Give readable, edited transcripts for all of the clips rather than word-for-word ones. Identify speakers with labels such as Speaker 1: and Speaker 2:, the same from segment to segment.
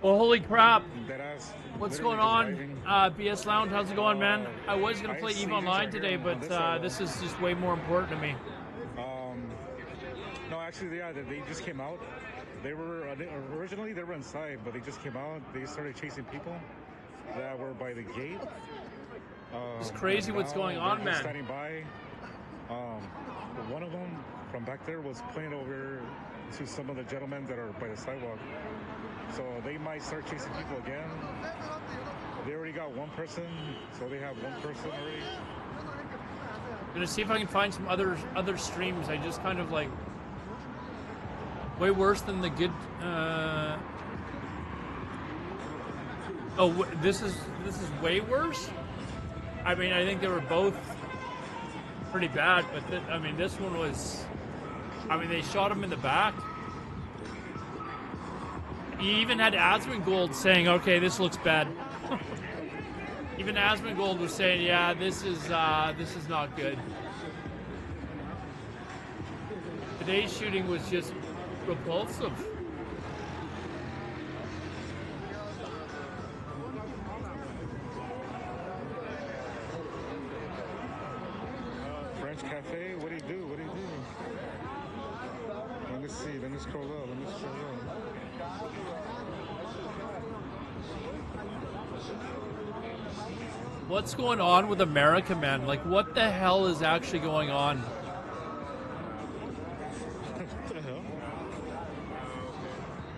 Speaker 1: Well, holy crap.
Speaker 2: Deadass.
Speaker 1: What's
Speaker 2: Literally
Speaker 1: going
Speaker 2: just
Speaker 1: on?
Speaker 2: driving.
Speaker 1: BS Lounge, how's it going, man? I was going to
Speaker 2: I
Speaker 1: play
Speaker 2: see
Speaker 1: EVE
Speaker 2: you
Speaker 1: Online
Speaker 2: right here
Speaker 1: today,
Speaker 2: on
Speaker 1: but
Speaker 2: this side.
Speaker 1: this is just way more important to me.
Speaker 2: No, actually, yeah, they just came out. They were originally they were inside, but they just came out. They started chasing people that were by the gate.
Speaker 1: It's crazy what's going on,
Speaker 2: they're
Speaker 1: man.
Speaker 2: just standing by. One of them from back there was pointing over to some of the gentlemen that are by the sidewalk. So they might start chasing people again. They already got one person, so they have one person already.
Speaker 1: I'm gonna see if I can find some other streams. I just kind of like way worse than the good. Oh, this is way worse. I mean, I think they were both pretty bad, but I mean, this one was. I mean, they shot him in the back. You even had Asmongold saying, "Okay, this looks bad." Even Asmongold was saying, "Yeah, this is not good." Today's shooting was just repulsive.
Speaker 2: French Cafe, what do you do? What do you do? Let me see. Let me scroll up. Let me scroll up.
Speaker 1: What's going on with America, man? Like, what the hell is actually going on?
Speaker 2: What the hell?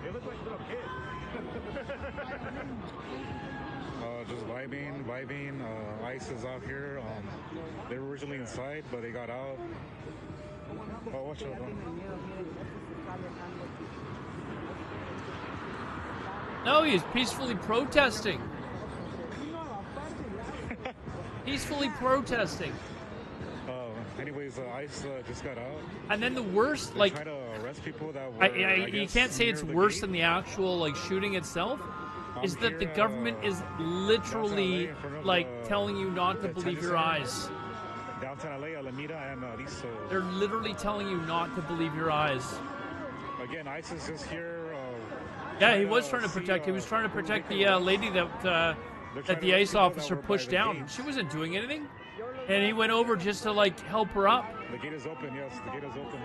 Speaker 2: They look like little kids. Just vibing. ICE is out here. They were originally inside, but they got out. Oh, watch out.
Speaker 1: No, he's peacefully protesting. Peacefully protesting.
Speaker 2: Anyways, ICE just got out.
Speaker 1: And then the worst, like,
Speaker 2: try to arrest people that were,
Speaker 1: you can't say it's worse than the actual like shooting itself. Is that the government is literally like telling you not to believe your eyes.
Speaker 2: Downtown LA, Alameda, and Aliso.
Speaker 1: They're literally telling you not to believe your eyes.
Speaker 2: Again, ICE is just here.
Speaker 1: Yeah, he was trying to protect. He was trying to protect the lady that the ICE officer pushed down. She wasn't doing anything, and he went over just to like help her up.
Speaker 2: The gate is open. Yes, the gate is open.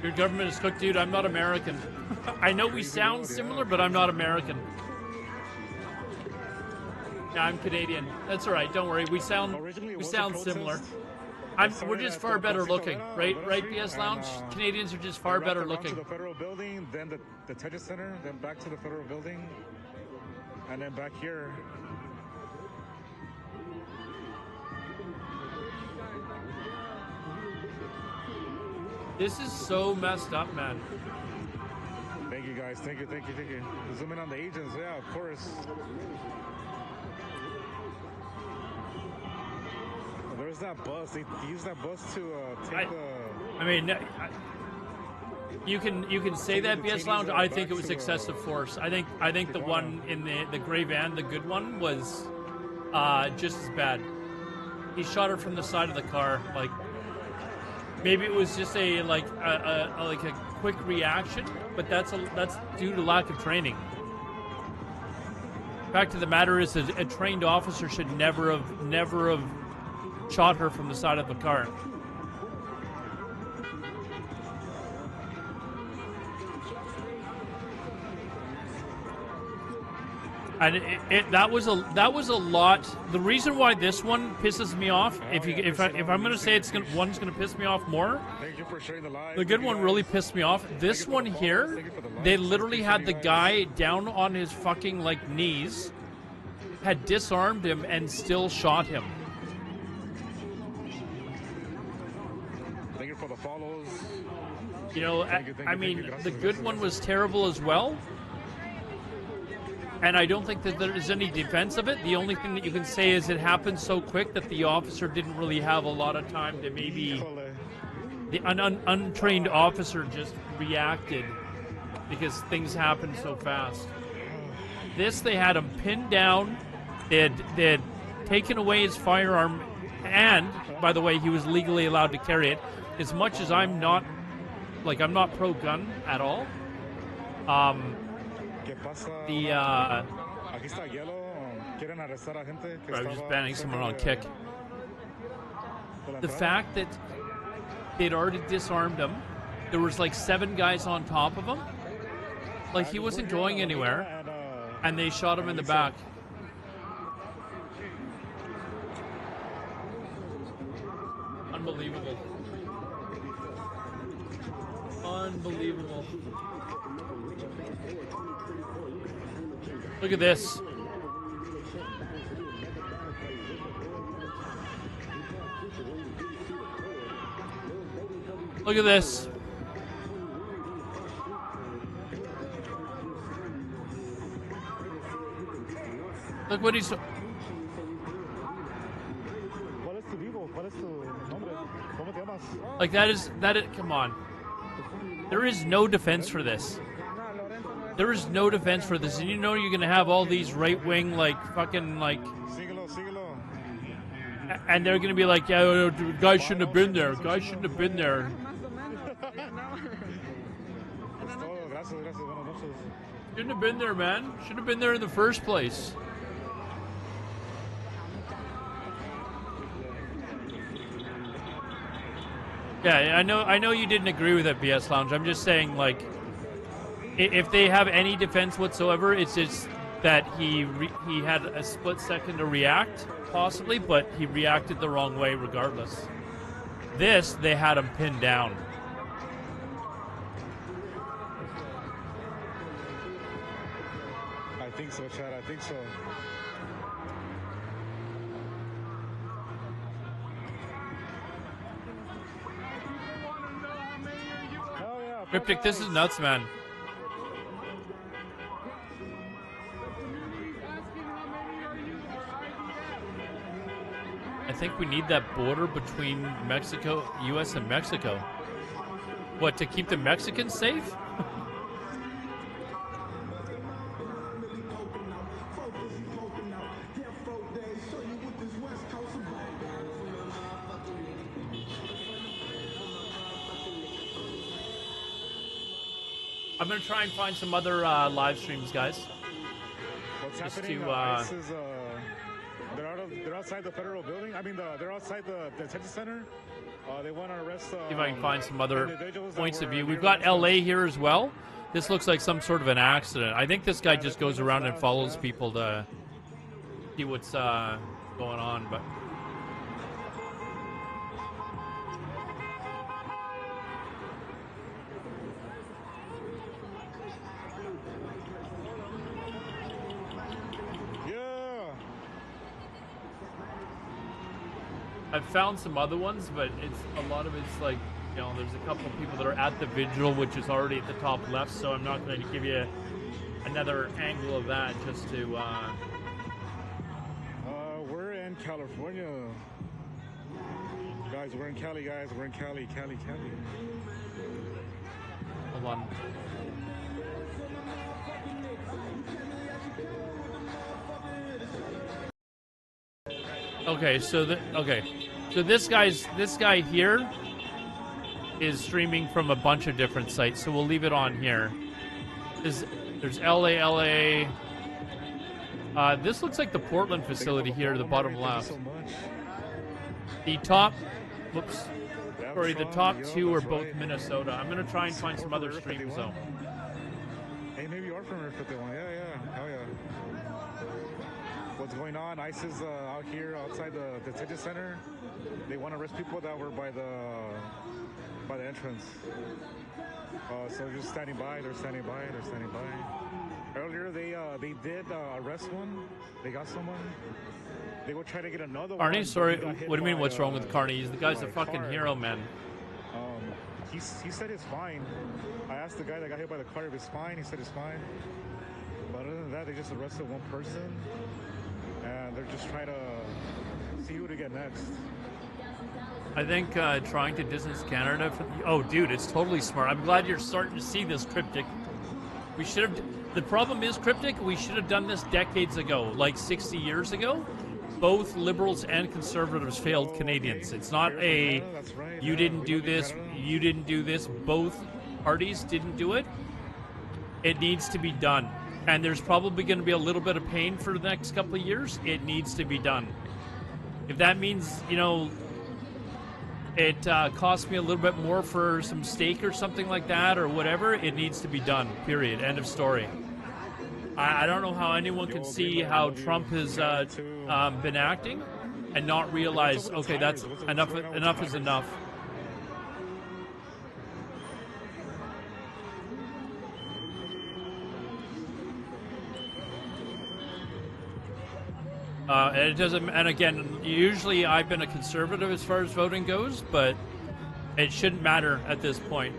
Speaker 1: Your government is cooked, dude. I'm not American. I know we sound similar, but I'm not American. Yeah, I'm Canadian. That's all right. Don't worry. We sound similar. We're just far better looking, right? Right, BS Lounge. Canadians are just far better looking.
Speaker 2: To the federal building, then the Texas Center, then back to the federal building, and then back here.
Speaker 1: This is so messed up, man.
Speaker 2: Thank you, guys. Thank you. Zoom in on the agents. Yeah, of course. There's that bus. They use that bus to take
Speaker 1: I mean, you can say that, BS Lounge. I think it was excessive force. I think the one in the gray van, the good one, was just as bad. He shot her from the side of the car. Like, maybe it was just a quick reaction, but that's due to lack of training. Fact of the matter is, a trained officer should never have shot her from the side of the car. And that was a lot. The reason why this one pisses me off, if I'm gonna say one's gonna piss me off more, the good one really pissed me off. This one here, they literally had the guy down on his fucking like knees, had disarmed him and still shot him.
Speaker 2: Thank you for the follows.
Speaker 1: You know, I mean, the good one was terrible as well. And I don't think that there is any defense of it. The only thing that you can say is it happened so quick that the officer didn't really have a lot of time to maybe... An untrained officer just reacted because things happened so fast. This, they had him pinned down. They had taken away his firearm, and by the way, he was legally allowed to carry it. As much as I'm not pro-gun at all. I'm just banning someone on kick. The fact that they'd already disarmed him, there was like 7 guys on top of him. Like he wasn't going anywhere, and they shot him in the back. Unbelievable. Unbelievable. Look at this. Look at this. Look what he's... Like that is, come on. There is no defense for this. There is no defense for this. And you know you're going to have all these right-wing, like, fucking, like... And they're going to be like, yeah, guy shouldn't have been there. Guy shouldn't have been there. Shouldn't have been there, man. Should have been there in the first place. Yeah, I know you didn't agree with that, BS Lounge. I'm just saying, like, if they have any defense whatsoever, it's just that he had a split second to react, possibly, but he reacted the wrong way regardless. This, they had him pinned down.
Speaker 2: I think so, Chad. I think so.
Speaker 1: Cryptic, this is nuts, man. I think we need that border between Mexico, U.S. and Mexico. What, to keep the Mexicans safe? I'm gonna try and find some other live streams, guys.
Speaker 2: What's
Speaker 1: just
Speaker 2: happening?
Speaker 1: To,
Speaker 2: ICE is, they're outside the federal building. I mean, they're outside the detention center. They want to arrest.
Speaker 1: See if I can find some other points of view. We've got LA here as well. This looks like some sort of an accident. I think this guy just goes around and follows people to see what's going on, but. I've found some other ones, but a lot of it's like, you know, there's a couple of people that are at the vigil, which is already at the top left, so I'm not going to give you another angle of that just to...
Speaker 2: We're in California. Guys, we're in Cali, guys. We're in Cali.
Speaker 1: Hold on. Okay, so this guy here is streaming from a bunch of different sites, so we'll leave it on here. There's LA. This looks like the Portland facility here, the bottom left. The top, the top 2 are both Minnesota. I'm gonna try and find some other streams though.
Speaker 2: Hey, maybe you are from Area 51. Yeah. Oh yeah. What's going on? ICE is out here outside the detention center. They want to arrest people that were by the entrance. So they're just standing by. They're standing by. Earlier they did arrest one. They got someone. They will try to get another one.
Speaker 1: Carney, sorry. What do you mean? What's wrong with Carney? The guy's a fucking hero, man.
Speaker 2: He said it's fine. I asked the guy that got hit by the car if it's fine. He said it's fine. But other than that, they just arrested one person. And they're just trying to see who to get next.
Speaker 1: I think trying to distance Canada from... Oh, dude, it's totally smart. I'm glad you're starting to see this, Cryptic. We should have... The problem is, Cryptic, we should have done this decades ago, like 60 years ago. Both liberals and conservatives failed Canadians. It's not a,
Speaker 2: That's right,
Speaker 1: you
Speaker 2: yeah,
Speaker 1: didn't
Speaker 2: we
Speaker 1: do
Speaker 2: don't need
Speaker 1: this,
Speaker 2: Canada.
Speaker 1: you didn't do this. Both parties didn't do it. It needs to be done. And there's probably going to be a little bit of pain for the next couple of years. It needs to be done. If that means, you know, it costs me a little bit more for some steak or something like that or whatever, it needs to be done, period. End of story. I don't know how anyone can see how Trump has been acting and not realize, okay, that's enough. Enough is enough. And it doesn't. And again, usually I've been a conservative as far as voting goes, but it shouldn't matter at this point.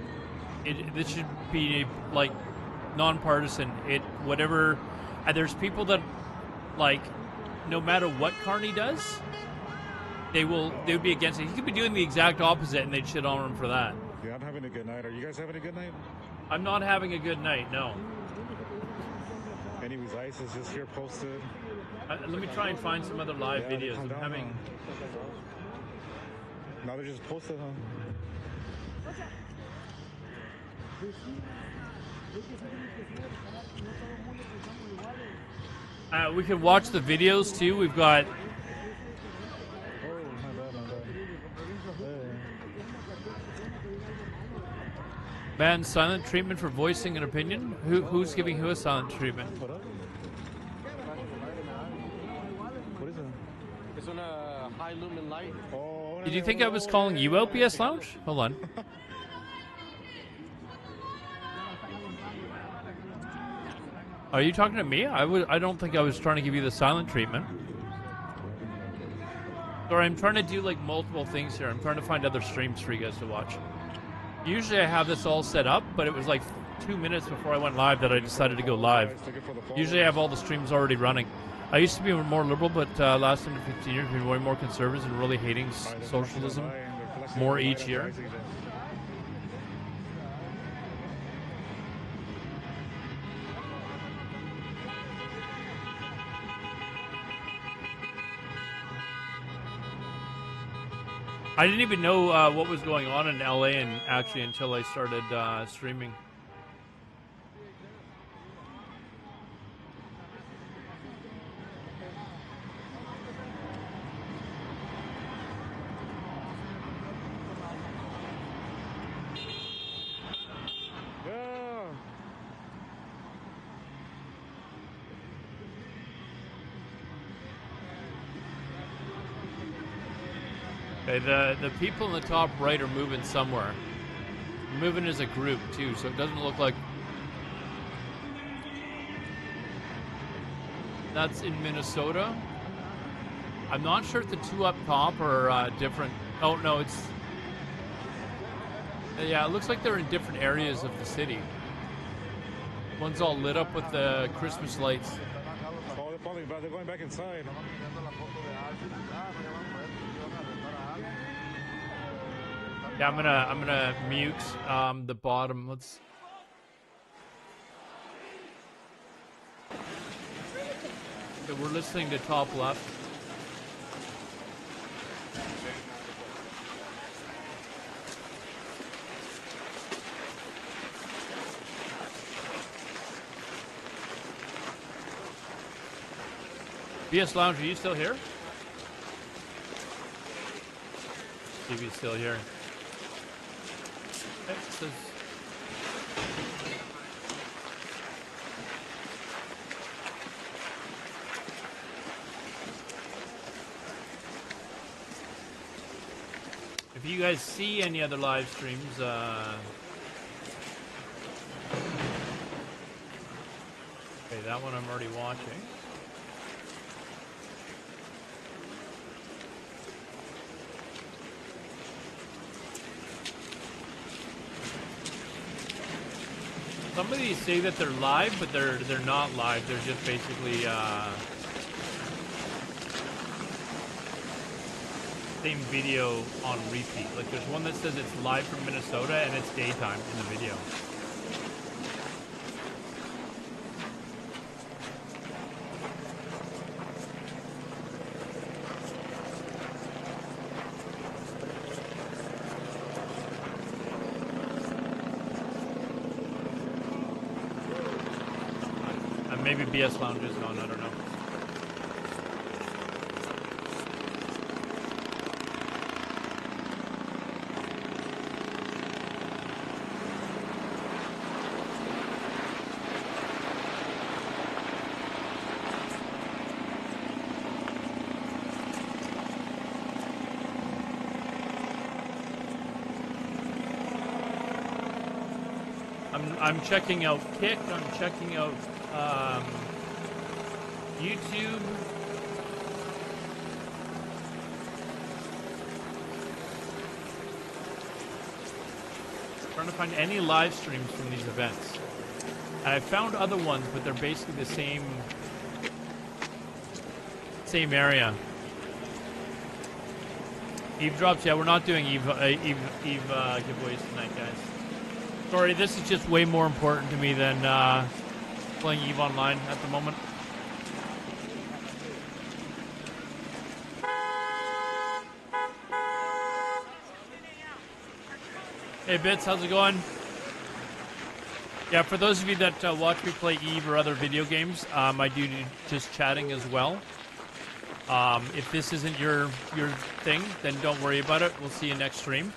Speaker 1: This should be like nonpartisan. It whatever. And there's people that like, no matter what Carney does, they would be against it. He could be doing the exact opposite, and they'd shit on him for that.
Speaker 2: Yeah, I'm having a good night. Are you guys having a good night?
Speaker 1: I'm not having a good night. No.
Speaker 2: Anyways, ICE is just here posted.
Speaker 1: Let me try and find some other live
Speaker 2: Yeah,
Speaker 1: videos.
Speaker 2: calm
Speaker 1: I'm
Speaker 2: down,
Speaker 1: having.
Speaker 2: Now they're just posted, huh?
Speaker 1: We can watch the videos too. We've got.
Speaker 2: Oh, my bad.
Speaker 1: Ban silent treatment for voicing an opinion. Who's giving who a silent treatment?
Speaker 2: What up? What is it?
Speaker 3: It's on a high lumen light.
Speaker 2: Oh,
Speaker 1: Did you think I was calling you out, BS Lounge? Hold on. Are you talking to me? I don't think I was trying to give you the silent treatment. Sorry, I'm trying to do like multiple things here. I'm trying to find other streams for you guys to watch. Usually I have this all set up, but it was like 2 minutes before I went live that I decided to go live. Usually I have all the streams already running. I used to be more liberal, but last 10 to 15 years I've been way more conservative and really hating socialism more each year. I didn't even know what was going on in LA and actually until I started streaming.
Speaker 2: Yeah.
Speaker 1: Okay, the people in the top right are moving somewhere. Moving as a group too, so it doesn't look like that's in Minnesota. I'm not sure if the two up top are different. Oh no, it's yeah, it looks like they're in different areas of the city. One's all lit up with the Christmas lights.
Speaker 2: Oh, they're going back inside.
Speaker 1: Yeah, I'm gonna mute the bottom. Let's. Okay, we're listening to top left. BS Lounge, are you still here? See if he's still here. Okay, it says... If you guys see any other live streams, okay, that one I'm already watching. Some of these say that they're live, but they're not live. They're just basically same video on repeat. Like there's one that says it's live from Minnesota and it's daytime in the video. maybe BS Lounge is gone. I don't know. I'm checking out Kick. I'm checking out YouTube. Trying to find any live streams from these events. And I found other ones, but they're basically the same area. Eve drops. Yeah, we're not doing Eve giveaways tonight, guys. Sorry, this is just way more important to me than playing EVE Online at the moment. Hey, Bits, how's it going? Yeah, for those of you that watch me play EVE or other video games, I do just chatting as well. If this isn't your thing, then don't worry about it. We'll see you next stream.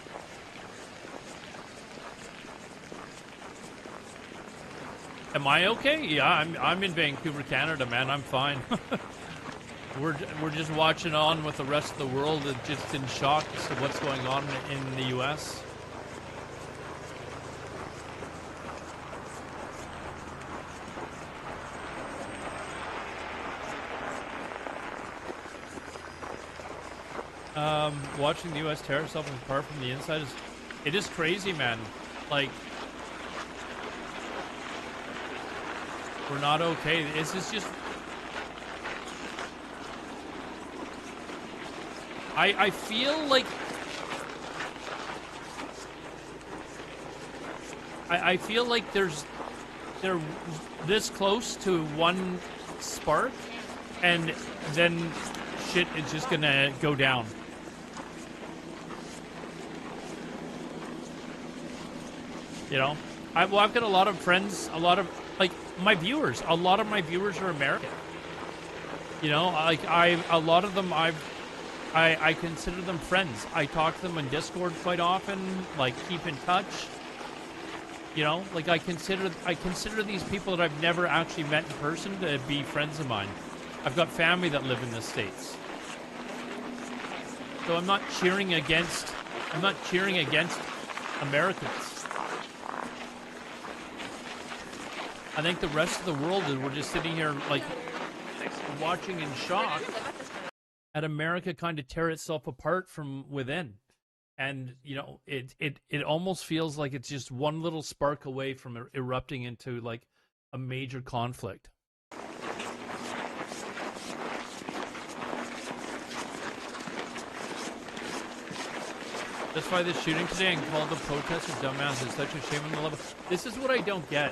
Speaker 1: Am I okay? Yeah, I'm in Vancouver, Canada, man. I'm fine. We're just watching on with the rest of the world, just in shock as to what's going on in the U.S. Watching the U.S. tear itself apart from the inside is crazy, man. Like, we're not okay. This is just... I feel like... I feel like they're this close to one spark, and then shit is just gonna go down. You know? I've got a lot of friends, a lot of my viewers. A lot of my viewers are American. You know, like a lot of them I consider them friends. I talk to them on Discord quite often, like keep in touch. You know, like I consider these people that I've never actually met in person to be friends of mine. I've got family that live in the States. So I'm not cheering against Americans. I think the rest of the world is, we're just sitting here like watching in shock at America kind of tear itself apart from within. And, you know, it almost feels like it's just one little spark away from erupting into like a major conflict. That's why this shooting today and called the protesters dumbasses is such a shame on the level. This is what I don't get.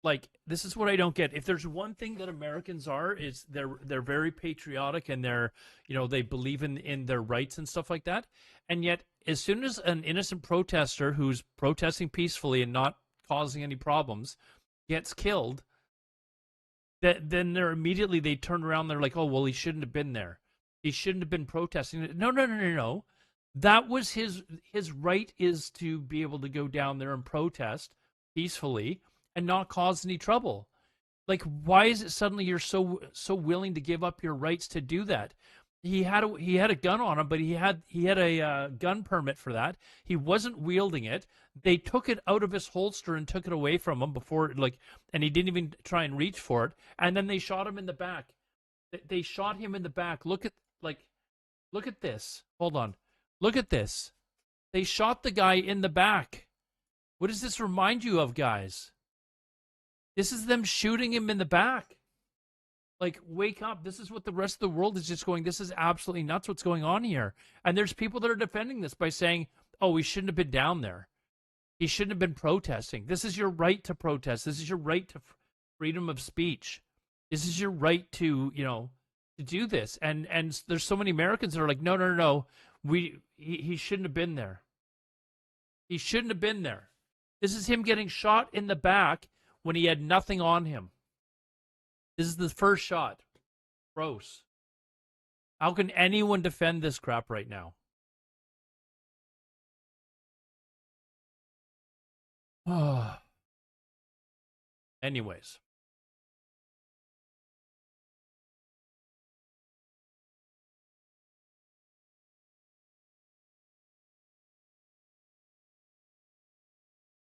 Speaker 1: Like, this is what I don't get. If there's one thing that Americans are, is they're very patriotic, and they're, you know, they believe in their rights and stuff like that. And yet, as soon as an innocent protester who's protesting peacefully and not causing any problems gets killed, then they turn around, they're like, oh, well, he shouldn't have been there. He shouldn't have been protesting. No. That was his right, is to be able to go down there and protest peacefully and not cause any trouble. Like, why is it suddenly you're so willing to give up your rights to do that? He had a gun on him, but he had a gun permit for that. He wasn't wielding it. They took it out of his holster and took it away from him before, and he didn't even try and reach for it. And then they shot him in the back. They shot him in the back. Look at this. Hold on. Look at this. They shot the guy in the back. What does this remind you of, guys? This is them shooting him in the back. Like, wake up. This is what the rest of the world is just going, this is absolutely nuts what's going on here. And there's people that are defending this by saying, oh, he shouldn't have been down there. He shouldn't have been protesting. This is your right to protest. This is your right to freedom of speech. This is your right to, you know, to do this. And there's so many Americans that are like, no. He shouldn't have been there. He shouldn't have been there. This is him getting shot in the back when he had nothing on him. This is the first shot. Gross. How can anyone defend this crap right now? Anyways.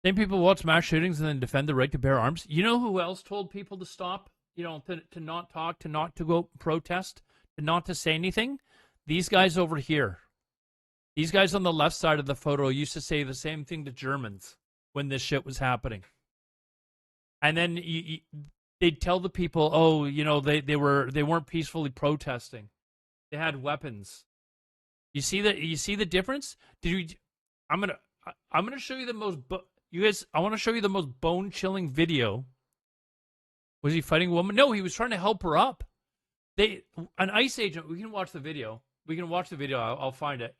Speaker 1: Same people watch mass shootings and then defend the right to bear arms. You know who else told people to stop? You know, to not talk, to not to go protest, to not to say anything? These guys over here. These guys on the left side of the photo used to say the same thing to Germans when this shit was happening. And then they'd tell the people, oh, you know, they weren't peacefully protesting. They had weapons. You see the difference? I'm gonna show you the most I want to show you the most bone-chilling video. Was he fighting a woman? No, he was trying to help her up. An ICE agent. We can watch the video. I'll find it.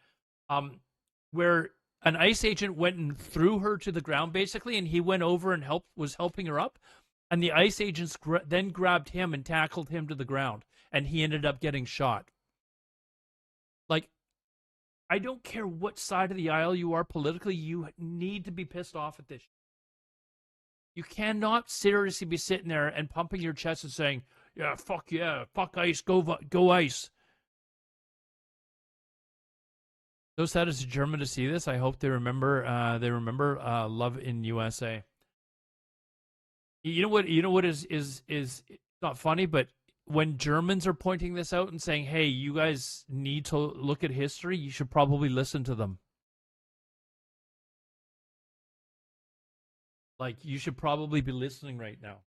Speaker 1: Where an ICE agent went and threw her to the ground, basically, and he went over and was helping her up, and the ICE agents then grabbed him and tackled him to the ground, and he ended up getting shot. Like, I don't care what side of the aisle you are politically, you need to be pissed off at this. You cannot seriously be sitting there and pumping your chest and saying, yeah, fuck ICE, go ICE. So sad as a German to see this. I hope they remember love in USA. You know what is not funny, but when Germans are pointing this out and saying, hey, you guys need to look at history, you should probably listen to them. Like, you should probably be listening right now.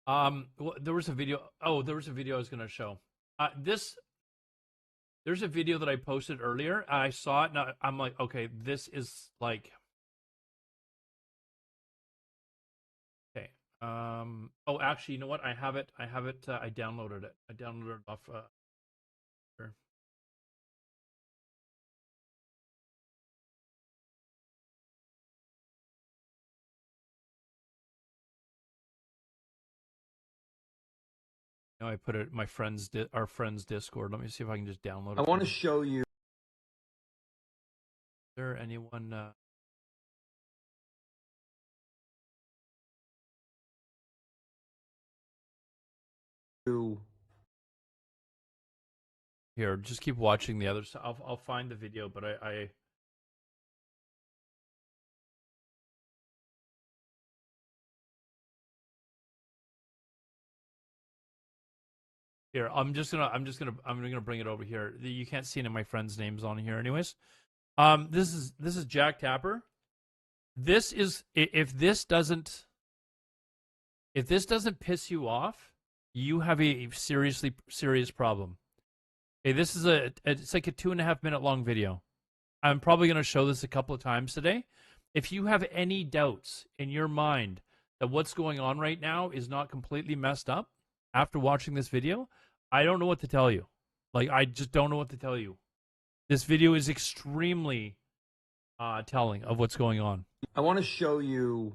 Speaker 1: Well, there was a video. Oh, there was a video I was going to show. There's a video that I posted earlier. I saw it, and I'm like, okay, this is like... Oh, actually, you know what? I have it. I downloaded it. I downloaded it off. Here. Now I put it in our friend's Discord. Let me see if I can just download it.
Speaker 4: I want to show you.
Speaker 1: Is there anyone? Here, just keep watching the other side. I'll find the video, but I here. I'm gonna bring it over here. You can't see any of my friends' names on here, anyways. This is Jack Tapper. This is if this doesn't piss you off, you have a serious problem. Okay, this is it's like a 2.5 minute long video. I'm probably going to show this a couple of times today. If you have any doubts in your mind that what's going on right now is not completely messed up after watching this video, I don't know what to tell you. Like, I just don't know what to tell you. This video is extremely telling of what's going on.
Speaker 4: I want to show you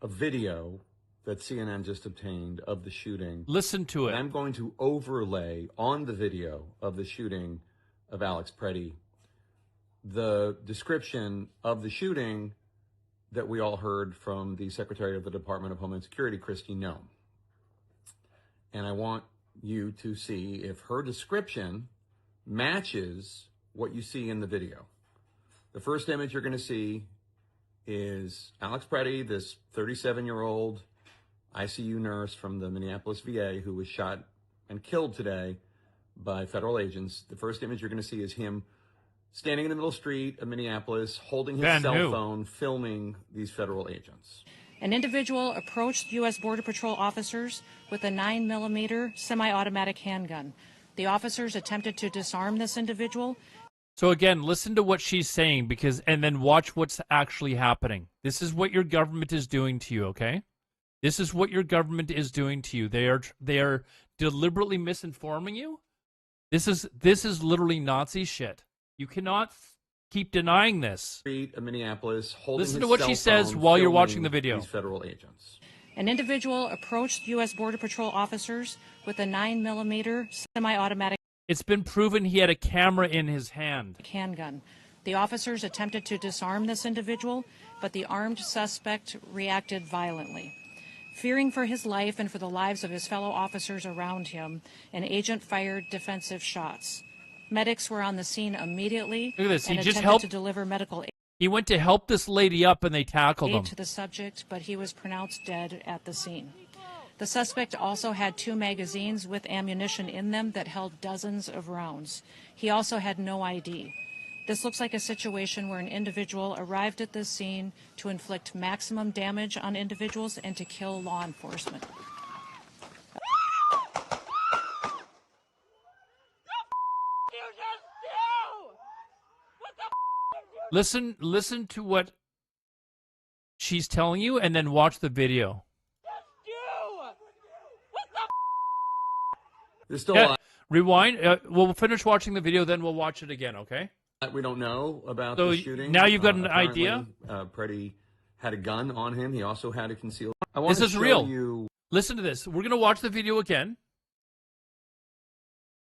Speaker 4: a video that CNN just obtained of the shooting.
Speaker 1: Listen to it.
Speaker 4: And I'm going to overlay on the video of the shooting of Alex Preddy the description of the shooting that we all heard from the Secretary of the Department of Homeland Security, Kristi Noem. And I want you to see if her description matches what you see in the video. The first image you're going to see is Alex Preddy, this 37-year-old ICU nurse from the Minneapolis VA who was shot and killed today by federal agents. The first image you're going to see is him standing in the middle of the street of Minneapolis, holding his cell phone, filming these federal agents.
Speaker 5: An individual approached U.S. Border Patrol officers with a 9mm semi-automatic handgun. The officers attempted to disarm this individual.
Speaker 1: So again, listen to what she's saying, and then watch what's actually happening. This is what your government is doing to you, okay? This is what your government is doing to you. They are deliberately misinforming you. This is literally Nazi shit. You cannot keep denying this.
Speaker 4: Street of Minneapolis, holding
Speaker 1: Listen
Speaker 4: his
Speaker 1: to what
Speaker 4: cell
Speaker 1: she says
Speaker 4: phone,
Speaker 1: while you're watching
Speaker 4: filming
Speaker 1: the video.
Speaker 4: These federal agents.
Speaker 5: An individual approached U.S. Border Patrol officers with a 9mm semi-automatic
Speaker 1: It's been proven he had a camera in his hand.
Speaker 5: handgun. The officers attempted to disarm this individual, but the armed suspect reacted violently. Fearing for his life and for the lives of his fellow officers around him, an agent fired defensive shots. Medics were on the scene immediately
Speaker 1: Look at this.
Speaker 5: and
Speaker 1: He just
Speaker 5: attempted
Speaker 1: helped.
Speaker 5: to deliver medical
Speaker 1: He went to help this lady up, and they tackled
Speaker 5: aid
Speaker 1: him.
Speaker 5: to the subject, but he was pronounced dead at the scene. The suspect also had 2 magazines with ammunition in them that held dozens of rounds. He also had no ID. This looks like a situation where an individual arrived at this scene to inflict maximum damage on individuals and to kill law enforcement.
Speaker 1: Listen to what she's telling you, and then watch the video.
Speaker 4: There's still
Speaker 1: Yeah, rewind. We'll finish watching the video, then we'll watch it again. Okay?
Speaker 4: a lot we don't know about
Speaker 1: So
Speaker 4: the shooting.
Speaker 1: now you've got an
Speaker 4: Apparently,
Speaker 1: idea?
Speaker 4: Preddy had a gun on him. He also had a concealed. I
Speaker 1: This
Speaker 4: to
Speaker 1: is
Speaker 4: show
Speaker 1: real.
Speaker 4: You
Speaker 1: Listen to this. We're gonna watch the video again.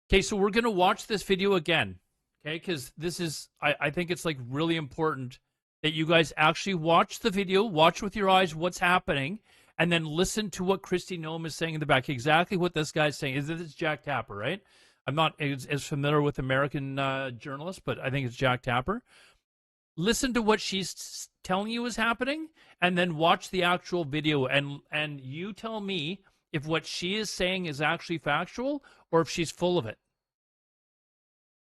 Speaker 1: Okay, so we're gonna watch this video again. Okay, because this is, I think it's like really important that you guys actually watch the video, watch with your eyes what's happening, and then listen to what Kristi Noem is saying in the back. Exactly what this guy's saying. This is Jack Tapper, right? I'm not as familiar with American journalists, but I think it's Jack Tapper. Listen to what she's telling you is happening, and then watch the actual video, and you tell me if what she is saying is actually factual or if she's full of it.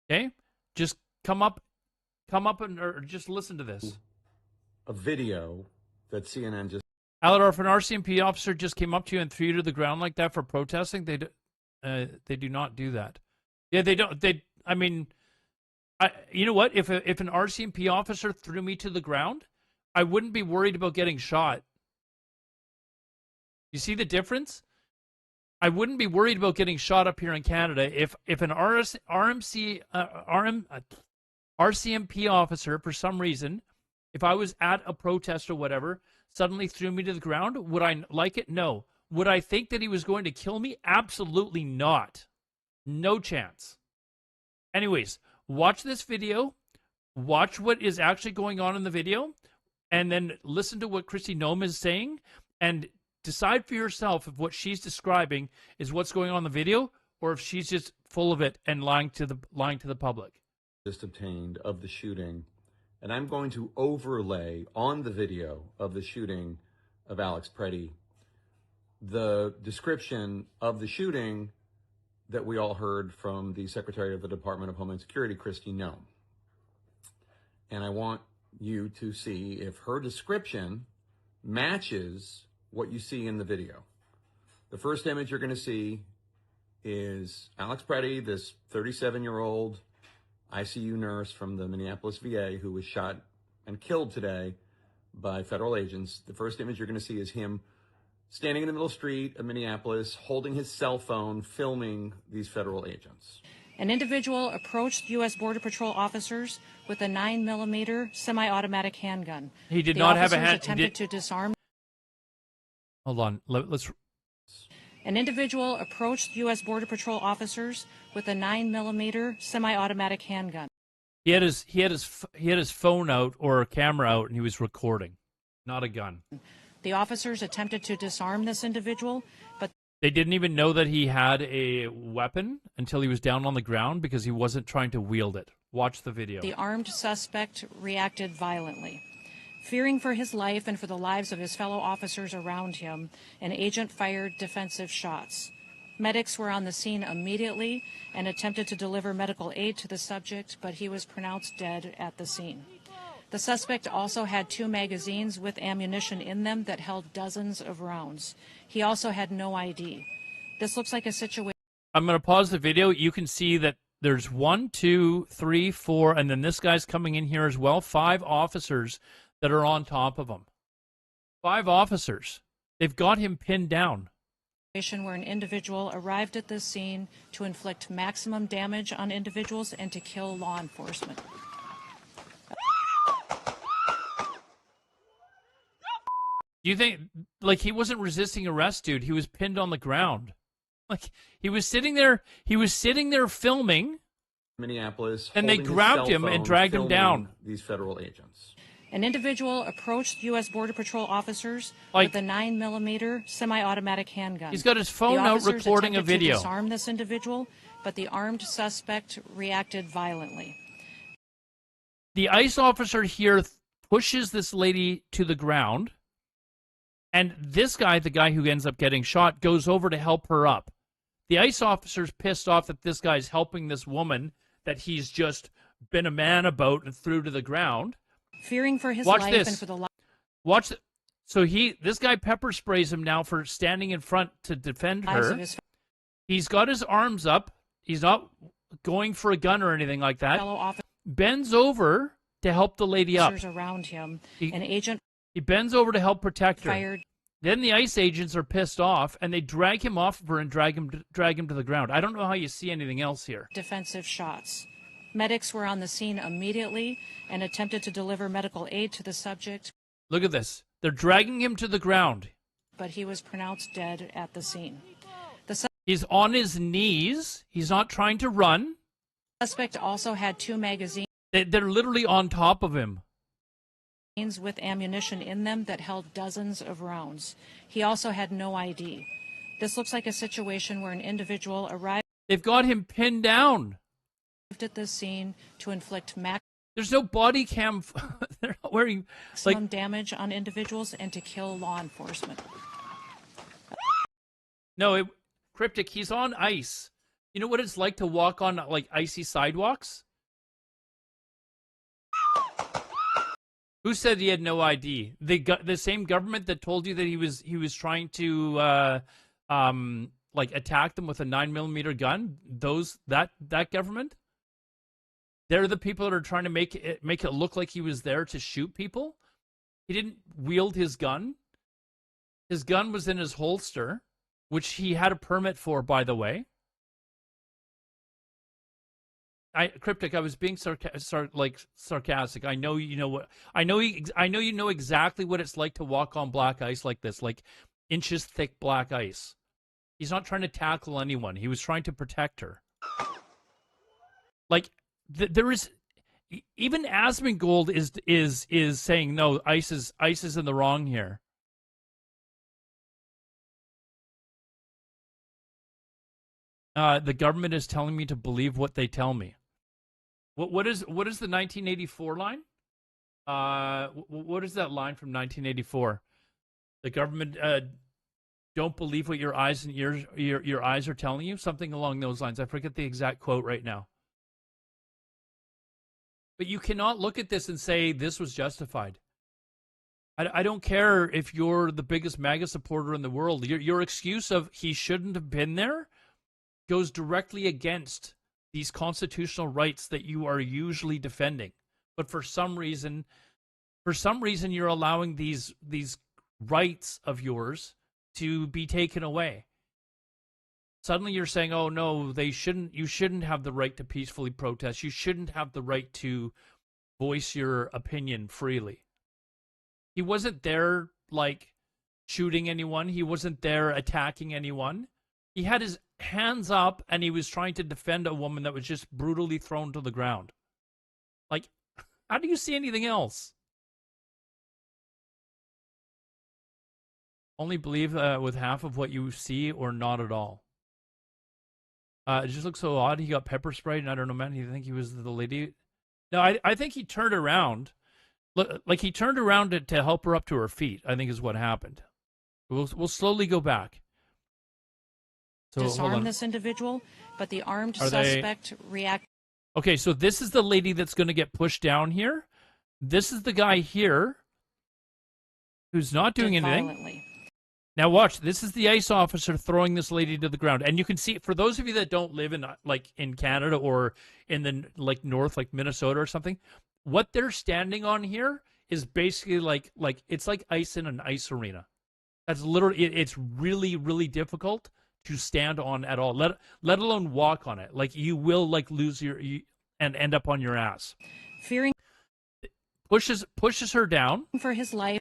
Speaker 1: Okay? Just come up and or just listen to this.
Speaker 4: a video that CNN just.
Speaker 1: Alodar, if an RCMP officer just came up to you and threw you to the ground like that for protesting, they do not do that. Yeah, they don't. I mean, you know what? If an RCMP officer threw me to the ground, I wouldn't be worried about getting shot. You see the difference? I wouldn't be worried about getting shot up here in Canada if an RCMP officer, for some reason, if I was at a protest or whatever, suddenly threw me to the ground. Would I like it? No. Would I think that he was going to kill me? Absolutely not. No chance. Anyways, watch this video. Watch what is actually going on in the video, and then listen to what Kristi Noem is saying, and decide for yourself if what she's describing is what's going on in the video, or if she's just full of it and lying to the public.
Speaker 4: Just obtained of the shooting, and I'm going to overlay on the video of the shooting of Alex Preddy the description of the shooting that we all heard from the Secretary of the Department of Homeland Security, Kristi Noem. And I want you to see if her description matches what you see in the video. The first image you're going to see is Alex Preddy, this 37-year-old ICU nurse from the Minneapolis VA who was shot and killed today by federal agents. The first image you're going to see is him standing in the middle of the street of Minneapolis, holding his cell phone, filming these federal agents.
Speaker 5: An individual approached U.S. Border Patrol officers with a 9mm semi-automatic handgun.
Speaker 1: He did not have a hand.
Speaker 5: Attempted to disarm.
Speaker 1: Hold on. Let's.
Speaker 5: An individual approached U.S. Border Patrol officers with a 9mm semi-automatic handgun.
Speaker 1: He had his phone out or a camera out, and he was recording, not a gun.
Speaker 5: The officers attempted to disarm this individual, but
Speaker 1: they didn't even know that he had a weapon until he was down on the ground because he wasn't trying to wield it. Watch the video.
Speaker 5: The armed suspect reacted violently. Fearing for his life and for the lives of his fellow officers around him, an agent fired defensive shots. Medics were on the scene immediately and attempted to deliver medical aid to the subject, but he was pronounced dead at the scene. The suspect also had 2 magazines with ammunition in them that held dozens of rounds. He also had no ID. This looks like a situation.
Speaker 1: I'm going to pause the video. You can see that there's 1, 2, 3, 4, and then this guy's coming in here as well. 5 officers that are on top of him. 5 officers. They've got him pinned down.
Speaker 5: Where an individual arrived at this scene to inflict maximum damage on individuals and to kill law enforcement.
Speaker 1: Do you think, like, he wasn't resisting arrest, dude? He was pinned on the ground. Like, he was sitting there filming,
Speaker 4: Minneapolis,
Speaker 1: and they
Speaker 4: holding his
Speaker 1: grabbed
Speaker 4: cell
Speaker 1: him and
Speaker 4: phone,
Speaker 1: dragged him
Speaker 4: filming
Speaker 1: down.
Speaker 4: These federal agents.
Speaker 5: An individual approached U.S. Border Patrol officers
Speaker 1: Like,
Speaker 5: with a 9mm semi-automatic handgun.
Speaker 1: he's got his phone out recording a video.
Speaker 5: To disarm this individual, but the armed suspect reacted violently.
Speaker 1: The ICE officer here pushes this lady to the ground, and this guy, the guy who ends up getting shot, goes over to help her up. The ICE officer's pissed off that this guy's helping this woman that he's just been a man about and threw to the ground.
Speaker 5: Fearing for his
Speaker 1: Watch
Speaker 5: life
Speaker 1: this.
Speaker 5: and for the life.
Speaker 1: Watch. So this guy pepper sprays him now for standing in front to defend her. He's got his arms up. He's not going for a gun or anything like that. Bends over to help the lady up.
Speaker 5: Around him, an agent.
Speaker 1: He bends over to help protect her.
Speaker 5: Fired.
Speaker 1: Then the ICE agents are pissed off, and they drag him off of her and drag him to the ground. I don't know how you see anything else here.
Speaker 5: Defensive shots. Medics were on the scene immediately and attempted to deliver medical aid to the subject.
Speaker 1: Look at this. They're dragging him to the ground.
Speaker 5: But he was pronounced dead at the scene.
Speaker 1: He's on his knees. He's not trying to run.
Speaker 5: The suspect also had 2 magazines.
Speaker 1: They're literally on top of him.
Speaker 5: With ammunition in them that held dozens of rounds. He also had no ID. This looks like a situation where an individual arrived.
Speaker 1: They've got him pinned down
Speaker 5: At the scene to inflict
Speaker 1: There's no body cam. They're not wearing
Speaker 5: maximum damage on individuals and to kill law enforcement.
Speaker 1: No, Cryptic, he's on ice. You know what it's like to walk on like icy sidewalks? Who said he had no ID? The same government that told you that he was trying to like attack them with a 9mm gun. That government. They're the people that are trying to make it look like he was there to shoot people. He didn't wield his gun. His gun was in his holster, which he had a permit for, by the way. Cryptic, I was being sarcastic. I know you know what. I know you know exactly what it's like to walk on black ice like this, like inches thick black ice. He's not trying to tackle anyone. He was trying to protect her. Like there is, even Asmongold is saying no. ICE is in the wrong here. The government is telling me to believe what they tell me. What is the 1984 line? What is that line from 1984? The government don't believe what your eyes and your eyes are telling you. Something along those lines. I forget the exact quote right now. But you cannot look at this and say this was justified. I don't care if you're the biggest MAGA supporter in the world. Your excuse of he shouldn't have been there goes directly against these constitutional rights that you are usually defending. But for some reason you're allowing these rights of yours to be taken away. Suddenly you're saying, oh no, you shouldn't have the right to peacefully protest. You shouldn't have the right to voice your opinion freely. He wasn't there like shooting anyone. He wasn't there attacking anyone. He had his hands up and he was trying to defend a woman that was just brutally thrown to the ground. Like, how do you see anything else? Only believe with half of what you see or not at all. It just looks so odd. He got pepper sprayed, and I don't know, man. You think he was the lady? No, I think he turned around. Like he turned around to help her up to her feet, I think is what happened. We'll slowly go back. So,
Speaker 5: disarm this individual, but the armed suspect reacted.
Speaker 1: Okay, so this is the lady that's going to get pushed down here. This is the guy here who's not doing anything.
Speaker 5: Violently.
Speaker 1: Now watch, this is the ICE officer throwing this lady to the ground. And you can see, for those of you that don't live in Canada or in the north, like Minnesota or something, what they're standing on here is basically like it's like ice in an ice arena. That's literally, it's really, really difficult to stand on at all, let alone walk on it. Like you will lose and end up on your ass.
Speaker 5: Fearing
Speaker 1: pushes her down
Speaker 5: for his life.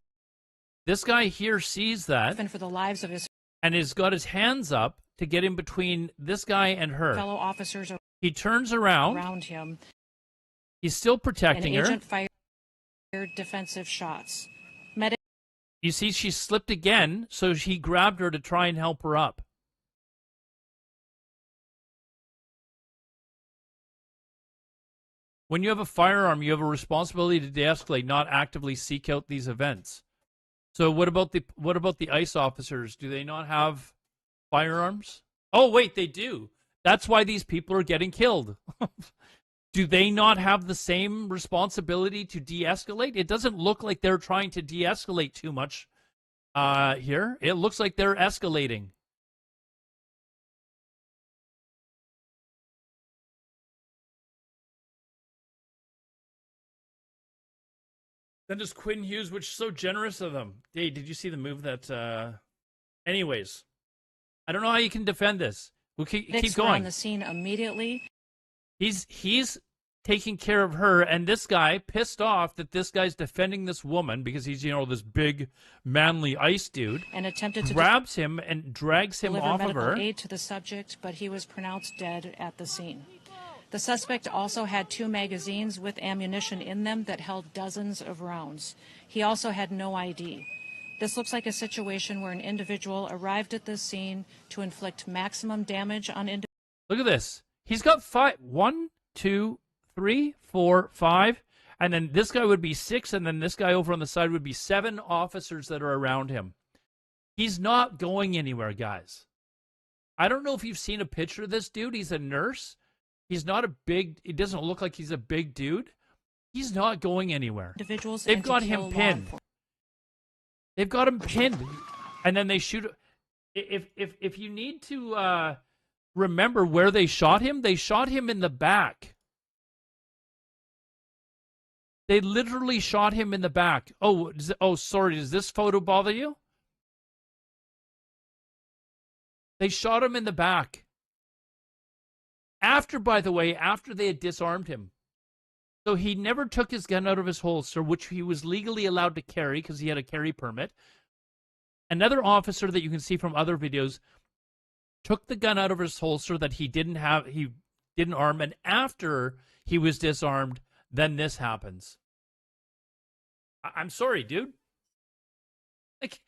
Speaker 1: This guy here sees that
Speaker 5: and for the lives of his
Speaker 1: and has got his hands up to get in between this guy and her.
Speaker 5: fellow officers
Speaker 1: He turns around.
Speaker 5: around him.
Speaker 1: He's still
Speaker 5: An
Speaker 1: protecting her.
Speaker 5: agent fired defensive shots. Medic
Speaker 1: You see, she slipped again, so he grabbed her to try and help her up. When you have a firearm, you have a responsibility to de-escalate, not actively seek out these events. So what about the ICE officers? Do they not have firearms? Oh, wait, they do. That's why these people are getting killed. Do they not have the same responsibility to de-escalate? It doesn't look like they're trying to de-escalate too much here. It looks like they're escalating. Then there's Quinn Hughes, which is so generous of them. Hey, did you see the move that... Anyways, I don't know how you can defend this. We'll keep
Speaker 5: were
Speaker 1: going.
Speaker 5: on the scene immediately.
Speaker 1: He's taking care of her, and this guy, pissed off that this guy's defending this woman because he's, this big, manly ICE dude,
Speaker 5: And attempted to
Speaker 1: grabs him and drags him
Speaker 5: deliver
Speaker 1: off of
Speaker 5: medical
Speaker 1: her.
Speaker 5: aid to the subject, but he was pronounced dead at the scene. The suspect also had 2 magazines with ammunition in them that held dozens of rounds. He also had no ID. This looks like a situation where an individual arrived at the scene to inflict maximum damage on individuals.
Speaker 1: Look at this. He's got 5. 1, 2, 3, 4, 5. And then this guy would be 6, and then this guy over on the side would be 7 officers that are around him. He's not going anywhere, guys. I don't know if you've seen a picture of this dude. He's a nurse. He doesn't look like he's a big dude. He's not going anywhere.
Speaker 5: Individuals
Speaker 1: They've
Speaker 5: and to
Speaker 1: got
Speaker 5: kill
Speaker 1: him
Speaker 5: law
Speaker 1: pinned.
Speaker 5: enforcement.
Speaker 1: They've got him pinned. And then they shoot. If you need to remember where they shot him in the back. They literally shot him in the back. Oh, sorry. Does this photo bother you? They shot him in the back. By the way, after they had disarmed him. So he never took his gun out of his holster, which he was legally allowed to carry because he had a carry permit. Another officer that you can see from other videos took the gun out of his holster that he didn't arm, and after he was disarmed, then this happens. I'm sorry, dude. Like,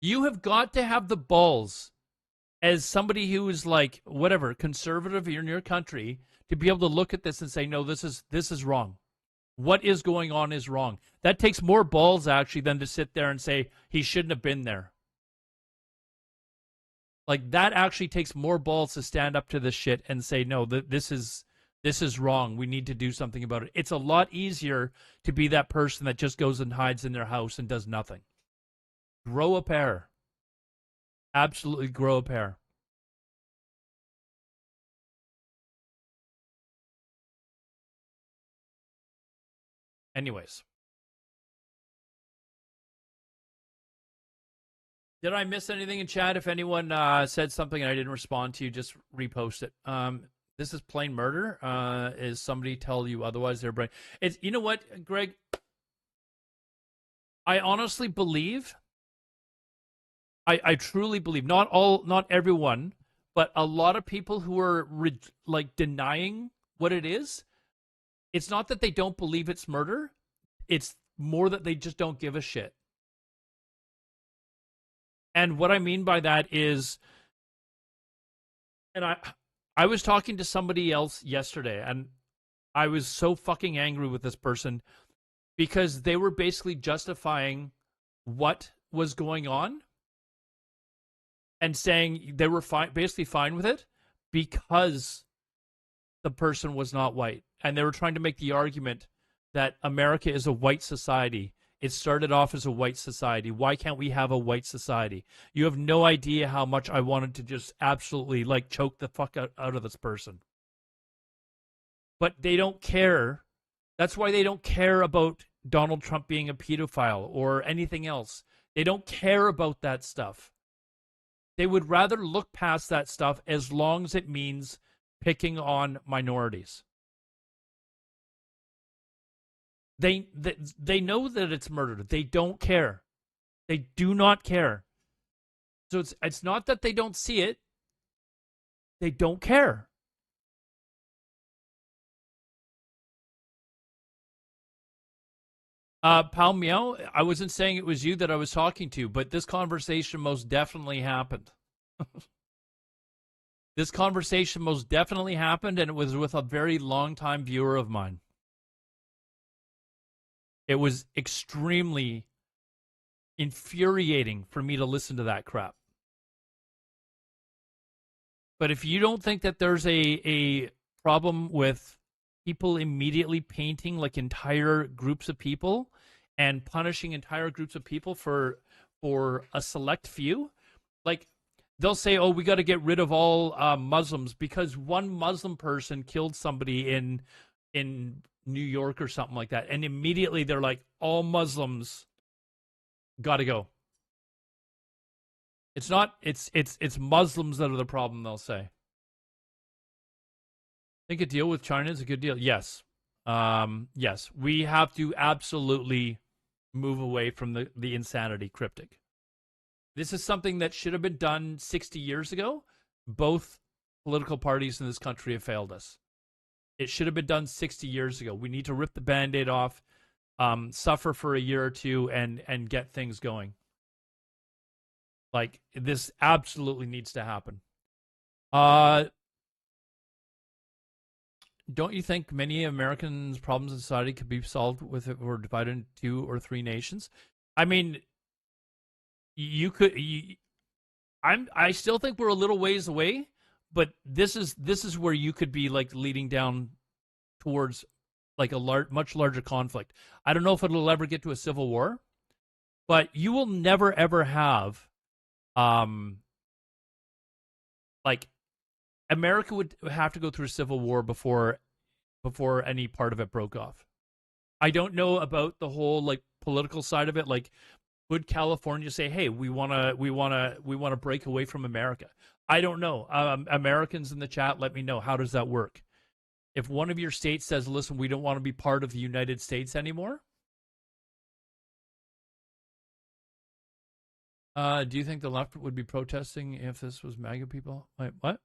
Speaker 1: you have got to have the balls as somebody who is like, whatever, conservative in your country, to be able to look at this and say, no, this is wrong. What is going on is wrong. That takes more balls, actually, than to sit there and say he shouldn't have been there. Like, that actually takes more balls to stand up to this shit and say, no, this is wrong. We need to do something about it. It's a lot easier to be that person that just goes and hides in their house and does nothing. Grow a pair. Absolutely grow a pair. Anyways. Did I miss anything in chat? If anyone said something and I didn't respond to you, just repost it. This is plain murder. Is somebody tell you otherwise? They're brain. It's, you know what, Greg? I honestly believe. I truly believe, not everyone, but a lot of people who are denying what it is. It's not that they don't believe it's murder. It's more that they just don't give a shit. And what I mean by that is, and I was talking to somebody else yesterday, and I was so fucking angry with this person because they were basically justifying what was going on and saying they were basically fine with it because the person was not white. And they were trying to make the argument that America is a white society. It started off as a white society. Why can't we have a white society? You have no idea how much I wanted to just absolutely choke the fuck out of this person. But they don't care. That's why they don't care about Donald Trump being a pedophile or anything else. They don't care about that stuff. They would rather look past that stuff as long as it means picking on minorities. They know that it's murder. They don't care. They do not care. So it's not that they don't see it. They don't care. Pal Meow, I wasn't saying it was you that I was talking to, but this conversation most definitely happened. This conversation most definitely happened, and it was with a very long-time viewer of mine. It was extremely infuriating for me to listen to that crap. But if you don't think that there's a problem with people immediately painting like entire groups of people and punishing entire groups of people for a select few, like they'll say, "Oh, we got to get rid of all Muslims because one Muslim person killed somebody in New York or something like that," and immediately they're like, "All Muslims got to go." It's not. It's Muslims that are the problem. They'll say. Think a deal with China is a good deal. Yes, yes. We have to absolutely move away from the insanity cryptic. This is something that should have been done 60 years ago. Both political parties in this country have failed us. It should have been done 60 years ago. We need to rip the Band-Aid off, suffer for a year or two, and get things going. Like, this absolutely needs to happen. Don't you think many Americans' problems in society could be solved if it were divided into 2 or 3 nations? I mean, you could. I still think we're a little ways away, but this is where you could be like leading down towards like a much larger conflict. I don't know if it'll ever get to a civil war, but you will never ever have, like America would have to go through a civil war before any part of it broke off. I don't know about the whole like political side of it. Like, would California say, "Hey, we wanna break away from America"? I don't know. Americans in the chat, let me know, how does that work? If one of your states says, "Listen, we don't want to be part of the United States anymore," do you think the left would be protesting if this was MAGA people? Wait, what?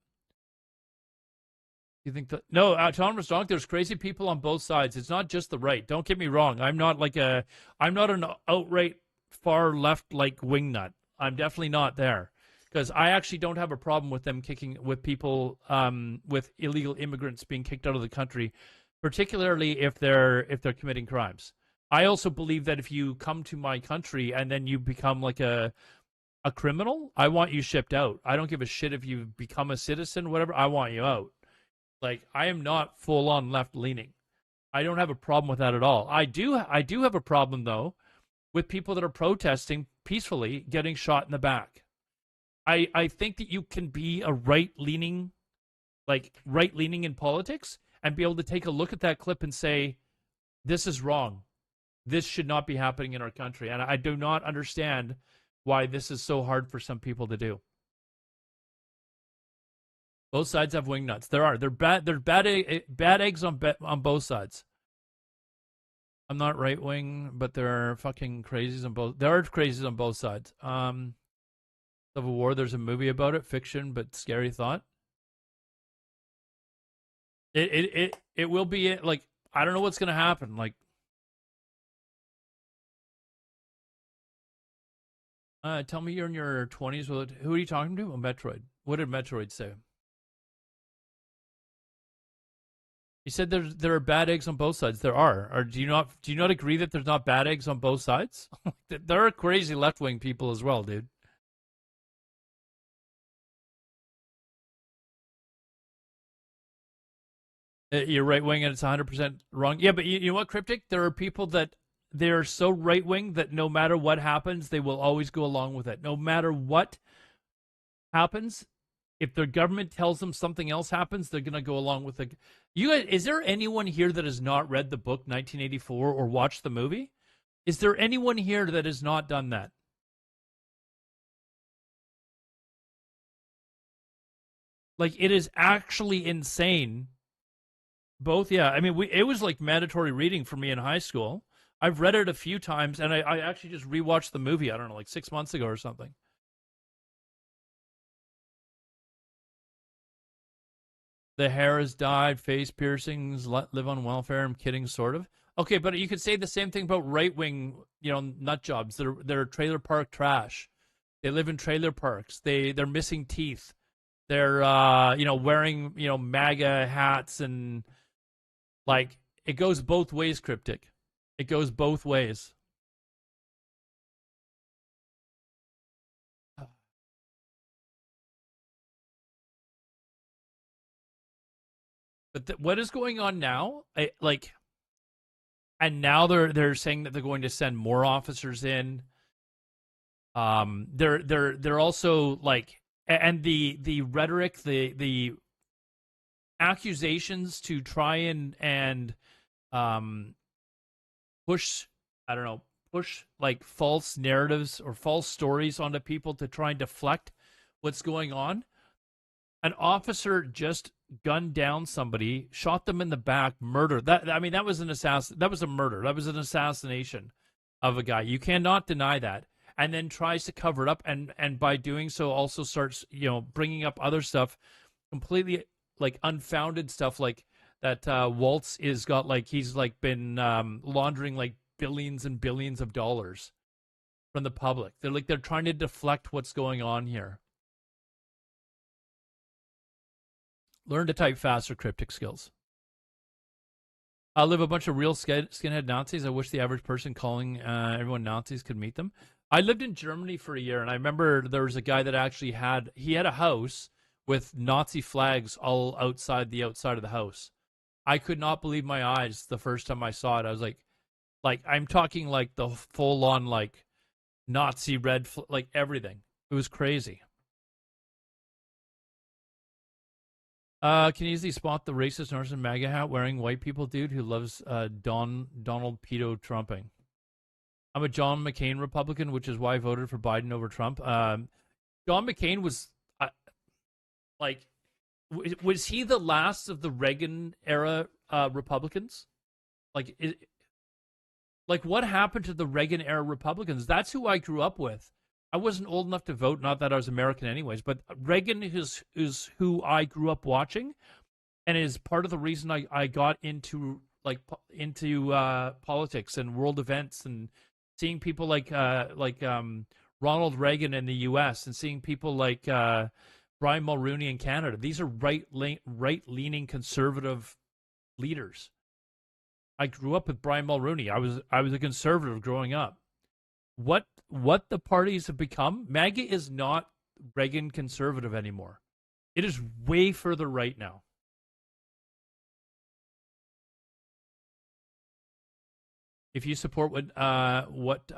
Speaker 1: You think that? No, Thomas Donk, there's crazy people on both sides. It's not just the right. Don't get me wrong. I'm not an outright far left like wingnut. I'm definitely not there, because I actually don't have a problem with them with people, with illegal immigrants being kicked out of the country, particularly if they're committing crimes. I also believe that if you come to my country and then you become like a criminal, I want you shipped out. I don't give a shit if you become a citizen, whatever. I want you out. Like, I am not full on left leaning. I don't have a problem with that at all. I do have a problem though with people that are protesting peacefully getting shot in the back. I think that you can be a right leaning in politics and be able to take a look at that clip and say, this is wrong. This should not be happening in our country. And I do not understand why this is so hard for some people to do. Both sides have wingnuts. They're bad eggs on both sides. I'm not right wing, but there are fucking crazies on both. There are crazies on both sides. Civil War. There's a movie about it, fiction but scary thought. It will be like, I don't know what's gonna happen. Like, tell me you're in your 20s. Who are you talking to? Oh, Metroid. What did Metroid say? He said there are bad eggs on both sides. There are. Or do you not agree that there's not bad eggs on both sides? There are crazy left wing people as well, dude. You're right wing and it's 100% wrong. Yeah, but you know what, Cryptic? There are people that they're so right wing that no matter what happens, they will always go along with it. No matter what happens, if their government tells them something else happens, they're gonna go along with it. You guys, is there anyone here that has not read the book 1984 or watched the movie? Is there anyone here that has not done that? Like, it is actually insane. Both, yeah. I mean, it was like mandatory reading for me in high school. I've read it a few times, and I actually just rewatched the movie. I don't know, like 6 months ago or something. The hair has dyed, face piercings, live on welfare. I'm kidding, sort of. Okay, but you could say the same thing about right wing, nut jobs. They're trailer park trash. They live in trailer parks. They're missing teeth. They're wearing MAGA hats, and like it goes both ways, Cryptic. It goes both ways. But what is going on now? And now they're saying that they're going to send more officers in. They're also like, and the rhetoric, the accusations to try and push, I don't know, push like false narratives or false stories onto people to try and deflect what's going on. An officer just gunned down somebody, shot them in the back, murdered. That was an assassin. That was a murder. That was an assassination of a guy. You cannot deny that. And then tries to cover it up, and by doing so also starts bringing up other stuff, completely like unfounded stuff, like that Waltz is got like he's like been laundering like billions and billions of dollars from the public. They're trying to deflect what's going on here. Learn to type faster, Cryptic skills. I live a bunch of real skinhead Nazis. I wish the average person calling everyone Nazis could meet them. I lived in Germany for a year, and I remember there was a guy that actually had a house with Nazi flags all outside of the house. I could not believe my eyes the first time I saw it. I was like I'm talking like the full on like Nazi red, like everything. It was crazy. Can you easily spot the racist Northern MAGA hat wearing white people dude who loves Donald pedo trumping? I'm a John McCain Republican, which is why I voted for Biden over Trump. John McCain was was he the last of the Reagan era Republicans? What happened to the Reagan era Republicans? That's who I grew up with. I wasn't old enough to vote, not that I was American anyways, but Reagan is who I grew up watching, and is part of the reason I got into politics and world events, and seeing people like Ronald Reagan in the U.S. and seeing people like Brian Mulroney in Canada. These are right-leaning conservative leaders. I grew up with Brian Mulroney. I was a conservative growing up. What the parties have become, MAGA is not Reagan conservative anymore. It is way further right now. If you support what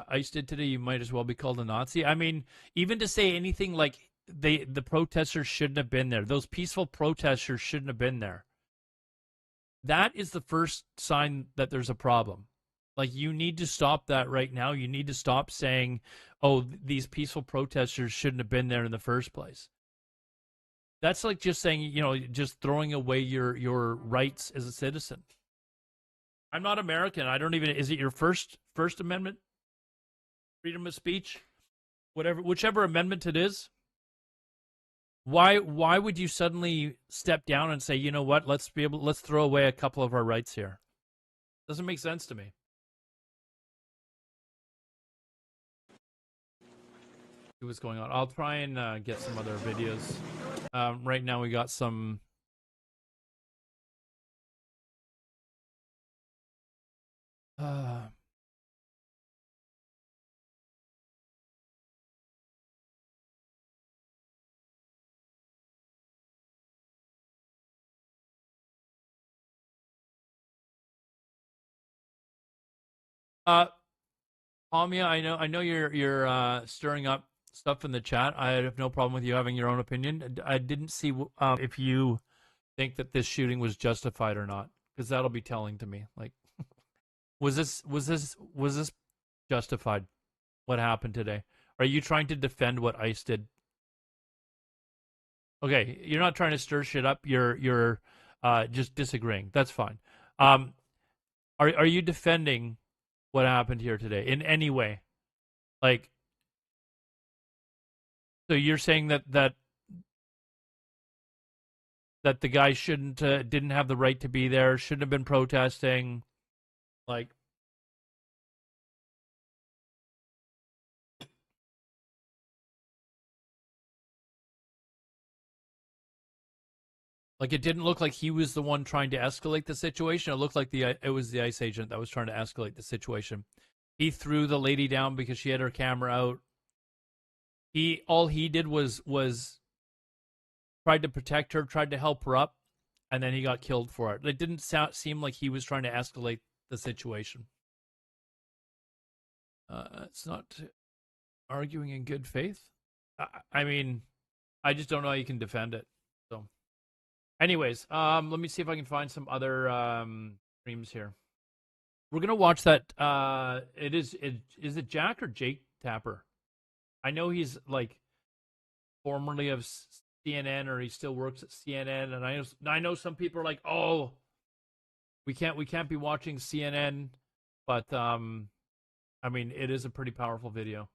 Speaker 1: ICE did today, you might as well be called a Nazi. I mean, even to say anything like the protesters shouldn't have been there. Those peaceful protesters shouldn't have been there. That is the first sign that there's a problem. Like, you need to stop that right now. You need to stop saying, oh, these peaceful protesters shouldn't have been there in the first place. That's like just saying, just throwing away your rights as a citizen. I'm not American. I don't even, is it your First Amendment? Freedom of speech? Whichever amendment it is. Why would you suddenly step down and say, you know what, let's throw away a couple of our rights here? Doesn't make sense to me. See what's going on. I'll try and get some other videos. Right now we got some. Palmia, I know you're stirring up stuff in the chat. I have no problem with you having your own opinion. I didn't see if you think that this shooting was justified or not, because that'll be telling to me. Like, was this justified? What happened today? Are you trying to defend what ICE did? Okay, you're not trying to stir shit up. You're just disagreeing. That's fine. Are you defending what happened here today in any way. Like, so you're saying that the guy shouldn't didn't have the right to be there, shouldn't have been protesting, like. Like, it didn't look like he was the one trying to escalate the situation. It looked like it was the ICE agent that was trying to escalate the situation. He threw the lady down because she had her camera out. All he did was tried to protect her, tried to help her up, and then he got killed for it. It didn't seem like he was trying to escalate the situation. It's not arguing in good faith. I mean, I just don't know how you can defend it. So. Anyways, let me see if I can find some other streams here. We're gonna watch that. Is it Jack or Jake Tapper? I know he's like formerly of CNN, or he still works at CNN, and I know some people are like, oh, we can't be watching CNN, but I mean, it is a pretty powerful video.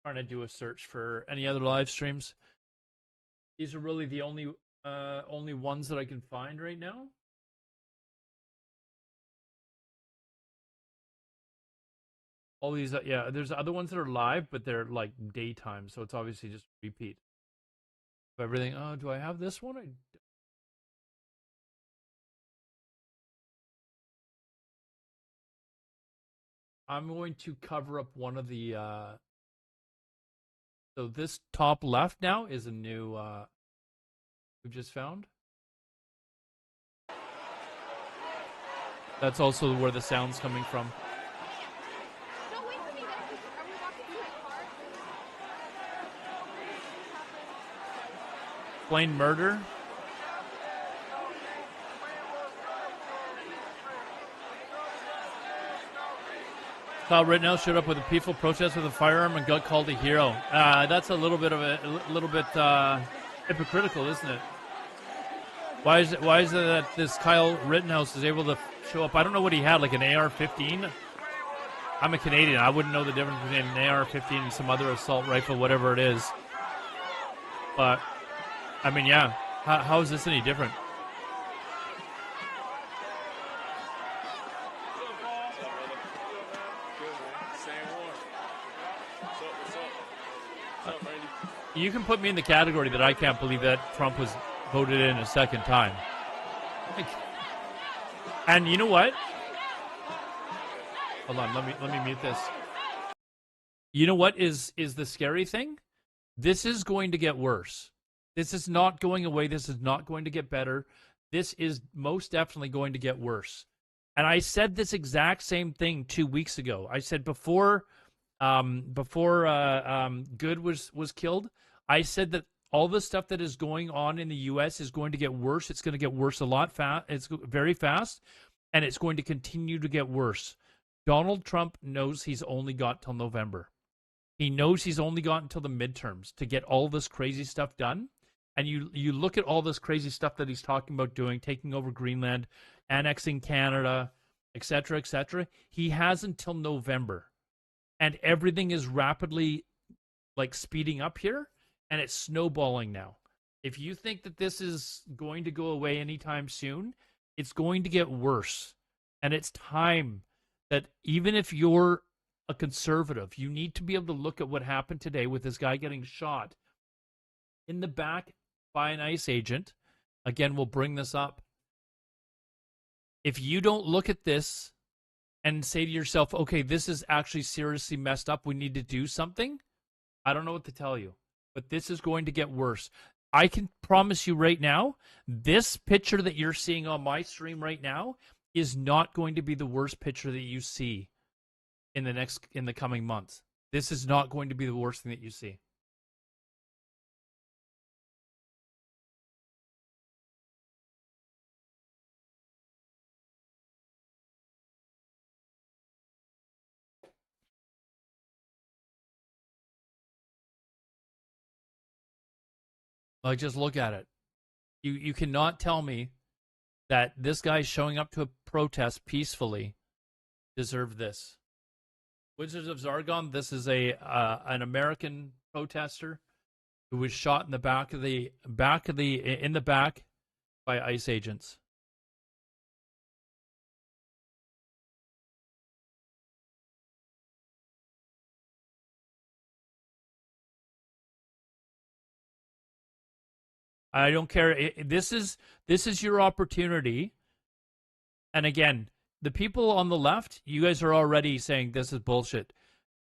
Speaker 1: Trying to do a search for any other live streams. These are really the only ones that I can find right now. All these, yeah, there's other ones that are live, but they're like daytime, so it's obviously just repeat of everything. Oh, do I have this one? I'm going to cover up one of the. So this top left now is a new. We just found. That's also where the sound's coming from. Plain murder. Kyle Rittenhouse showed up with a peaceful protest with a firearm and got called a hero. That's a little bit hypocritical, isn't it? Why is it that this Kyle Rittenhouse is able to show up? I don't know what he had, like an AR-15. I'm a Canadian. I wouldn't know the difference between an AR-15 and some other assault rifle, whatever it is. But I mean, yeah. How is this any different? You can put me in the category that I can't believe that Trump was voted in a second time. And you know what? Hold on, let me mute this. You know what is the scary thing? This is going to get worse. This is not going away. This is not going to get better. This is most definitely going to get worse. And I said this exact same thing 2 weeks ago. I said before Good was killed, I said that all the stuff that is going on in the U.S. is going to get worse. It's going to get worse a lot fast. It's very fast, and it's going to continue to get worse. Donald Trump knows he's only got till November. He knows he's only got until the midterms to get all this crazy stuff done. And you look at all this crazy stuff that he's talking about doing, taking over Greenland, annexing Canada, etc., etc. He has until November. And everything is rapidly like speeding up here, and it's snowballing now. If you think that this is going to go away anytime soon, it's going to get worse. And it's time that even if you're a conservative, you need to be able to look at what happened today with this guy getting shot in the back by an ICE agent. Again, we'll bring this up. If you don't look at this and say to yourself, okay, this is actually seriously messed up, we need to do something, I don't know what to tell you. But this is going to get worse. I can promise you right now, this picture that you're seeing on my stream right now is not going to be the worst picture that you see in the coming months. This is not going to be the worst thing that you see. Like, just look at it. You cannot tell me that this guy showing up to a protest peacefully deserved this. Wizards of Zargon. This is an American protester who was shot in the back by ICE agents. I don't care. This is your opportunity. And again, the people on the left, you guys are already saying this is bullshit.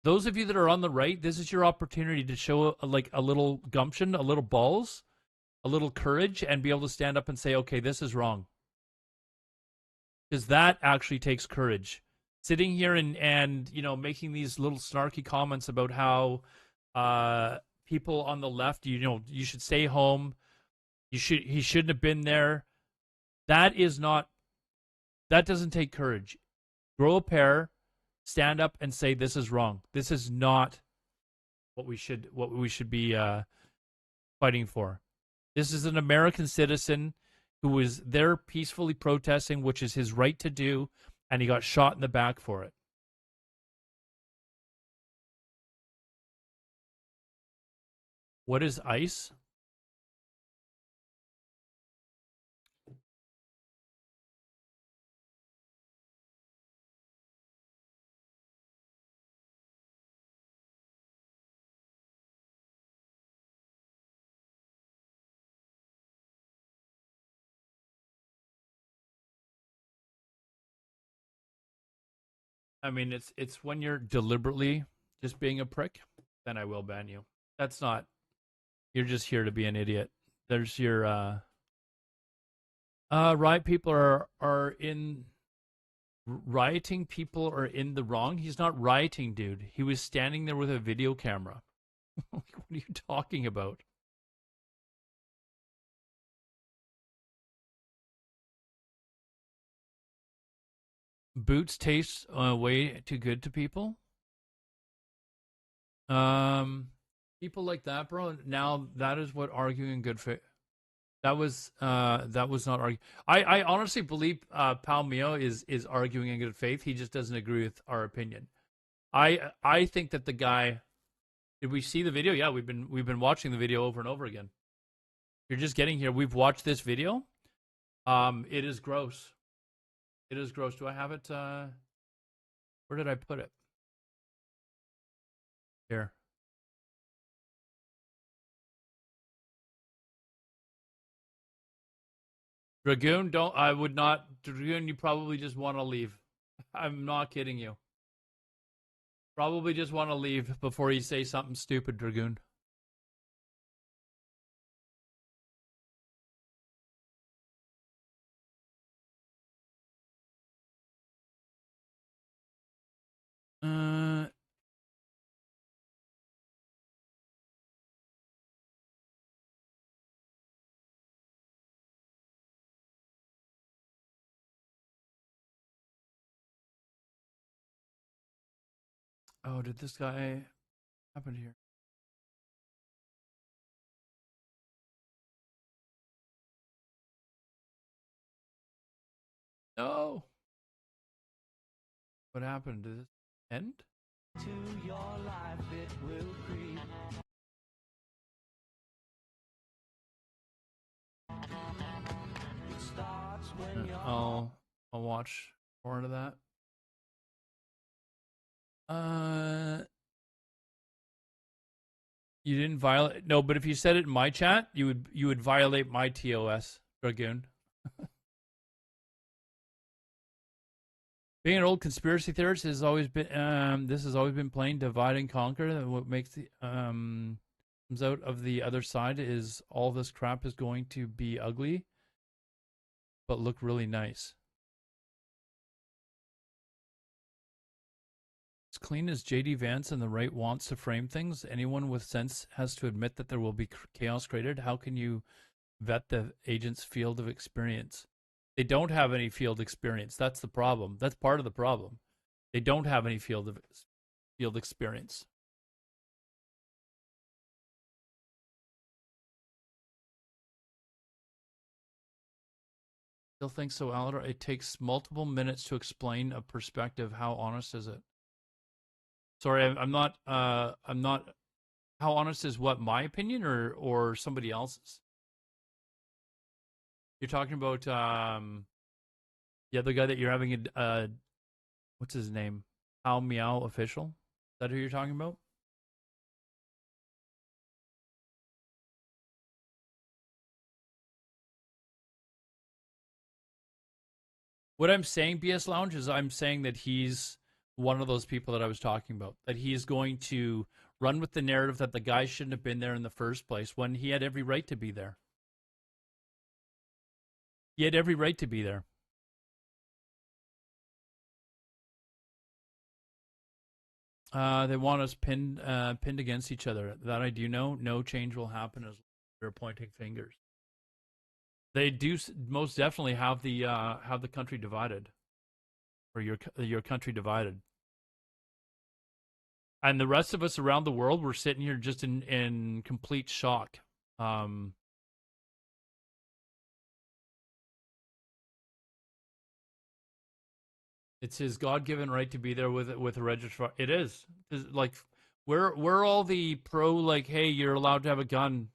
Speaker 1: Those of you that are on the right, this is your opportunity to show a little gumption, a little balls, a little courage, and be able to stand up and say, okay, this is wrong. Because that actually takes courage. Sitting here and making these little snarky comments about how people on the left, you should stay home. He shouldn't have been there. That doesn't take courage. Grow a pair, stand up and say this is wrong. This is not what we should be fighting for. This is an American citizen who was there peacefully protesting, which is his right to do, and he got shot in the back for it. What is ICE? I mean, it's when you're deliberately just being a prick, then I will ban you. That's not. You're just here to be an idiot. There's your riot people are in rioting people are in the wrong. He's not rioting, dude. He was standing there with a video camera. What are you talking about? Boots taste way too good to people. People like that, bro. Now that is what arguing in good faith. That was not arguing. I honestly believe Pal Mio is arguing in good faith. He just doesn't agree with our opinion. I think that the guy. Did we see the video? Yeah, we've been watching the video over and over again. You're just getting here. We've watched this video. It is gross. It is gross. Do I have it? Where did I put it? Here. Dragoon, I would not. Dragoon, you probably just want to leave. I'm not kidding you. Probably just want to leave before you say something stupid, Dragoon. Oh, did this guy happen here? No. What happened? Did it end? To your life it will creep. It starts when you're I'll watch more of that. You didn't violate. No, but if you said it in my chat, you would violate my TOS, Dragoon. Being an old conspiracy theorist has always been this has always been plain divide and conquer. What makes the comes out of the other side is all this crap is going to be ugly, but look really nice. As clean as JD Vance and the right wants to frame things, anyone with sense has to admit that there will be chaos created. How can you vet the agent's field of experience? They don't have any field experience. That's the problem. That's part of the problem. They don't have any field experience. Still think so, Alodar? It takes multiple minutes to explain a perspective. How honest is it? Sorry, I'm not. I'm not. How honest is what? My opinion or somebody else's? You're talking about yeah, the guy that you're having a what's his name? How Meow official? Is that who you're talking about? What I'm saying, BS Lounge, is I'm saying that he's one of those people that I was talking about. That he is going to run with the narrative that the guy shouldn't have been there in the first place when he had every right to be there. He had every right to be there. They want us pinned against each other. That I do know. No change will happen as they're pointing fingers. They do most definitely have the country divided, or your country divided. And the rest of us around the world, we're sitting here just in complete shock. It's his God-given right to be there with a register. It is. Like, where all the pro, like, hey, you're allowed to have a gun.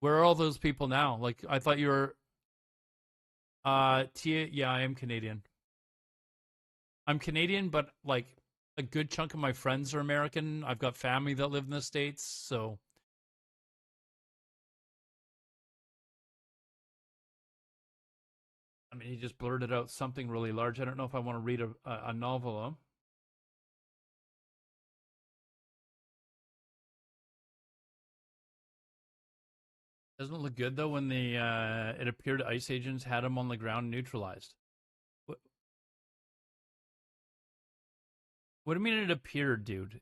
Speaker 1: Where are all those people now? Like, I thought you were. Tia, yeah, I am Canadian. I'm Canadian, but like a good chunk of my friends are American. I've got family that live in the States, so. I mean, he just blurted out something really large. I don't know if I want to read a novel, though. Doesn't it look good, though, when it appeared ICE agents had him on the ground neutralized? What do you mean it appeared, dude?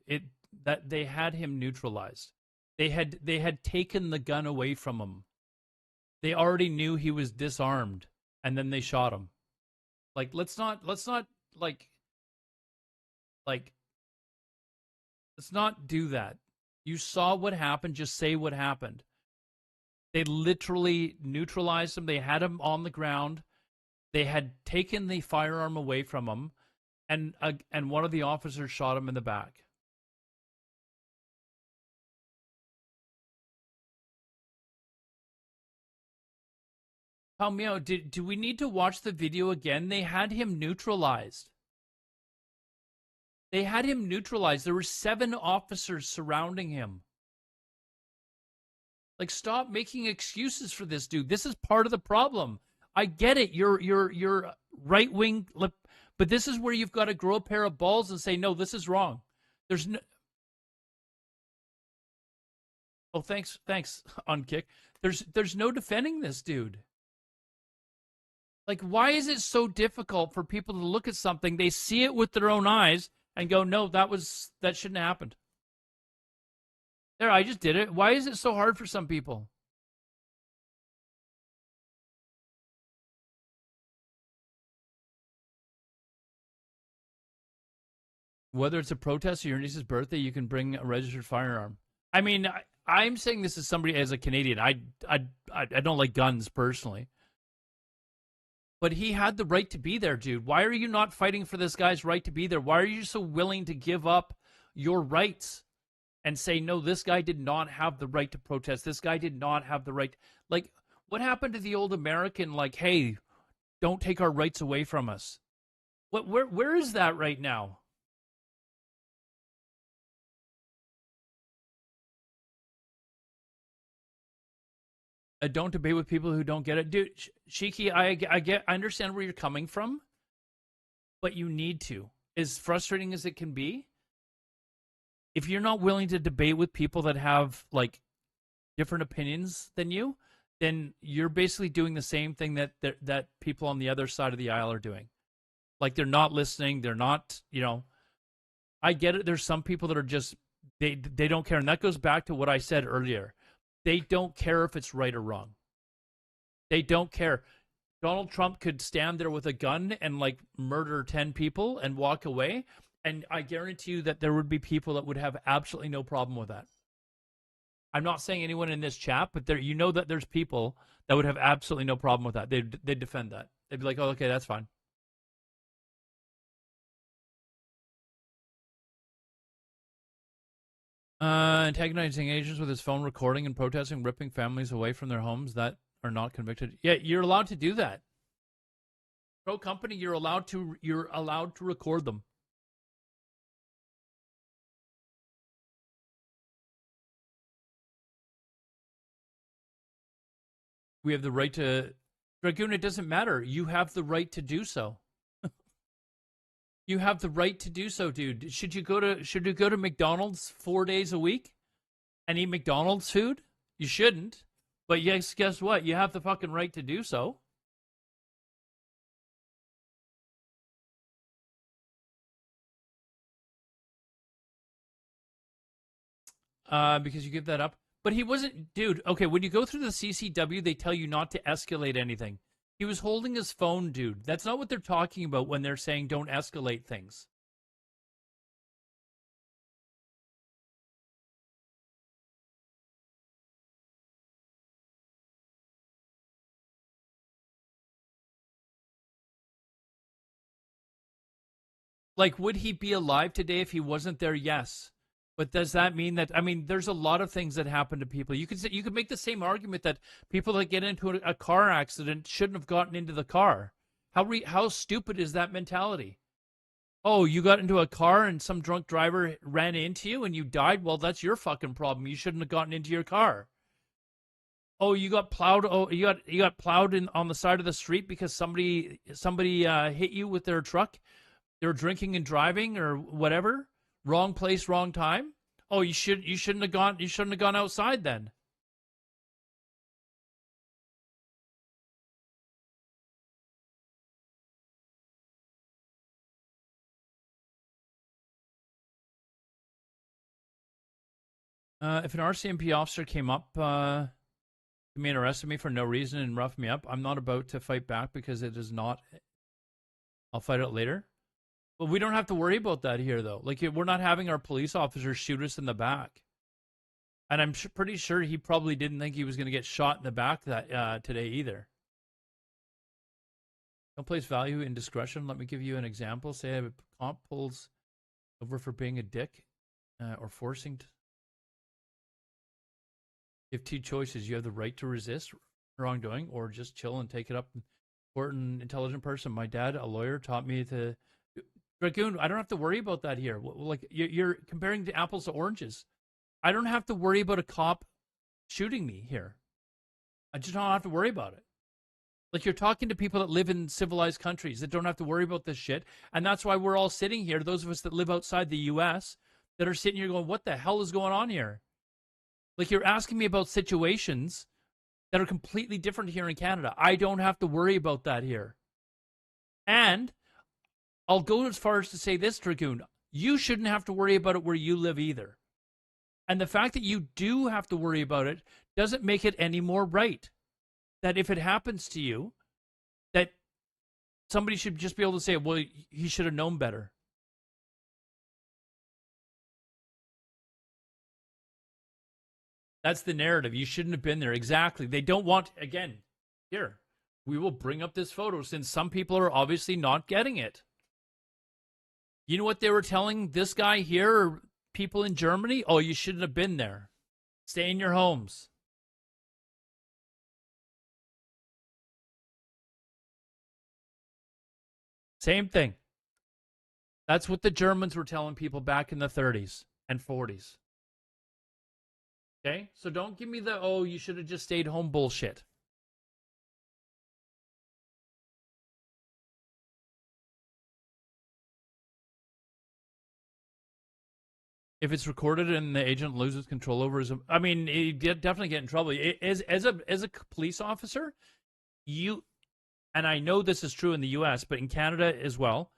Speaker 1: That they had him neutralized. They had taken the gun away from him. They already knew he was disarmed, and then they shot him. Like, let's not like let's not do that. You saw what happened, just say what happened. They literally neutralized him. They had him on the ground. They had taken the firearm away from him, and one of the officers shot him in the back. Palmio, do we need to watch the video again? They had him neutralized. They had him neutralized. There were 7 officers surrounding him. Like, stop making excuses for this dude. This is part of the problem. I get it. You're right wing, but this is where you've got to grow a pair of balls and say, no, this is wrong. There's no. Oh, thanks, on kick. There's no defending this dude. Like, why is it so difficult for people to look at something, they see it with their own eyes, and go, no, that shouldn't have happened. There, I just did it. Why is it so hard for some people? Whether it's a protest or your niece's birthday, you can bring a registered firearm. I mean, I'm saying this as somebody, as a Canadian. I don't like guns personally. But he had the right to be there, dude. Why are you not fighting for this guy's right to be there? Why are you so willing to give up your rights and say, no, this guy did not have the right to protest. This guy did not have the right. Like, what happened to the old American, like, hey, don't take our rights away from us? Where is that right now? Don't debate with people who don't get it, dude. Shiki, I understand where you're coming from, but you need to. As frustrating as it can be, if you're not willing to debate with people that have like different opinions than you, then you're basically doing the same thing that people on the other side of the aisle are doing. Like, they're not listening. They're not, I get it. There's some people that are just they don't care, and that goes back to what I said earlier. They don't care if it's right or wrong. They don't care. Donald Trump could stand there with a gun and like murder 10 people and walk away. And I guarantee you that there would be people that would have absolutely no problem with that. I'm not saying anyone in this chat, but there, you know that there's people that would have absolutely no problem with that. They'd defend that. They'd be like, oh, okay, that's fine. Antagonizing agents with his phone recording and protesting, ripping families away from their homes that are not convicted. Yeah, you're allowed to do that. Pro company, you're allowed to record them. We have the right to, Dragoon, it doesn't matter. You have the right to do so. You have the right to do so, dude. Should you go to McDonald's 4 days a week and eat McDonald's food? You shouldn't. But yes, guess what? You have the fucking right to do so. Because you give that up. But he wasn't, dude. Okay, when you go through the CCW, they tell you not to escalate anything. He was holding his phone, dude. That's not what they're talking about when they're saying don't escalate things. Like, would he be alive today if he wasn't there? Yes. But does that mean that, I mean, there's a lot of things that happen to people. You could make the same argument that people that get into a car accident shouldn't have gotten into the car. How stupid is that mentality? Oh, you got into a car and some drunk driver ran into you and you died? Well, that's your fucking problem. You shouldn't have gotten into your car. Oh, you got plowed. Oh, you got plowed in on the side of the street because somebody hit you with their truck. They were drinking and driving or whatever. Wrong place, wrong time. Oh, you shouldn't have gone outside then. If an RCMP officer came up to me and arrested me for no reason and roughed me up, I'm not about to fight back because it is not. I'll fight it later. But we don't have to worry about that here, though. Like, we're not having our police officers shoot us in the back. And I'm pretty sure he probably didn't think he was going to get shot in the back that today either. Don't place value in discretion. Let me give you an example. Say a cop pulls over for being a dick or forcing. You have two choices. You have the right to resist wrongdoing or just chill and take it up. Important, intelligent person. My dad, a lawyer, taught me to... Dragoon, I don't have to worry about that here. Like, you're comparing the apples to oranges. I don't have to worry about a cop shooting me here. I just don't have to worry about it. Like, you're talking to people that live in civilized countries that don't have to worry about this shit. And that's why we're all sitting here, those of us that live outside the U.S., that are sitting here going, what the hell is going on here? Like, you're asking me about situations that are completely different here in Canada. I don't have to worry about that here. And I'll go as far as to say this, Dragoon. You shouldn't have to worry about it where you live either. And the fact that you do have to worry about it doesn't make it any more right. That if it happens to you, that somebody should just be able to say, well, he should have known better. That's the narrative. You shouldn't have been there. Exactly. They don't want, again, here, we will bring up this photo since some people are obviously not getting it. You know what they were telling this guy here or people in Germany? Oh, you shouldn't have been there. Stay in your homes. Same thing. That's what the Germans were telling people back in the 30s and 40s. Okay? So don't give me the, oh, you should have just stayed home bullshit. If it's recorded and the agent loses control over his, I mean, you definitely get in trouble. As a police officer, you, and I know this is true in the U.S., but in Canada as well,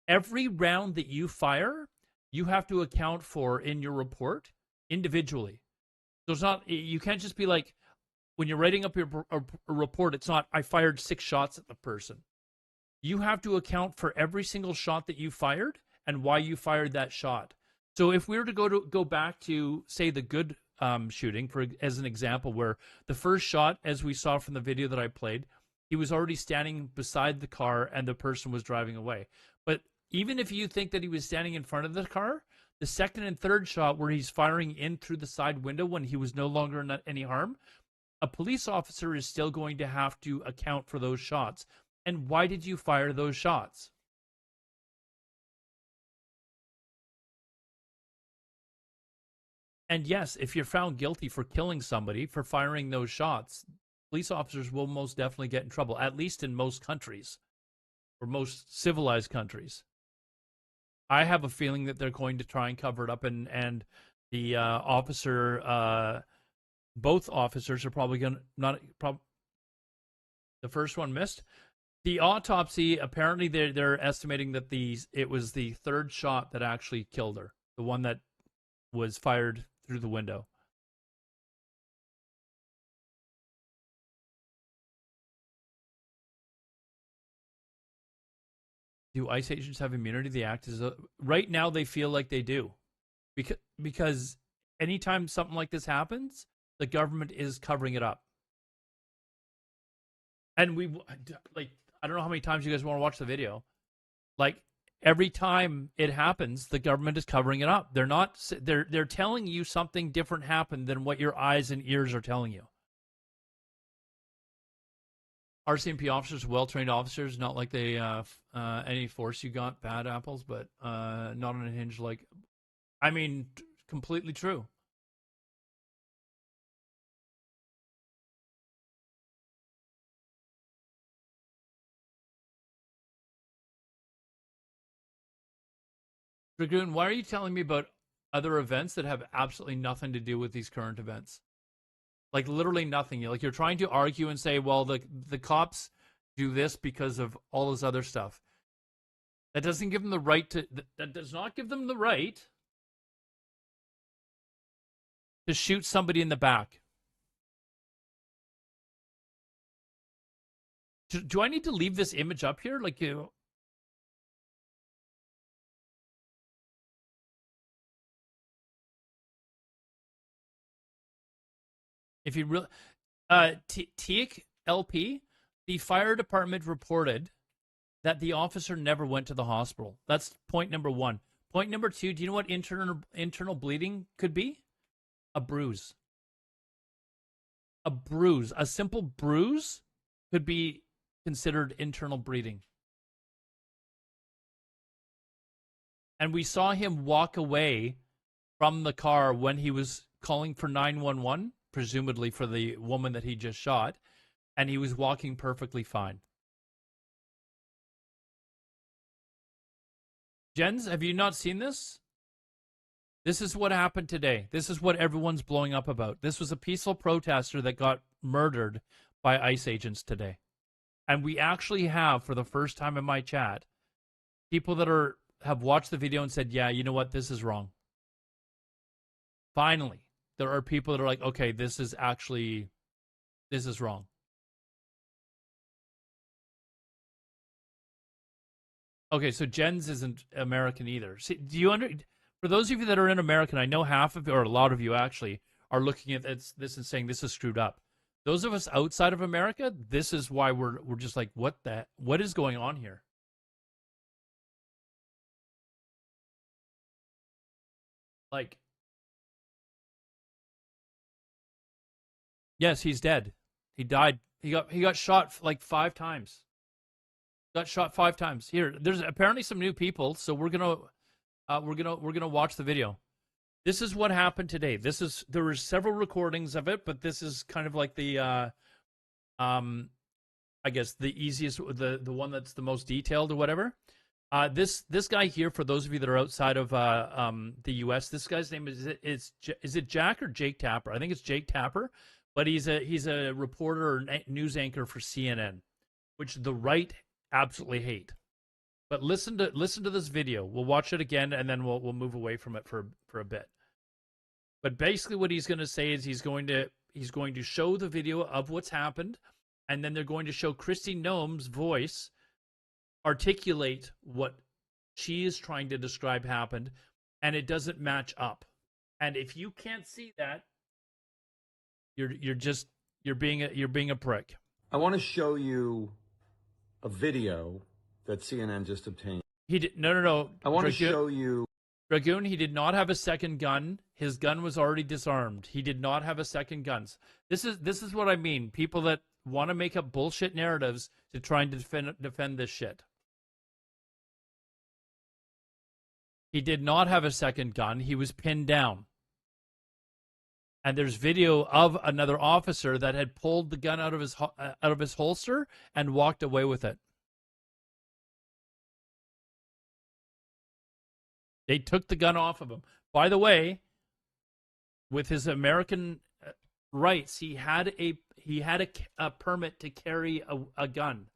Speaker 1: every round that you fire, you have to account for in your report individually. So it's not, you can't just be like, when you're writing up a report, it's not, I fired 6 shots at the person. You have to account for every single shot that you fired and why you fired that shot. So if we were to go back to, say, the good shooting, as an example, where the first shot, as we saw from the video that I played, he was already standing beside the car and the person was driving away. But even if you think that he was standing in front of the car, the second and third shot where he's firing in through the side window when he was no longer in any harm, a police officer is still going to have to account for those shots. And why did you fire those shots? And yes, if you're found guilty for killing somebody, for firing those shots, police officers will most definitely get in trouble, at least in most countries, or most civilized countries. I have a feeling that they're going to try and cover it up, and the officer, both officers are probably going to the first one missed. The autopsy, apparently they're estimating that it was the third shot that actually killed her, the one that was fired through the window. Do ICE agents have immunity? The act is right now they feel like they do, because anytime something like this happens, the government is covering it up. And I don't know how many times you guys want to watch the video. Like, every time it happens, the government is covering it up. They're telling you something different happened than what your eyes and ears are telling you. RCMP officers, well-trained officers, not like they any force you got bad apples, but not on a hinge. Like, I mean, completely true. Dragoon, why are you telling me about other events that have absolutely nothing to do with these current events? Like, literally nothing. You're trying to argue and say, well, the cops do this because of all this other stuff. That doesn't give them the right to. That does not give them the right to shoot somebody in the back. Do I need to leave this image up here? Like, if you really, Teak LP, the fire department reported that the officer never went to the hospital. That's point number one. Point number two, do you know what internal bleeding could be? A bruise. A bruise. A simple bruise could be considered internal bleeding. And we saw him walk away from the car when he was calling for 911, presumably for the woman that he just shot, and he was walking perfectly fine. Jens, have you not seen this? This is what happened today. This is what everyone's blowing up about. This was a peaceful protester that got murdered by ICE agents today. And we actually have, for the first time in my chat, people that have watched the video and said, yeah, you know what, this is wrong. Finally, there are people that are like, okay, this is wrong. Okay, so Jens isn't American either. See, for those of you that are in America, I know half of you, or a lot of you actually, are looking at this and saying this is screwed up. Those of us outside of America, this is why we're just like, what is going on here? Like, yes, he's dead. He died. He got shot like 5 times. Got shot 5 times. Here, there's apparently some new people, so we're gonna watch the video. This is what happened today. There were several recordings of it, but this is kind of like the I guess the easiest, the one that's the most detailed or whatever. This guy here, for those of you that are outside of the U.S., this guy's name is it Jack or Jake Tapper? I think it's Jake Tapper, but he's a reporter or news anchor for CNN, which the right absolutely hate. But listen to this video. We'll watch it again, and then we'll move away from it for a bit. But basically, what he's going to say is he's going to show the video of what's happened, and then they're going to show Kristi Noem's voice articulate what she is trying to describe happened, and it doesn't match up. And if you can't see that, You're being a prick.
Speaker 4: I want to show you a video that CNN just obtained.
Speaker 1: He did no.
Speaker 4: I want to show you.
Speaker 1: Dragoon, he did not have a second gun. His gun was already disarmed. He did not have a second gun. This is what I mean. People that want to make up bullshit narratives to try and defend this shit. He did not have a second gun. He was pinned down. And there's video of another officer that had pulled the gun out of his holster and walked away with it. They took the gun off of him. By the way, with his American rights, he had a permit to carry a gun.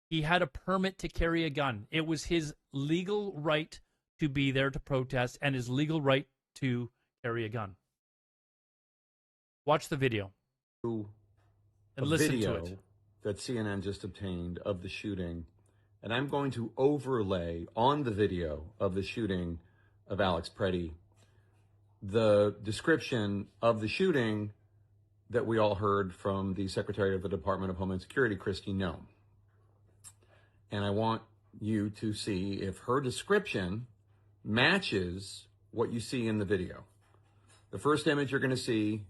Speaker 1: He had a permit to carry a gun. It was his legal right to be there to protest and his legal right to carry a gun. Watch the video and listen to it.
Speaker 4: That CNN just obtained of the shooting, and I'm going to overlay on the video of the shooting of Alex Preddy the description of the shooting that we all heard from the Secretary of the Department of Homeland Security, Kristi Noem. And I want you to see if her description matches what you see in the video. The first image you're going to see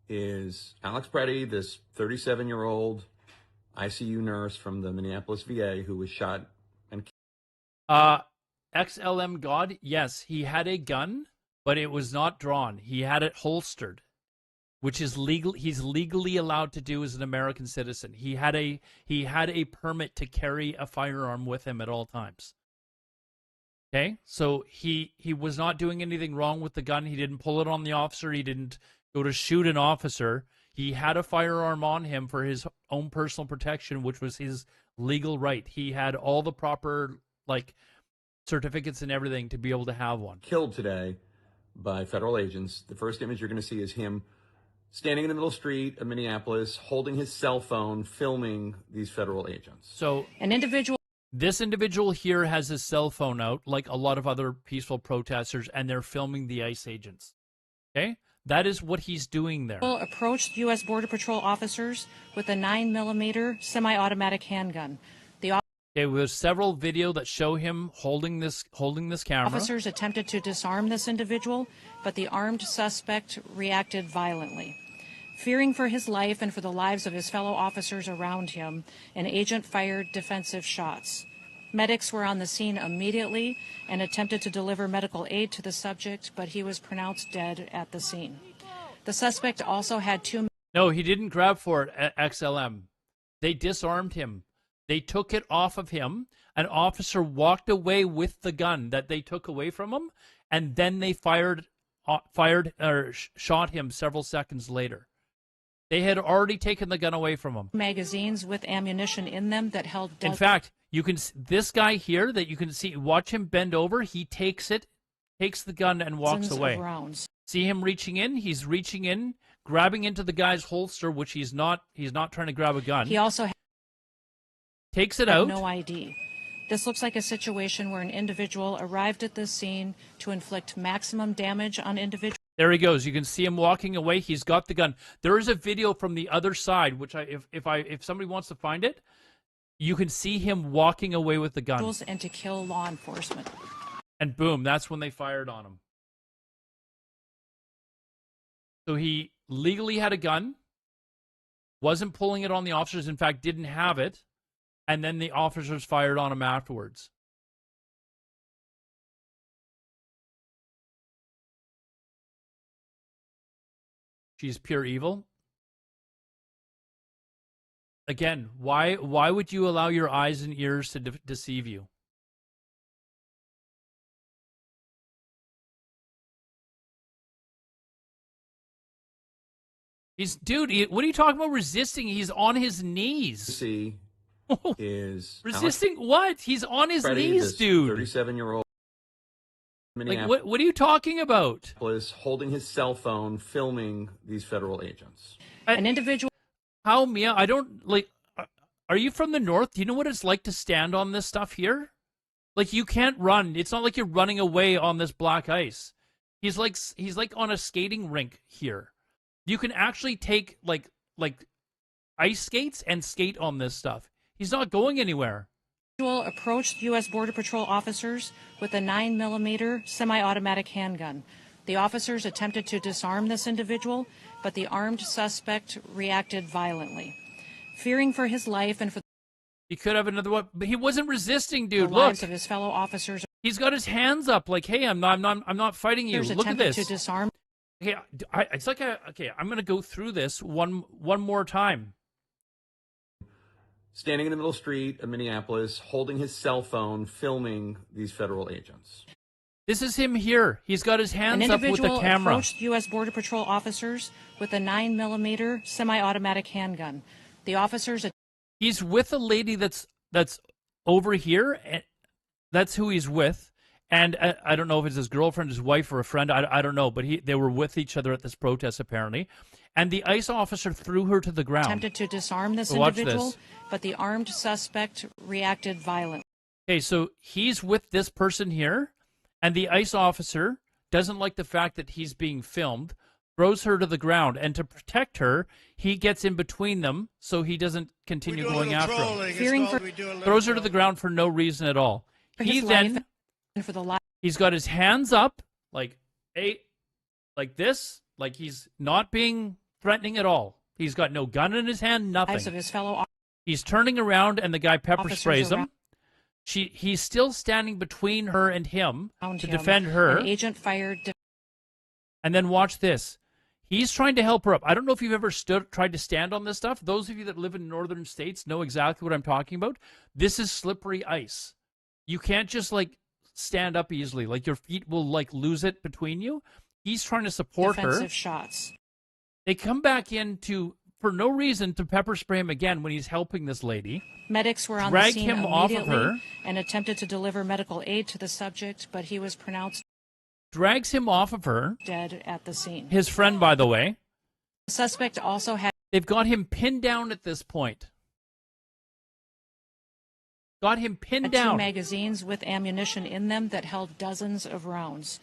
Speaker 4: is Alex Preddy, this 37-year-old ICU nurse from the Minneapolis VA who was shot and killed.
Speaker 1: XLM God, yes, he had a gun, but it was not drawn. He had it holstered, which is legal. He's legally allowed to do as an American citizen. He had a permit to carry a firearm with him at all times. Okay, so he was not doing anything wrong with the gun. He didn't pull it on the officer. He didn't go to shoot an officer. He had a firearm on him for his own personal protection, which was his legal right. He had all the proper certificates and everything to be able to have one.
Speaker 4: Killed today by federal agents. The first image you're going to see is him standing in the middle of the street of Minneapolis, holding his cell phone, filming these federal agents.
Speaker 1: So this individual here has his cell phone out, like a lot of other peaceful protesters, and they're filming the ICE agents. Okay? That is what he's doing there.
Speaker 5: Approached U.S. Border Patrol officers with a 9mm semi-automatic handgun.
Speaker 1: There was several video that show him holding this camera.
Speaker 5: Officers attempted to disarm this individual, but the armed suspect reacted violently. Fearing for his life and for the lives of his fellow officers around him, an agent fired defensive shots. Medics were on the scene immediately and attempted to deliver medical aid to the subject, but he was pronounced dead at the scene. The suspect also had two...
Speaker 1: No, he didn't grab for it at XLM. They disarmed him. They took it off of him. An officer walked away with the gun that they took away from him, and then they shot him several seconds later. They had already taken the gun away from him.
Speaker 5: Magazines with ammunition in them that held...
Speaker 1: In fact, this guy here that you can see, watch him bend over. He takes the gun and walks away. See him reaching in? He's reaching in, grabbing into the guy's holster, which he's not trying to grab a gun.
Speaker 5: He also
Speaker 1: takes it out.
Speaker 5: No ID. This looks like a situation where an individual arrived at this scene to inflict maximum damage on individuals.
Speaker 1: There he goes. You can see him walking away. He's got the gun. There is a video from the other side, which if somebody wants to find it, you can see him walking away with the gun.
Speaker 5: And to kill law enforcement.
Speaker 1: And boom, that's when they fired on him. So he legally had a gun, wasn't pulling it on the officers, in fact, didn't have it, and then the officers fired on him afterwards. She's pure evil. Again, why would you allow your eyes and ears to deceive you? Dude, what are you talking about resisting? He's on his knees.
Speaker 4: See is
Speaker 1: resisting what? He's on his knees, dude.
Speaker 4: 37-year-old.
Speaker 1: Like, what are you talking about?
Speaker 4: Was holding his cell phone, filming these federal agents.
Speaker 5: An individual.
Speaker 1: How, Mia? I don't like. Are you from the north? Do you know what it's like to stand on this stuff here? Like, you can't run. It's not like you're running away on this black ice. He's like on a skating rink here. You can actually take like ice skates and skate on this stuff. He's not going anywhere.
Speaker 5: Approached U.S. Border Patrol officers with a 9mm semi-automatic handgun. The officers attempted to disarm this individual, but the armed suspect reacted violently. Fearing for his life and for
Speaker 1: He could have another one, but he wasn't resisting,
Speaker 5: the
Speaker 1: dude.
Speaker 5: lives
Speaker 1: Look,
Speaker 5: of his fellow officers,
Speaker 1: he's got his hands up, like, "Hey, I'm not fighting you." Look at
Speaker 5: attempted
Speaker 1: this.
Speaker 5: to disarm.
Speaker 1: Okay, it's like okay. I'm gonna go through this one more time.
Speaker 4: Standing in the middle street of Minneapolis, holding his cell phone, filming these federal agents.
Speaker 1: This is him here. He's got his hands
Speaker 5: An
Speaker 1: up with the
Speaker 5: individual
Speaker 1: camera.
Speaker 5: approached U.S. Border Patrol officers with a 9mm semi-automatic handgun. The officers.
Speaker 1: He's with a lady that's over here, and that's who he's with. And I don't know if it's his girlfriend, his wife, or a friend. I don't know, but they were with each other at this protest apparently. And the ICE officer threw her to the ground.
Speaker 5: Attempted to disarm this
Speaker 1: Watch
Speaker 5: individual,
Speaker 1: this.
Speaker 5: but the armed suspect reacted violently.
Speaker 1: Okay, so he's with this person here, and the ICE officer doesn't like the fact that he's being filmed, throws her to the ground, and to protect her, he gets in between them so he doesn't continue going after her.
Speaker 5: Fearing for
Speaker 1: Throws her to the ground for no reason at all. He
Speaker 5: his
Speaker 1: then
Speaker 5: life and for the life
Speaker 1: he's got his hands up like this, like he's not being threatening at all. He's got no gun in his hand,
Speaker 5: of
Speaker 1: nothing.
Speaker 5: his fellow
Speaker 1: He's turning around and the guy pepper
Speaker 5: officers
Speaker 1: sprays him.
Speaker 5: around
Speaker 1: He's still standing between her and him to
Speaker 5: him.
Speaker 1: defend her.
Speaker 5: An agent fired.
Speaker 1: And then watch this. He's trying to help her up. I don't know if you've ever tried to stand on this stuff. Those of you that live in northern states know exactly what I'm talking about. This is slippery ice. You can't just like stand up easily. Like your feet will like lose it between you. He's trying to support
Speaker 5: defensive
Speaker 1: her.
Speaker 5: shots.
Speaker 1: They come back in for no reason to pepper spray him again when he's helping this lady.
Speaker 5: Medics were on
Speaker 1: Drag
Speaker 5: the scene
Speaker 1: him off of
Speaker 5: immediately
Speaker 1: her.
Speaker 5: and attempted to deliver medical aid to the subject, but he was pronounced
Speaker 1: Drags him off of her.
Speaker 5: dead at the scene.
Speaker 1: His friend, by the way.
Speaker 5: The suspect also had
Speaker 1: They've got him pinned down at this point. Got him pinned
Speaker 5: two
Speaker 1: down.
Speaker 5: magazines with ammunition in them that held dozens of rounds.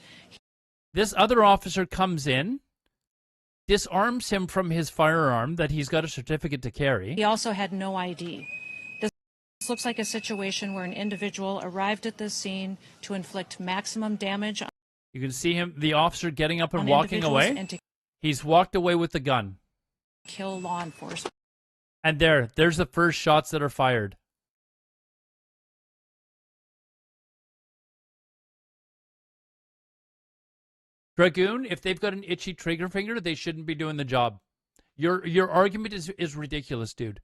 Speaker 1: This other officer comes in, disarms him from his firearm that he's got a certificate to carry.
Speaker 5: He also had no ID. This looks like a situation where an individual arrived at this scene to inflict maximum damage
Speaker 1: You can see him, the officer getting up and
Speaker 5: on
Speaker 1: walking
Speaker 5: individuals
Speaker 1: away.
Speaker 5: and to
Speaker 1: He's walked away with the gun.
Speaker 5: kill law enforcement.
Speaker 1: And there's the first shots that are fired. Dragoon, if they've got an itchy trigger finger, they shouldn't be doing the job. Your argument is ridiculous, dude.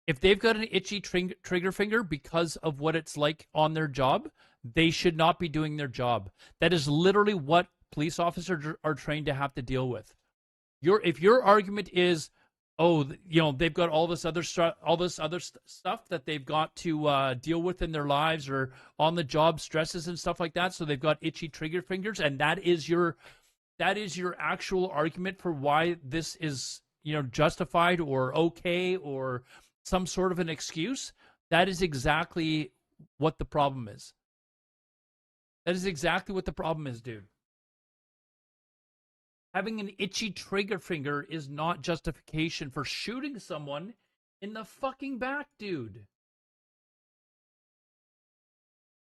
Speaker 1: If they've got an itchy trigger finger because of what it's like on their job, they should not be doing their job. That is literally what police officers are trained to have to deal with. If your argument is, oh, you know, they've got all this other stuff that they've got to deal with in their lives or on the job stresses and stuff like that, so they've got itchy trigger fingers, and that is your actual argument for why this is, you know, justified or okay or some sort of an excuse. That is exactly what the problem is. That is exactly what the problem is, dude. Having an itchy trigger finger is not justification for shooting someone in the fucking back, dude.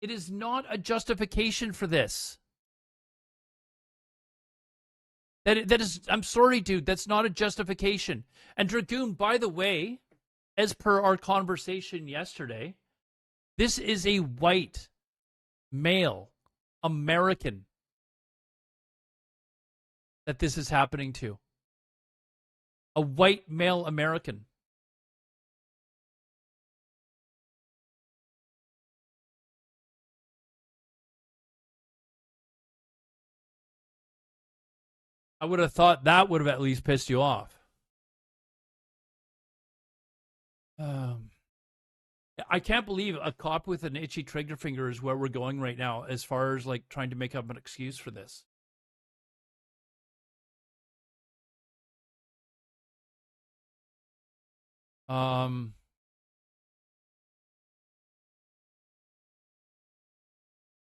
Speaker 1: It is not a justification for this. That is, I'm sorry, dude, that's not a justification. And Dragoon, by the way, as per our conversation yesterday, this is a white, male, American that this is happening to. A white male American. I would have thought that would have at least pissed you off. I can't believe a cop with an itchy trigger finger is where we're going right now as far as like trying to make up an excuse for this.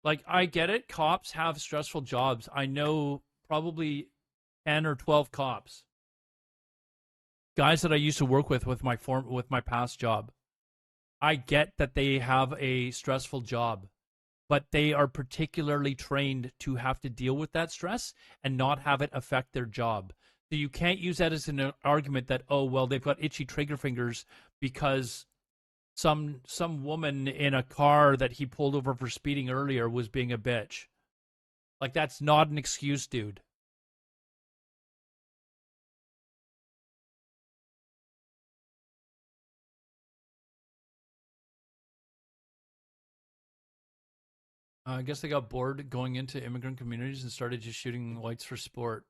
Speaker 1: Like, I get it. Cops have stressful jobs. I know probably 10 or 12 cops guys that I used to work with my past job. I get that they have a stressful job, but they are particularly trained to have to deal with that stress and not have it affect their job. So you can't use that as an argument that, oh, well, they've got itchy trigger fingers because some woman in a car that he pulled over for speeding earlier was being a bitch. Like, that's not an excuse, dude. I guess they got bored going into immigrant communities and started just shooting whites for sport.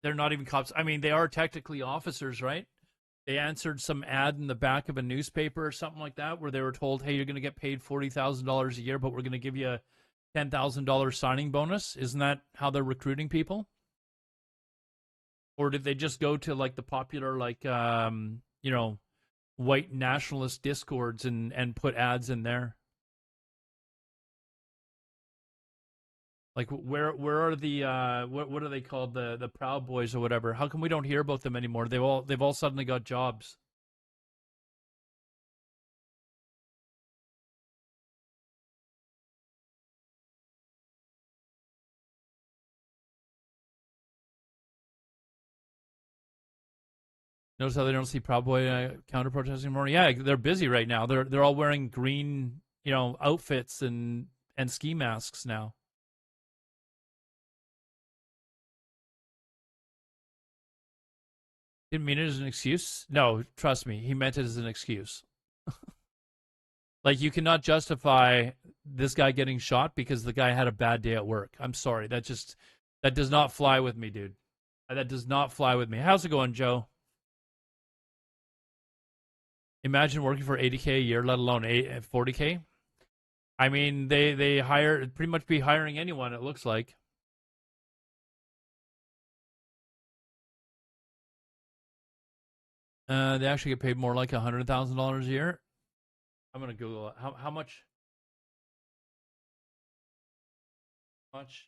Speaker 1: They're not even cops. I mean, they are technically officers, right? They answered some ad in the back of a newspaper or something like that where they were told, hey, you're going to get paid $40,000 a year, but we're going to give you a $10,000 signing bonus. Isn't that how they're recruiting people? Or did they just go to like the popular, like, white nationalist discords and put ads in there? Like, where are the what are they called, the Proud Boys or whatever? How come we don't hear about them anymore? They've all suddenly got jobs. Notice how they don't see Proud Boy counter protesting anymore. Yeah, they're busy right now. They're all wearing green, outfits and ski masks now. Didn't mean it as an excuse. No, trust me, he meant it as an excuse. Like, you cannot justify this guy getting shot because the guy had a bad day at work. I'm sorry, that does not fly with me, dude. That does not fly with me. How's it going, Joe? Imagine working for 80K a year, let alone 40K. I mean, they hire pretty much be hiring anyone. It looks like. They actually get paid more like $100,000 a year. I'm gonna Google it. How much? Much?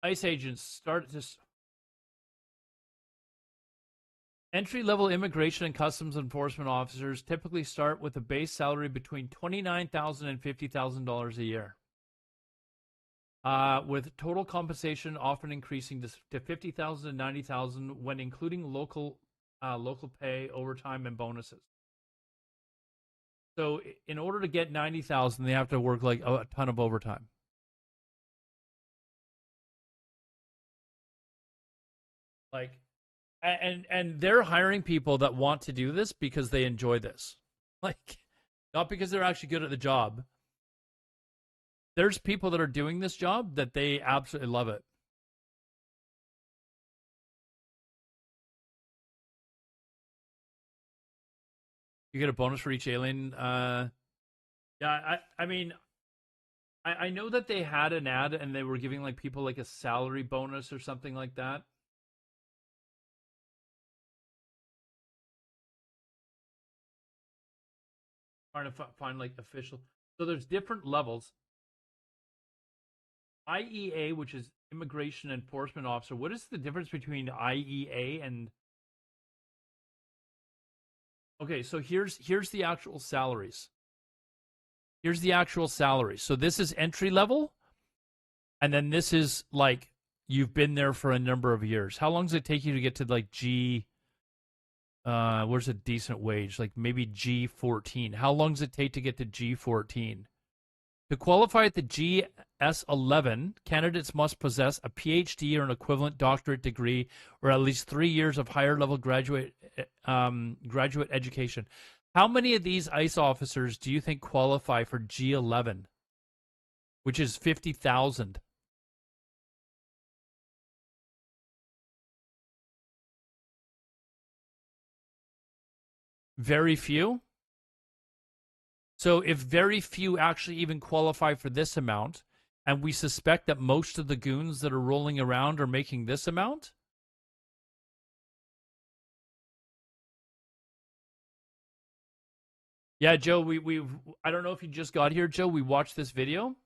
Speaker 1: ICE agents start just entry-level immigration and customs enforcement officers typically start with a base salary between $29,000 and $50,000 a year. With total compensation often increasing to $50,000 and $90,000 when including local pay, overtime, and bonuses. So, in order to get $90,000, they have to work like a ton of overtime. Like, and they're hiring people that want to do this because they enjoy this, like, not because they're actually good at the job. There's people that are doing this job that they absolutely love it. You get a bonus for each alien. Yeah, I mean, I know that they had an ad and they were giving like people like a salary bonus or something like that. Trying to find like official. So there's different levels. IEA, which is Immigration Enforcement Officer. What is the difference between IEA and? Okay, so here's the actual salaries. Here's the actual salary. So this is entry level, and then this is like you've been there for a number of years. How long does it take you to get to like G? Where's a decent wage? Like maybe G14. How long does it take to get to G14? To qualify at the GS11, candidates must possess a PhD or an equivalent doctorate degree or at least 3 years of higher level graduate education. How many of these ICE officers do you think qualify for G11, which is 50,000? Very few. So if very few actually even qualify for this amount, and we suspect that most of the goons that are rolling around are making this amount, Yeah, Joe, I don't know if you just got here, Joe. We watched this video.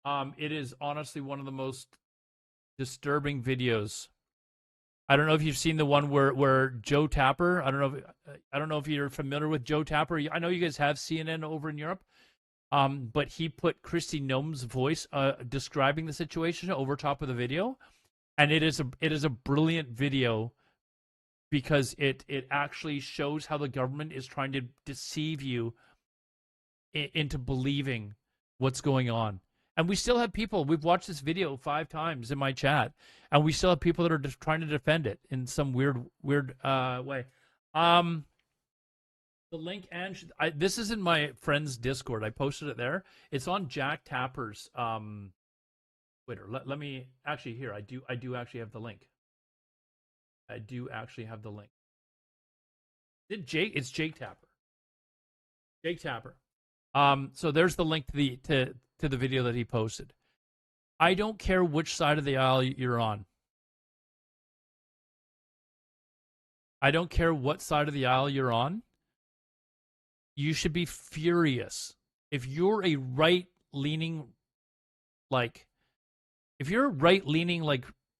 Speaker 1: It is honestly one of the most disturbing videos. I don't know if you've seen the one where Joe Tapper. I don't know if you're familiar with Joe Tapper. I know you guys have CNN over in Europe. But he put Kristi Noem's voice describing the situation over top of the video, and it is a brilliant video because it actually shows how the government is trying to deceive you into believing what's going on. And we still have people. We've watched this video 5 times in my chat, and we still have people that are just trying to defend it in some weird way. The link, and this is in my friend's Discord. I posted it there. It's on Jack Tapper's Twitter. Let me actually here. I do actually have the link. I do actually have the link. It's Jake Tapper. Jake Tapper. So there's the link to the video that he posted. I don't care which side of the aisle you're on. I don't care what side of the aisle you're on. You should be furious. If you're a right-leaning,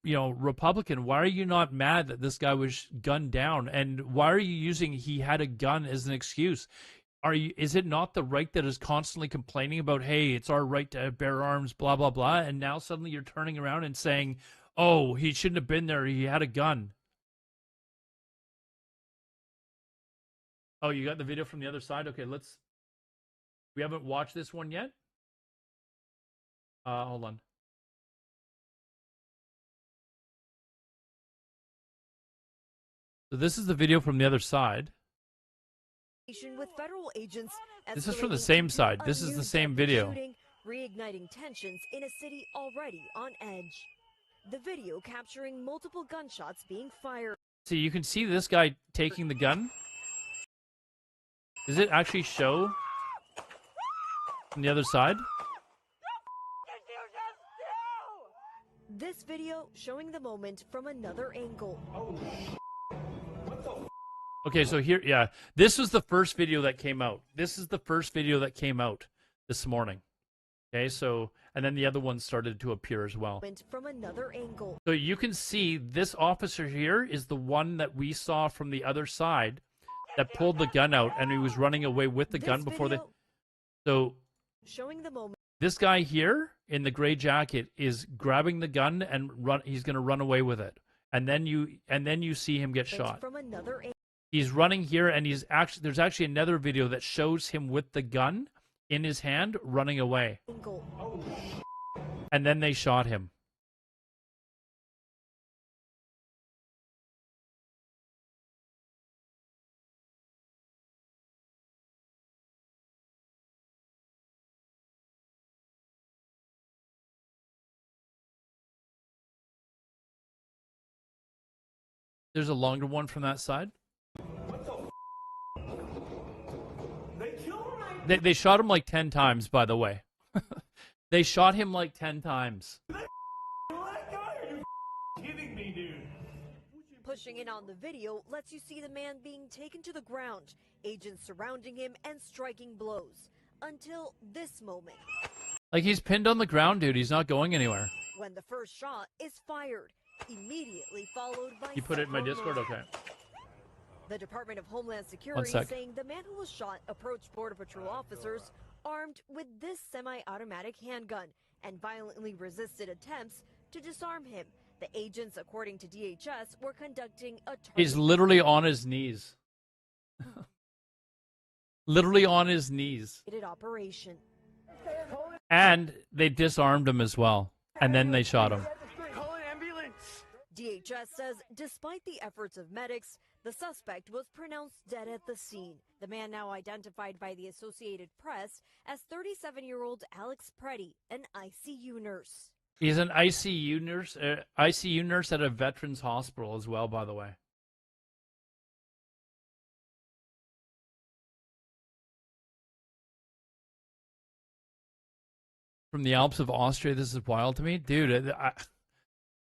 Speaker 1: Republican, why are you not mad that this guy was gunned down? And why are you using he had a gun as an excuse? Is it not the right that is constantly complaining about, hey, it's our right to bear arms, blah, blah, blah, and now suddenly you're turning around and saying, oh, he shouldn't have been there, he had a gun. Oh, you got the video from the other side? Okay, we haven't watched this one yet. Hold on. So this is the video from the other side.
Speaker 6: With federal agents
Speaker 1: this is from the same side. This is the same video.
Speaker 6: Shooting, reigniting tensions in a city already on edge. The video capturing multiple gunshots being fired.
Speaker 1: See, you can see this guy taking the gun. Does it actually show from the other side?
Speaker 6: This video showing the moment from another angle.
Speaker 1: Okay, so here, yeah, this was the first video that came out. This is the first video that came out this morning. Okay, so, and then the other ones started to appear as well.
Speaker 6: From another angle.
Speaker 1: So you can see this officer here is the one that we saw from the other side that pulled the gun out, and he was running away with the gun before So
Speaker 6: showing the moment.
Speaker 1: This guy here in the gray jacket is grabbing the gun and he's going to run away with it. And then you see him get shot.
Speaker 6: From another angle.
Speaker 1: He's running here, and there's actually another video that shows him with the gun in his hand running away. And then they shot him. There's a longer one from that side. They shot him like 10 times, by the way. They shot him like 10 times.
Speaker 7: Kidding me, dude.
Speaker 6: Pushing in on the video lets you see the man being taken to the ground, agents surrounding him and striking blows. Until this moment.
Speaker 1: Like, he's pinned on the ground, dude. He's not going anywhere.
Speaker 6: When the first shot is fired, immediately followed by...
Speaker 1: You put it in my Discord? Okay.
Speaker 6: The Department of Homeland Security saying the man who was shot approached Border Patrol officers armed with this semi-automatic handgun and violently resisted attempts to disarm him. The agents, according to DHS, were conducting a...
Speaker 1: He's literally on his knees. Literally on his knees.
Speaker 6: Operation.
Speaker 1: And they disarmed him as well. And then they shot him.
Speaker 6: DHS says despite the efforts of medics, the suspect was pronounced dead at the scene. The man now identified by the Associated Press as 37-year-old Alex Preddy, an ICU nurse.
Speaker 1: He's an ICU nurse at a veterans hospital as well, by the way. From the Alps of Austria, this is wild to me. Dude,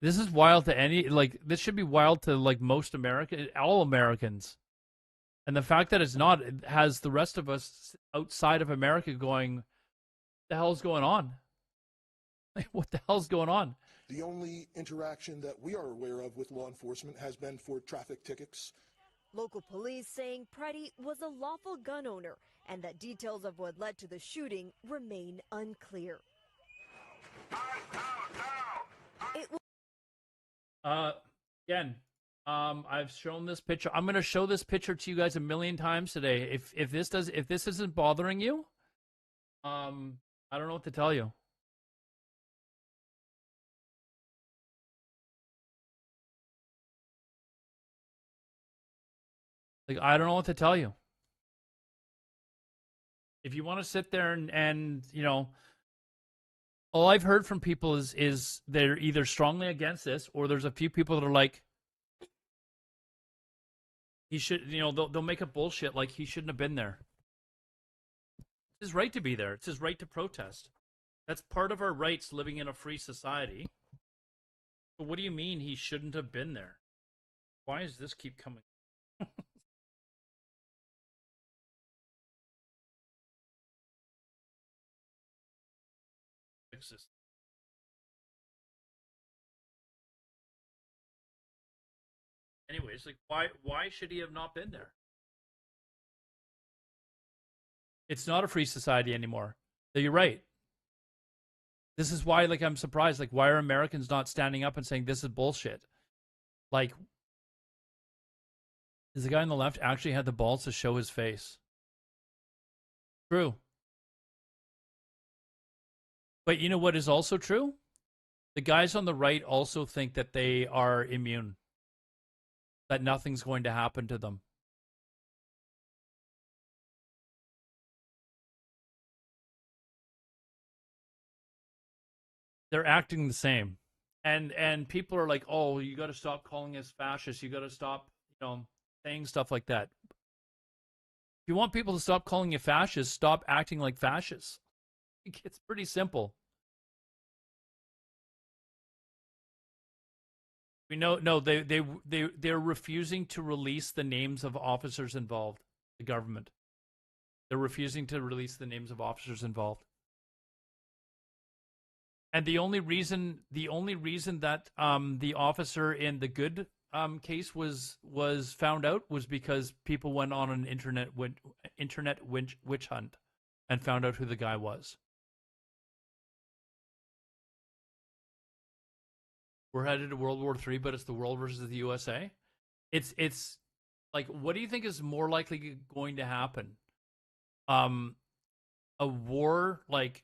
Speaker 1: this is wild to this should be wild to, like, most all Americans. And the fact that it's not, it has the rest of us outside of America going, what the hell's going on? Like, what the hell's going on?
Speaker 7: The only interaction that we are aware of with law enforcement has been for traffic tickets.
Speaker 6: Local police saying Preddy was a lawful gun owner and that details of what led to the shooting remain unclear. It
Speaker 1: Again, I've shown this picture. I'm going to show this picture to you guys a million times today. If this isn't bothering you, I don't know what to tell you. Like, I don't know what to tell you. If you want to sit there and you know, all I've heard from people is they're either strongly against this, or there's a few people that are like, he should, you know, they'll make up bullshit like he shouldn't have been there. It's his right to be there. It's his right to protest. That's part of our rights living in a free society. But what do you mean he shouldn't have been there? Why does this keep coming? Fix this. Anyways, like, why should he have not been there? It's not a free society anymore. So you're right. This is why, like, I'm surprised. Like, why are Americans not standing up and saying this is bullshit? Like, does the guy on the left actually had the balls to show his face? True. But you know what is also true? The guys on the right also think that they are immune. That nothing's going to happen to them. They're acting the same. And people are like, oh, you got to stop calling us fascists. You got to stop, you know, saying stuff like that. If you want people to stop calling you fascists, stop acting like fascists. It's pretty simple. We know, no, they're refusing to release the names of officers involved. The government. They're refusing to release the names of officers involved. And the only reason that the officer in the Good case was found out was because people went on an internet witch hunt and found out who the guy was. We're headed to World War III, but it's the world versus the USA. It's like, what do you think is more likely going to happen? A war like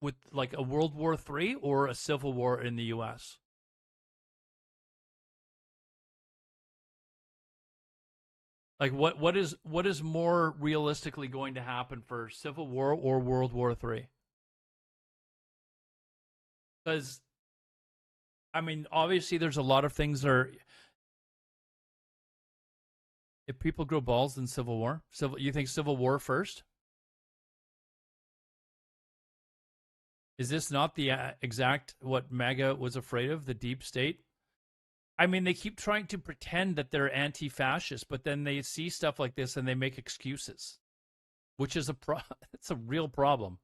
Speaker 1: with like a World War III or a civil war in the US? Like, what is more realistically going to happen for civil war or World War III? Because I mean, obviously, there's a lot of things that are. If people grow balls, then civil war. You think civil war first? Is this not the exact what MAGA was afraid of? The deep state. I mean, they keep trying to pretend that they're anti-fascist, but then they see stuff like this and they make excuses, which is it's a real problem.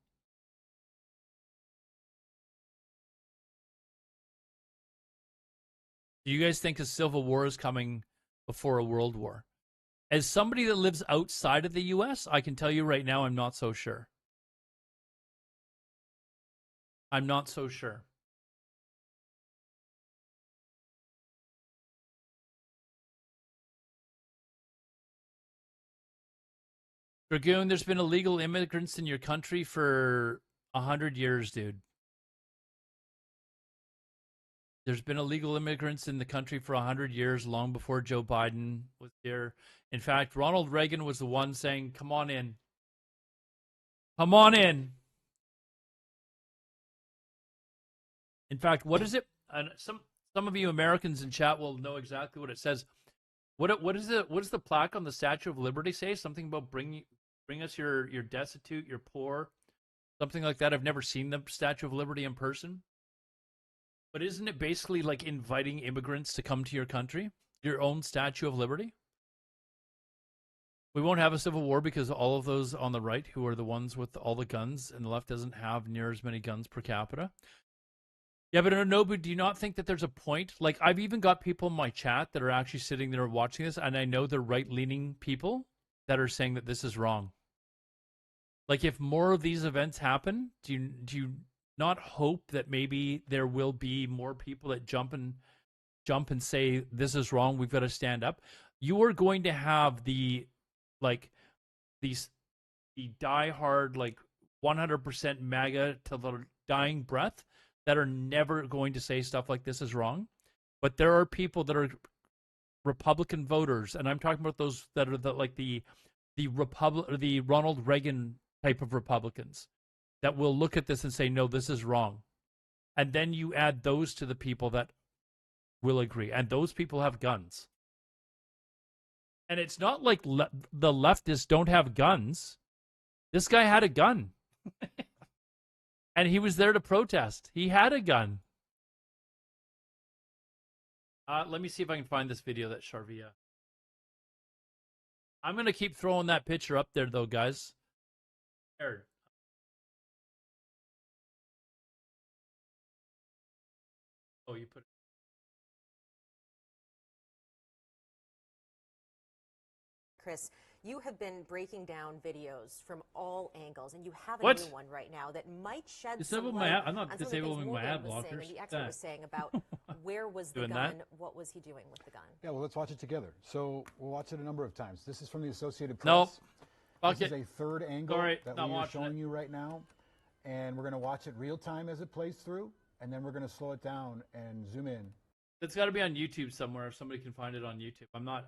Speaker 1: Do you guys think a civil war is coming before a world war? As somebody that lives outside of the U.S., I can tell you right now, I'm not so sure. I'm not so sure. Dragoon, there's been illegal immigrants in your country for 100 years, dude. There's been illegal immigrants in the country for 100 years, long before Joe Biden was here. In fact, Ronald Reagan was the one saying, come on in. Come on in. In fact, what is it? Some of you Americans in chat will know exactly what it says. What is the plaque on the Statue of Liberty say? Something about bring us your destitute, your poor, something like that. I've never seen the Statue of Liberty in person. But isn't it basically like inviting immigrants to come to your country? Your own Statue of Liberty? We won't have a civil war because all of those on the right who are the ones with all the guns and the left doesn't have near as many guns per capita. Yeah, but Nobu, do you not think that there's a point? Like, I've even got people in my chat that are actually sitting there watching this, and I know they're right-leaning people that are saying that this is wrong. Like, if more of these events happen, do you not hope that maybe there will be more people that jump and say this is wrong? We've got to stand up. You are going to have the diehard 100% MAGA to the dying breath that are never going to say stuff like this is wrong. But there are people that are Republican voters, and I'm talking about those that are the Ronald Reagan type of Republicans that will look at this and say, no, this is wrong. And then you add those to the people that will agree. And those people have guns. And it's not like the leftists don't have guns. This guy had a gun. And he was there to protest. He had a gun. Let me see if I can find this video that Sharvia. I'm going to keep throwing that picture up there, though, guys. There. Oh, you put it.
Speaker 8: Chris, you have been breaking down videos from all angles, and you have a new one right now that might shed some light
Speaker 1: I'm not
Speaker 8: on
Speaker 1: disabling my ad blockers.
Speaker 8: And the expert was saying about where was the gun, what was he doing with the gun.
Speaker 9: Yeah, well, let's watch it together. So we'll watch it a number of times. This is from the Associated Press.
Speaker 1: Nope.
Speaker 9: This is a third angle that we are showing you right now, and we're going to watch it real time as it plays through, and then we're going to slow it down and zoom in.
Speaker 1: It's got to be on YouTube somewhere if somebody can find it on YouTube. I'm not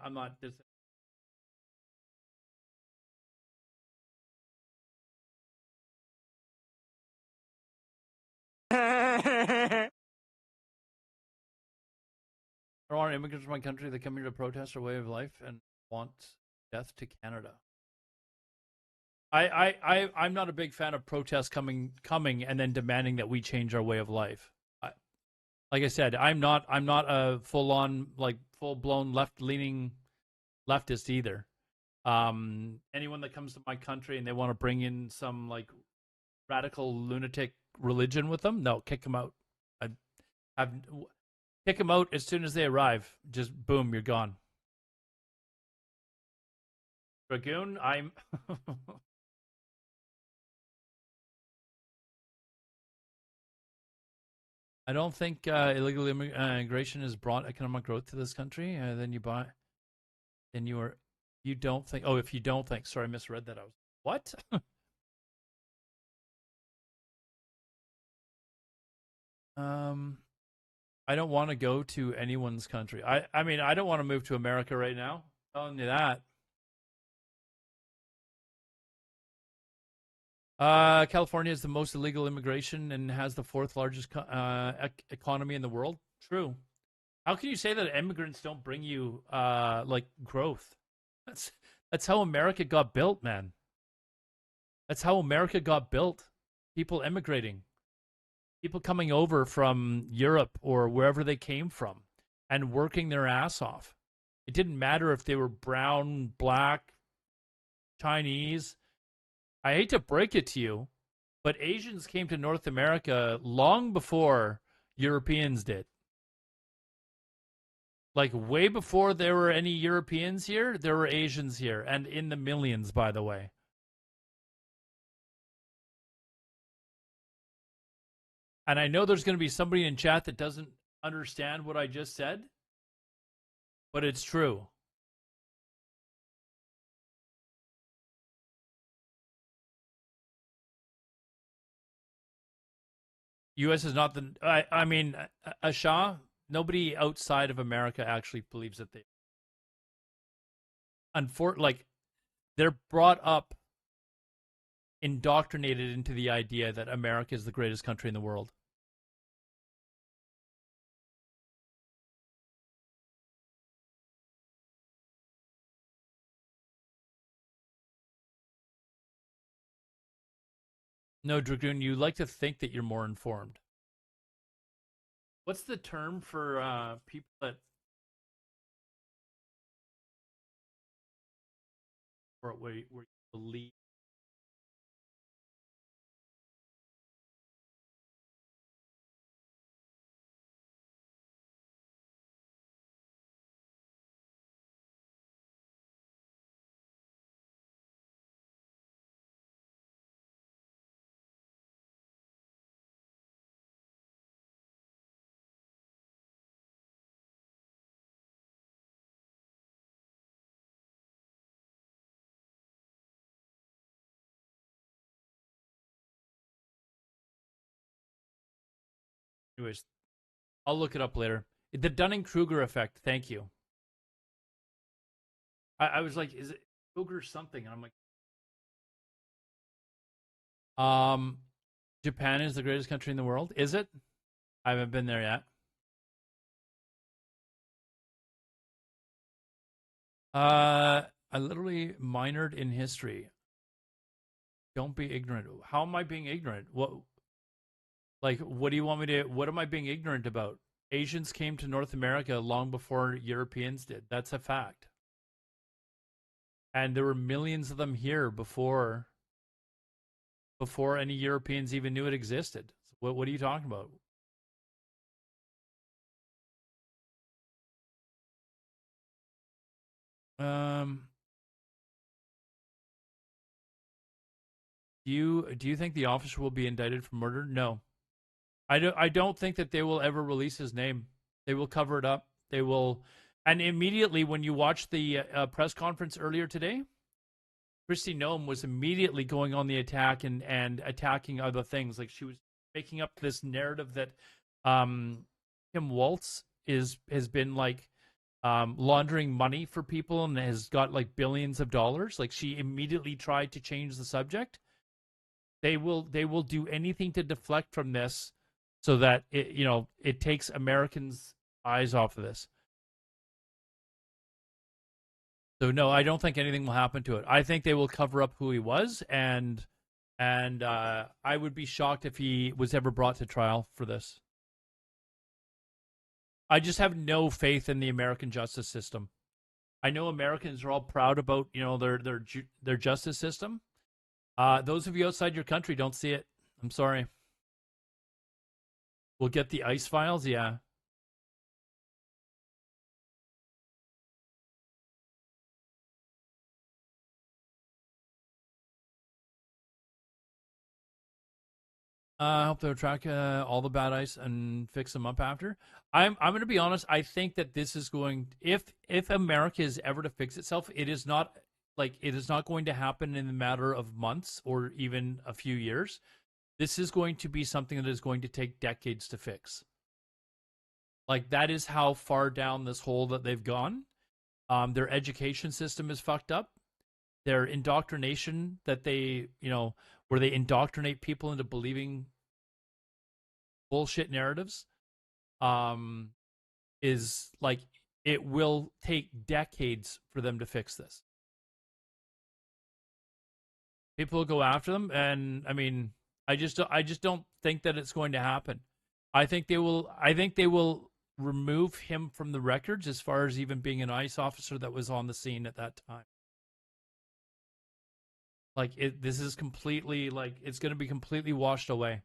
Speaker 1: There are immigrants from my country that come here to protest our way of life and want death to Canada. I'm not a big fan of protests coming and then demanding that we change our way of life. Like I said, I'm not a full-on, full-blown left-leaning leftist either. Anyone that comes to my country and they want to bring in some radical lunatic religion with them, no, kick them out. Kick them out as soon as they arrive. Just boom, you're gone. Dragoon, I'm. I don't think illegal immigration has brought economic growth to this country. Then you buy. Then you are. You don't think. Oh, if you don't think. Sorry, I misread that. I was. What? I don't want to go to anyone's country. I mean, I don't want to move to America right now. I'm telling you that. California is the most illegal immigration and has the fourth largest economy in the world. True. How can you say that immigrants don't bring you growth? That's how America got built, man. That's how America got built. People immigrating. People coming over from Europe or wherever they came from and working their ass off. It didn't matter if they were brown, black, Chinese. I hate to break it to you, but Asians came to North America long before Europeans did. Way before there were any Europeans here, there were Asians here, and in the millions, by the way. And I know there's going to be somebody in chat that doesn't understand what I just said, but it's true. U.S. is not the... I mean, Shah, nobody outside of America actually believes that they... they're brought up, indoctrinated into the idea that America is the greatest country in the world. No, Dragoon, you like to think that you're more informed. What's the term for people that report where you believe. Anyways, I'll look it up later. The Dunning-Kruger effect. Thank you. I was like, is it Kruger something? And I'm like, Japan is the greatest country in the world. Is it? I haven't been there yet. I literally minored in history. Don't be ignorant. How am I being ignorant? What do you want me to, what am I being ignorant about? Asians came to North America long before Europeans did. That's a fact. And there were millions of them here before any Europeans even knew it existed. What are you talking about? Do you think the officer will be indicted for murder? No. I don't think that they will ever release his name. They will cover it up. They will, and immediately when you watch the press conference earlier today, Kristi Noem was immediately going on the attack and attacking other things. Like she was making up this narrative that Tim Waltz has been like laundering money for people and has got like billions of dollars. Like she immediately tried to change the subject. They will do anything to deflect from this so that it takes Americans' eyes off of this. So no, I don't think anything will happen to it. I think they will cover up who he was, and I would be shocked if he was ever brought to trial for this. I just have no faith in the American justice system. I know Americans are all proud about their justice system. Those of you outside your country don't see it. I'm sorry. We'll get the ICE files, yeah. I hope they'll track all the bad ice and fix them up after. I'm going to be honest. I think that this is going. If America is ever to fix itself, it is not going to happen in a matter of months or even a few years. This is going to be something that is going to take decades to fix. Like that is how far down this hole that they've gone. Their education system is fucked up. Their indoctrination that they, where they indoctrinate people into believing bullshit narratives, is like it will take decades for them to fix this. People will go after them, and I mean, I just don't think that it's going to happen. I think they will remove him from the records as far as even being an ICE officer that was on the scene at that time. Like this is completely it's going to be completely washed away.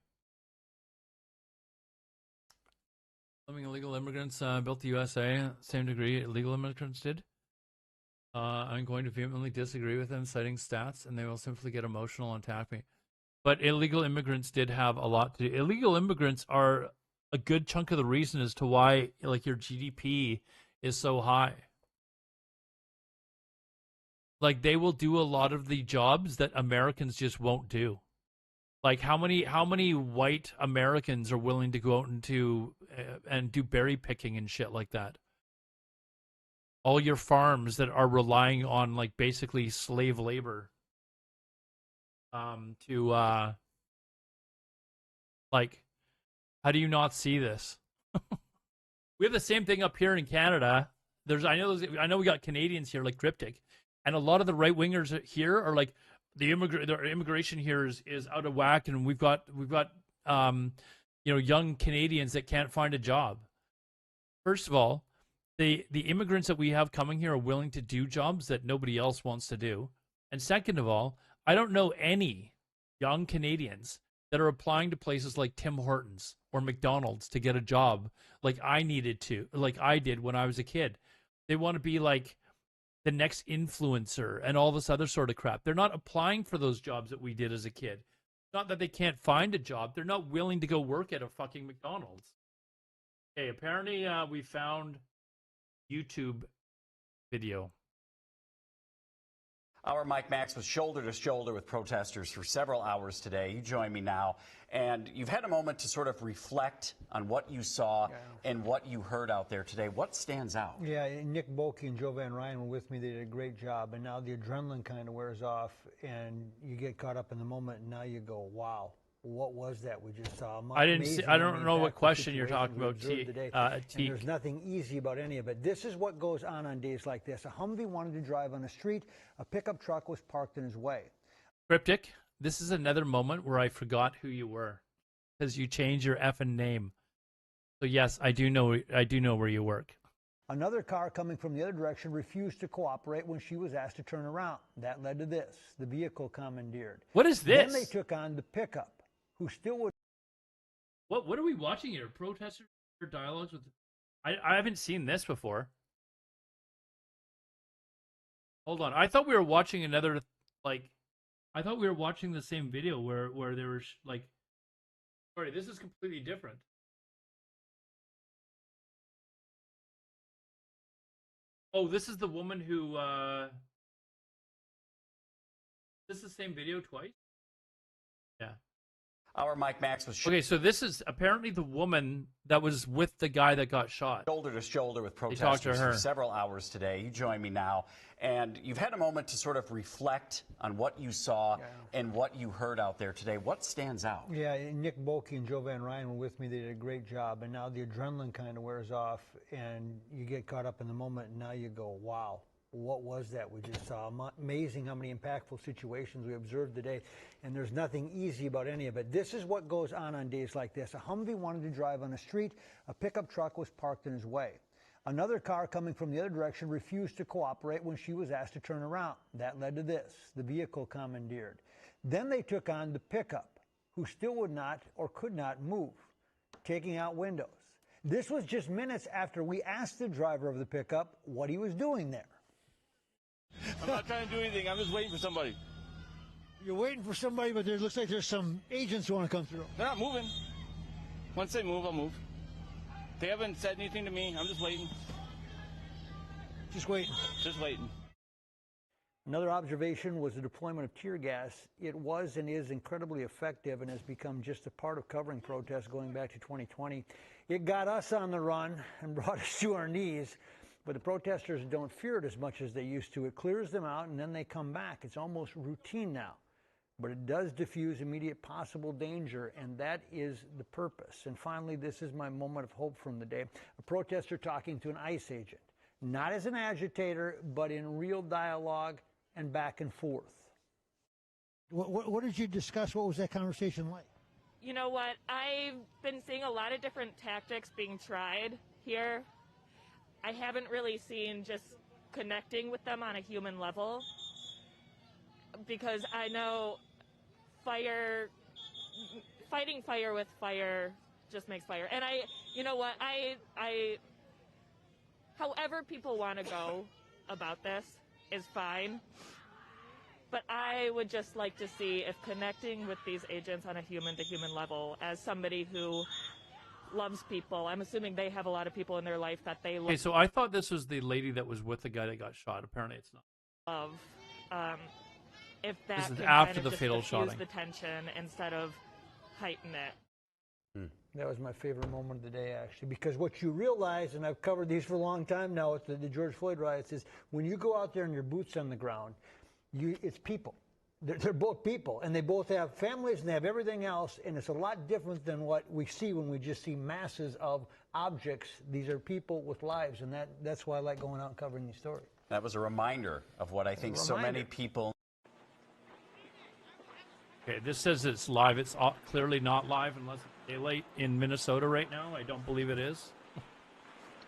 Speaker 1: Illegal immigrants built the USA, same degree illegal immigrants did. I'm going to vehemently disagree with them, citing stats, and they will simply get emotional and attack me. But illegal immigrants did have a lot to do. Illegal immigrants are a good chunk of the reason as to why your GDP is so high. Like they will do a lot of the jobs that Americans just won't do. Like how many white Americans are willing to go out and do berry picking and shit like that? All your farms that are relying on basically slave labor to how do you not see this? We have the same thing up here in Canada. I know we got Canadians here like Cryptic, and a lot of the right wingers here are like the immigration here is out of whack, and we've got young Canadians that can't find a job. First of all, the immigrants that we have coming here are willing to do jobs that nobody else wants to do. And second of all, I don't know any young Canadians that are applying to places like Tim Hortons or McDonald's to get a job like I did when I was a kid. They want to be like the next influencer and all this other sort of crap. They're not applying for those jobs that we did as a kid. Not that they can't find a job. They're not willing to go work at a fucking McDonald's. Okay, apparently we found YouTube video.
Speaker 10: Our Mike Max was shoulder to shoulder with protesters for several hours today. You join me now, and you've had a moment to sort of reflect on what you saw and what you heard out there today. What stands out?
Speaker 11: Yeah, Nick Bolke and Joe Van Ryan were with me. They did a great job, and now the adrenaline kind of wears off, and you get caught up in the moment, and now you go, wow. What was that we just saw?
Speaker 1: I don't know what question you're talking about, T.
Speaker 11: There's nothing easy about any of it. This is what goes on days like this. A Humvee wanted to drive on a street. A pickup truck was parked in his way.
Speaker 1: Cryptic, this is another moment where I forgot who you were because you changed your effing name. So yes, I do know where you work.
Speaker 11: Another car coming from the other direction refused to cooperate when she was asked to turn around. That led to this. The vehicle commandeered.
Speaker 1: What is this?
Speaker 11: Then they took on the pickup, who still would.
Speaker 1: What are we watching here? Protesters or dialogues with? I haven't seen this before. Hold on, I thought we were watching another I thought we were watching the same video where there was like. Sorry, this is completely different. Oh, this is the woman who. Is this the same video twice? Yeah.
Speaker 10: Our Mike Max was
Speaker 1: okay, so this is apparently the woman that was with the guy that got shot.
Speaker 10: Shoulder to shoulder with protesters for several hours today. You join me now, and you've had a moment to sort of reflect on what you saw and what you heard out there today. What stands out?
Speaker 11: Yeah, Nick Bolke and Joe Van Ryan were with me. They did a great job, and now the adrenaline kind of wears off, and you get caught up in the moment, and now you go, wow. What was that we just saw? Amazing how many impactful situations we observed today, and there's nothing easy about any of it. This is what goes on days like this. A Humvee wanted to drive on a street. A pickup truck was parked in his way. Another car coming from the other direction refused to cooperate when she was asked to turn around. That led to this. The vehicle commandeered. Then they took on the pickup, who still would not or could not move, taking out windows. This was just minutes after we asked the driver of the pickup what he was doing there.
Speaker 3: I'm not trying to do anything. I'm just waiting for somebody.
Speaker 11: You're waiting for somebody, but it looks like there's some agents who want to come through.
Speaker 3: They're not moving. Once they move, I'll move. They haven't said anything to me. I'm just waiting.
Speaker 11: Just waiting.
Speaker 3: Just waiting.
Speaker 11: Another observation was the deployment of tear gas. It was and is incredibly effective and has become just a part of covering protests going back to 2020. It got us on the run and brought us to our knees. But the protesters don't fear it as much as they used to. It clears them out, and then they come back. It's almost routine now. But it does diffuse immediate possible danger, and that is the purpose. And finally, this is my moment of hope from the day. A protester talking to an ICE agent, not as an agitator, but in real dialogue and back and forth. What did you discuss? What was that conversation like?
Speaker 12: You know what? I've been seeing a lot of different tactics being tried here. I haven't really seen just connecting with them on a human level, because I know fighting fire with fire just makes fire. And you know what, however people want to go about this is fine, but I would just like to see if connecting with these agents on a human-to-human level, as somebody who loves people. I'm assuming they have a lot of people in their life that they love.
Speaker 1: Okay, so I thought this was the lady that was with the guy that got shot. Apparently, it's not.
Speaker 12: If that
Speaker 1: this is
Speaker 12: can
Speaker 1: after
Speaker 12: kind of
Speaker 1: the
Speaker 12: just
Speaker 1: fatal
Speaker 12: diffuse
Speaker 1: shotting.
Speaker 12: the tension instead of heighten it.
Speaker 11: That was my favorite moment of the day, actually, because what you realize, and I've covered these for a long time now with the George Floyd riots, is when you go out there and your boots on the ground, it's people. They're both people, and they both have families and they have everything else, and it's a lot different than what we see when we just see masses of objects. These are people with lives, and that's why I like going out and covering these stories.
Speaker 10: That was a reminder of what I think so many people.
Speaker 1: Okay, this says it's live. It's clearly not live unless it's daylight in Minnesota right now. I don't believe it is.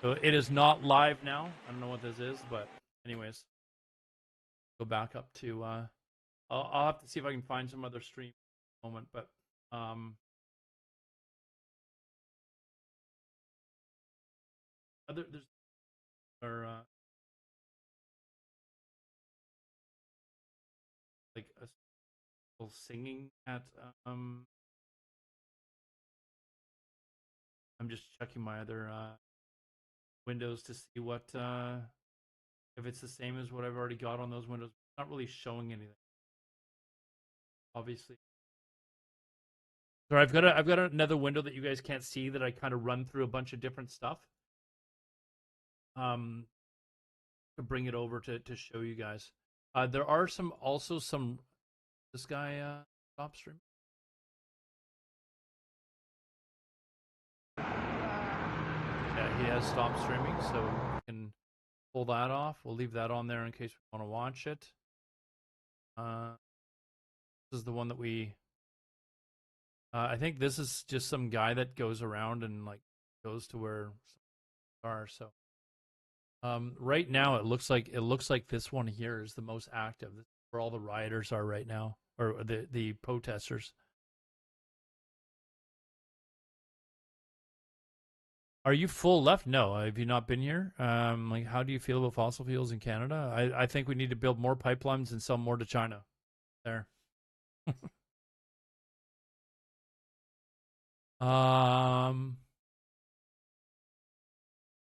Speaker 1: So it is not live now. I don't know what this is, but anyways. go back up to. I'll have to see if I can find some other stream moment, but there's like a people singing at I'm just checking my other windows to see what if it's the same as what I've already got on those windows. It's not really showing anything, obviously. So I've got another window that you guys can't see that I kind of run through a bunch of different stuff. To bring it over to show you guys. There are also some. This guy stop stream. Yeah, he has stopped streaming, so we can pull that off. We'll leave that on there in case we want to watch it. This is the one that we. I think this is just some guy that goes around and like goes to where some are. So right now it looks like this one here is the most active. This is where all the rioters are right now, or the protesters. Are you full left? No. Have you not been here? Like, how do you feel about fossil fuels in Canada? I think we need to build more pipelines and sell more to China. There.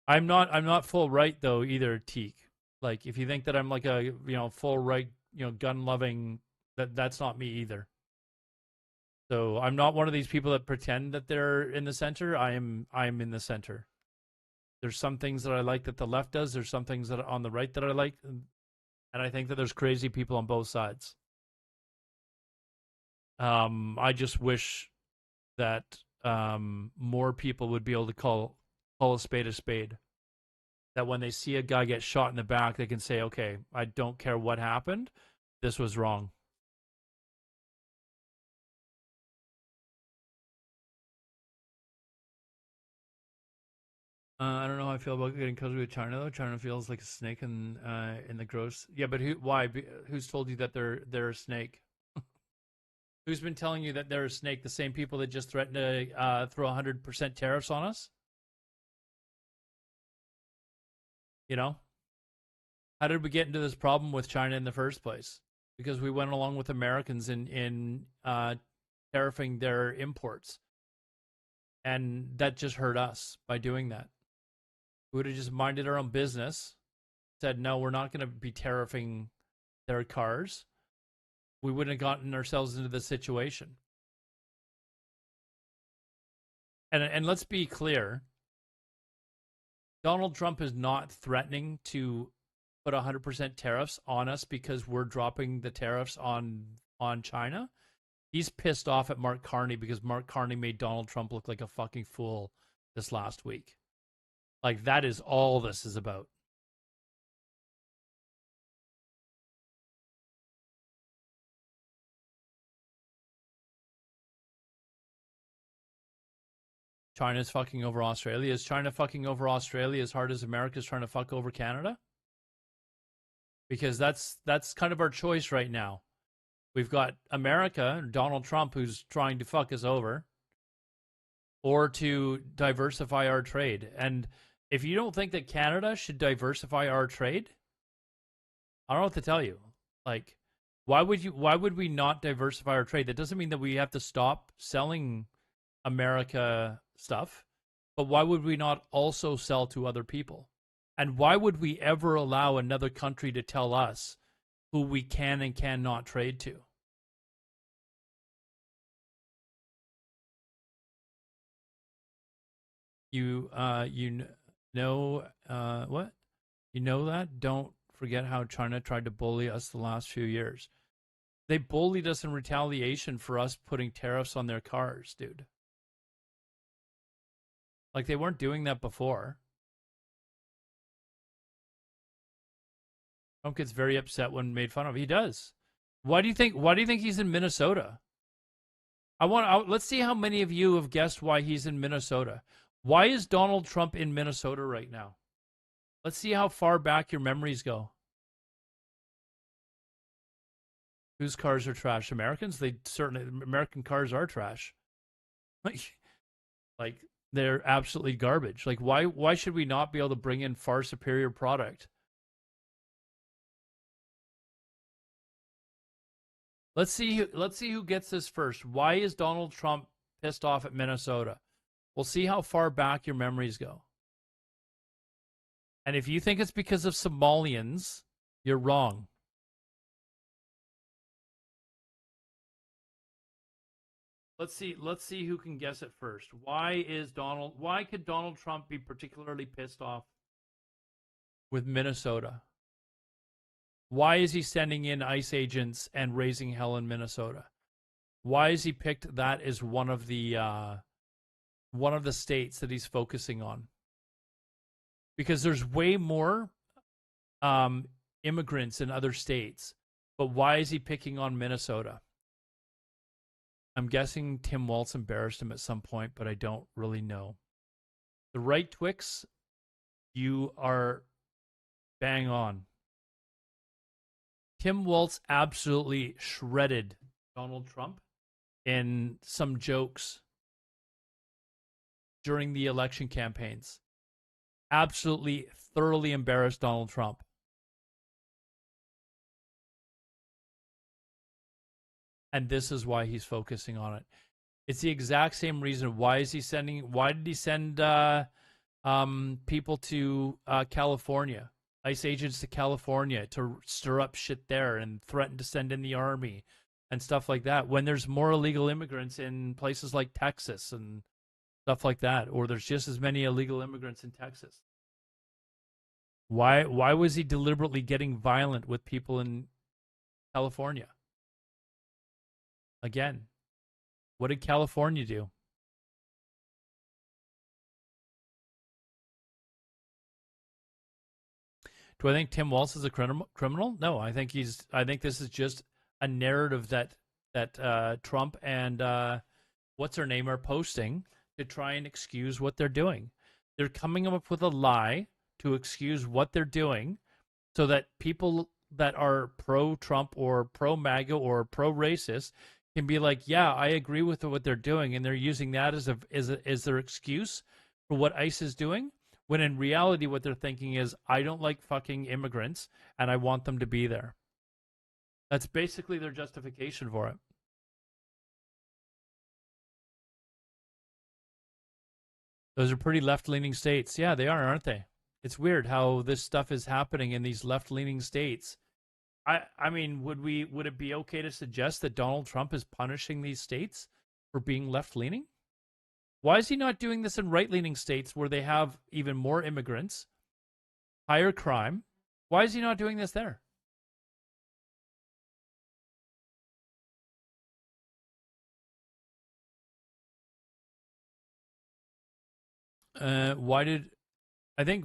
Speaker 1: I'm not full right though either, Teak. Like, if you think that I'm like a full right gun loving, that's not me either. So I'm not one of these people that pretend that they're in the center. I'm in the center. There's some things that I like that the left does. There's some things that are on the right that I like, and I think that there's crazy people on both sides. I just wish that more people would be able to call a spade a spade. That when they see a guy get shot in the back, they can say, okay, I don't care what happened. This was wrong. I don't know how I feel about getting cozy with China, though. China feels like a snake in the gross. Yeah, but why? Who's told you that they're a snake? Who's been telling you that they're a snake? The same people that just threatened to throw 100% tariffs on us? You know? How did we get into this problem with China in the first place? Because we went along with Americans in tariffing their imports. And that just hurt us by doing that. We would have just minded our own business, said, no, we're not going to be tariffing their cars. We wouldn't have gotten ourselves into this situation. And let's be clear. Donald Trump is not threatening to put 100% tariffs on us because we're dropping the tariffs on China. He's pissed off at Mark Carney because Mark Carney made Donald Trump look like a fucking fool this last week. Like, that is all this is about. China's fucking over Australia. Is China fucking over Australia as hard as America's trying to fuck over Canada? Because that's kind of our choice right now. We've got America, Donald Trump, who's trying to fuck us over, or to diversify our trade. And if you don't think that Canada should diversify our trade, I don't know what to tell you. Like, why would we not diversify our trade? That doesn't mean that we have to stop selling America stuff, but why would we not also sell to other people? And why would we ever allow another country to tell us who we can and cannot trade to? You know what? You know that? Don't forget how China tried to bully us the last few years. They bullied us in retaliation for us putting tariffs on their cars, dude. Like, they weren't doing that before. Trump gets very upset when made fun of. He does. Why do you think he's in Minnesota? Let's see how many of you have guessed why he's in Minnesota. Why is Donald Trump in Minnesota right now? Let's see how far back your memories go. Whose cars are trash? Americans? American cars are trash. Like they're absolutely garbage. Like why should we not be able to bring in far superior product? Let's see who gets this first. Why is Donald Trump pissed off at Minnesota? We'll see how far back your memories go. And if you think it's because of Somalians, you're wrong. Let's see who can guess it first. Why could Donald Trump be particularly pissed off with Minnesota? Why is he sending in ICE agents and raising hell in Minnesota? Why has he picked that as one of the states that he's focusing on? Because there's way more immigrants in other states, but why is he picking on Minnesota? I'm guessing Tim Walz embarrassed him at some point, but I don't really know. The right Twix, you are bang on. Tim Walz absolutely shredded Donald Trump in some jokes during the election campaigns. Absolutely, thoroughly embarrassed Donald Trump. And this is why he's focusing on it. It's the exact same reason. Why did he send people to California, ICE agents to California to stir up shit there and threaten to send in the army and stuff like that, when there's more illegal immigrants in places like Texas and stuff like that, or there's just as many illegal immigrants in Texas? Why was he deliberately getting violent with people in California? Again, what did California do? Do I think Tim Walz is a criminal? No, I think this is just a narrative that Trump and what's her name are posting to try and excuse what they're doing. They're coming up with a lie to excuse what they're doing so that people that are pro-Trump or pro-MAGA or pro-racist can be like, yeah, I agree with what they're doing, and they're using that as their excuse for what ICE is doing, when in reality what they're thinking is, I don't like fucking immigrants, and I want them to be there. That's basically their justification for it. Those are pretty left-leaning states. Yeah, they are, aren't they? It's weird how this stuff is happening in these left-leaning states. I mean, would it be okay to suggest that Donald Trump is punishing these states for being left-leaning? Why is he not doing this in right-leaning states where they have even more immigrants, higher crime? Why is he not doing this there? I think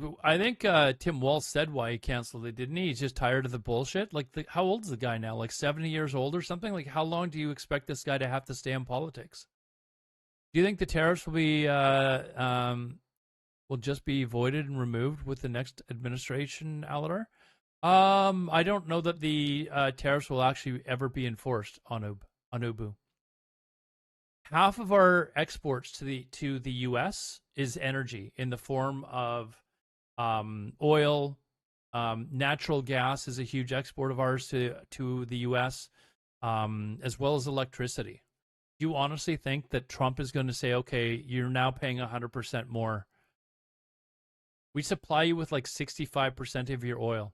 Speaker 1: Tim Walz said why he canceled it, didn't he? He's just tired of the bullshit. Like, how old is the guy now? Like 70 years old or something? Like, how long do you expect this guy to have to stay in politics? Do you think the tariffs will be will just be voided and removed with the next administration, Alodar? I don't know that the tariffs will actually ever be enforced on Ubu. Half of our exports to the U.S. is energy in the form of oil. Natural gas is a huge export of ours to the U.S., as well as electricity. Do you honestly think that Trump is going to say, okay, you're now paying 100% more? We supply you with like 65% of your oil.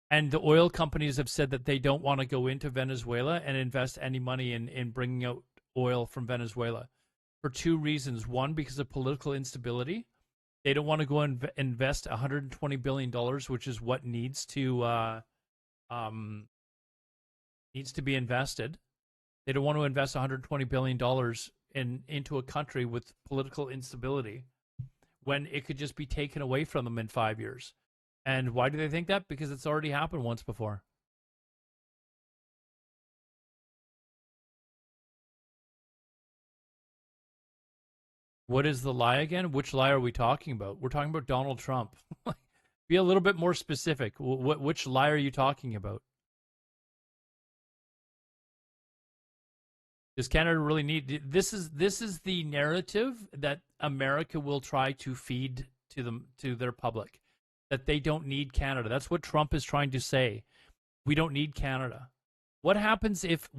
Speaker 1: And the oil companies have said that they don't want to go into Venezuela and invest any money in bringing out oil from Venezuela for two reasons. One, because of political instability. They don't want to go and invest $120 billion, which is what needs to be invested. They don't want to invest $120 billion into a country with political instability when it could just be taken away from them in 5 years. And why do they think that? Because it's already happened once before. What is the lie again? Which lie are we talking about? We're talking about Donald Trump. Be a little bit more specific. Which lie are you talking about? Does Canada really need this? Is the narrative that America will try to feed to their public, that they don't need Canada. That's what Trump is trying to say. We don't need Canada. What happens if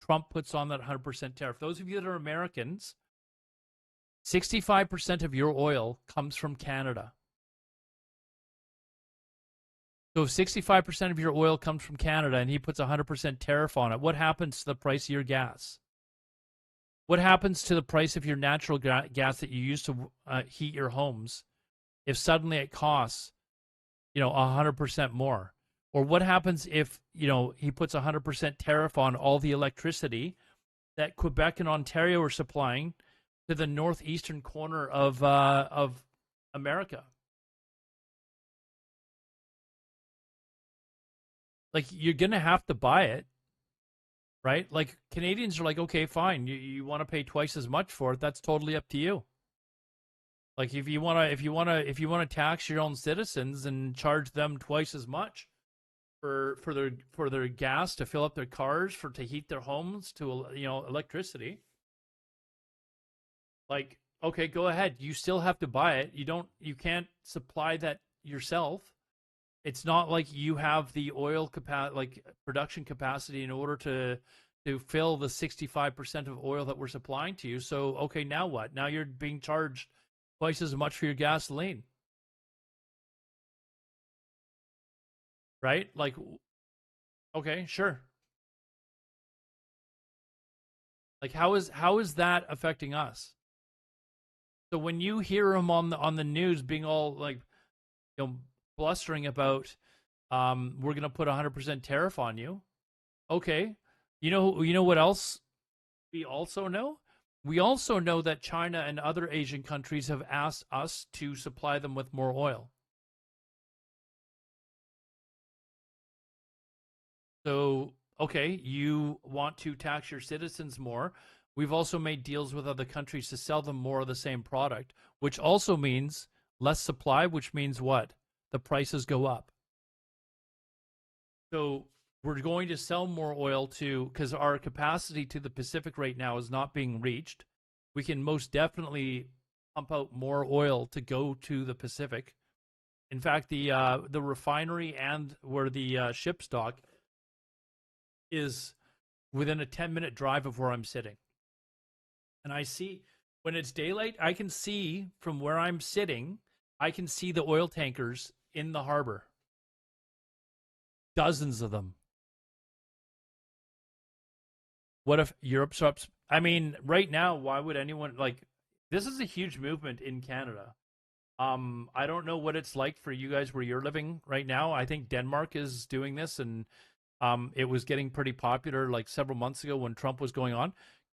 Speaker 1: Trump puts on that 100% tariff? Those of you that are Americans, 65% of your oil comes from Canada. So if 65% of your oil comes from Canada and he puts a 100% tariff on it, what happens to the price of your gas? What happens to the price of your natural gas that you use to heat your homes if suddenly it costs, 100% more? Or what happens if, he puts a 100% tariff on all the electricity that Quebec and Ontario are supplying to the northeastern corner of America? Like, you're going to have to buy it, right? Like, Canadians are like, okay, fine. You want to pay twice as much for it. That's totally up to you. Like, if you want to tax your own citizens and charge them twice as much for their gas to fill up their cars, to heat their homes, to, electricity. Like, okay, go ahead. You still have to buy it. You can't supply that yourself. It's not like you have the oil production capacity in order to fill the 65% of oil that we're supplying to you. So, okay, now what? Now you're being charged twice as much for your gasoline. Right? Like, okay, sure. Like, how is that affecting us? So when you hear him on the news being all like, blustering about, we're gonna put 100% tariff on you. Okay, you know what else we also know? We also know that China and other Asian countries have asked us to supply them with more oil. So, okay, you want to tax your citizens more. We've also made deals with other countries to sell them more of the same product, which also means less supply, which means what? The prices go up. So we're going to sell more oil because our capacity to the Pacific right now is not being reached. We can most definitely pump out more oil to go to the Pacific. In fact, the refinery and where the ship dock is within a 10-minute drive of where I'm sitting. And I see, when it's daylight, I can see from where I'm sitting, I can see the oil tankers in the harbor. Dozens of them. What if Europe stops? I mean, right now, why would anyone, this is a huge movement in Canada. I don't know what it's like for you guys where you're living right now. I think Denmark is doing this, and it was getting pretty popular like several months ago when Trump was going on.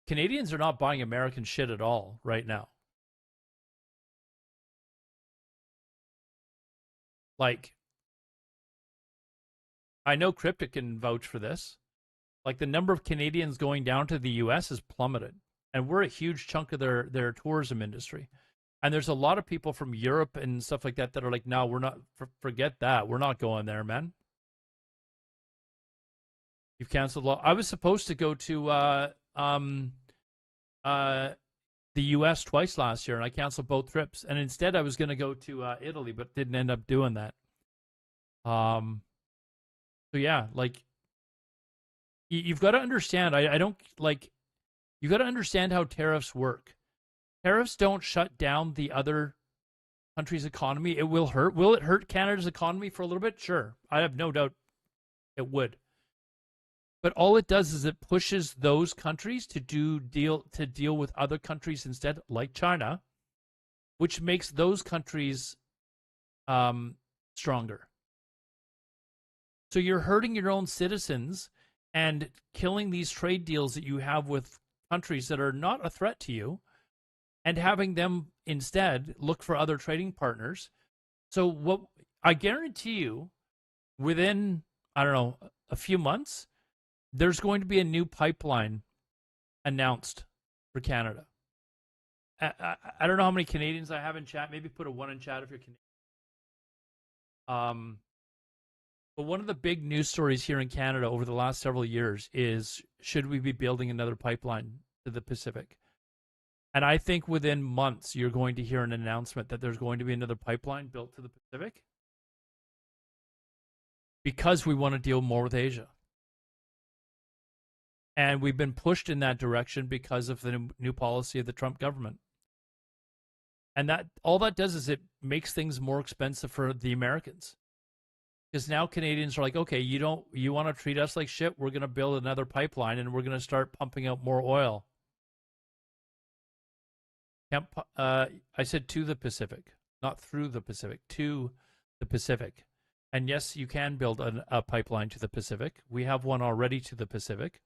Speaker 1: Canadians are not buying American shit at all right now. Like, I know Cryptic can vouch for this. Like, the number of Canadians going down to the U.S. has plummeted, and we're a huge chunk of their tourism industry. And there's a lot of people from Europe and stuff like that are like, no, we're not. Forget that. We're not going there, man. You've canceled. I was supposed to go to the U.S. twice last year, and I canceled both trips. And instead, I was going to go to Italy, but didn't end up doing that. So yeah, like, you've got to understand. I don't like. You got to understand how tariffs work. Tariffs don't shut down the other country's economy. It will hurt. Will it hurt Canada's economy for a little bit? Sure, I have no doubt it would. But all it does is it pushes those countries to deal with other countries instead, like China, which makes those countries stronger. So you're hurting your own citizens and killing these trade deals that you have with countries that are not a threat to you, and having them instead look for other trading partners. So what I guarantee you, within, I don't know, a few months, there's going to be a new pipeline announced for Canada. I don't know how many Canadians I have in chat. Maybe put a 1 in chat if you're Canadian. But one of the big news stories here in Canada over the last several years is, should we be building another pipeline to the Pacific? And I think within months, you're going to hear an announcement that there's going to be another pipeline built to the Pacific because we want to deal more with Asia. And we've been pushed in that direction because of the new policy of the Trump government. And that all that does is it makes things more expensive for the Americans. Because now Canadians are like, okay, you want to treat us like shit? We're going to build another pipeline and we're going to start pumping out more oil. I said to the Pacific, not through the Pacific, to the Pacific. And yes, you can build a pipeline to the Pacific. We have one already to the Pacific.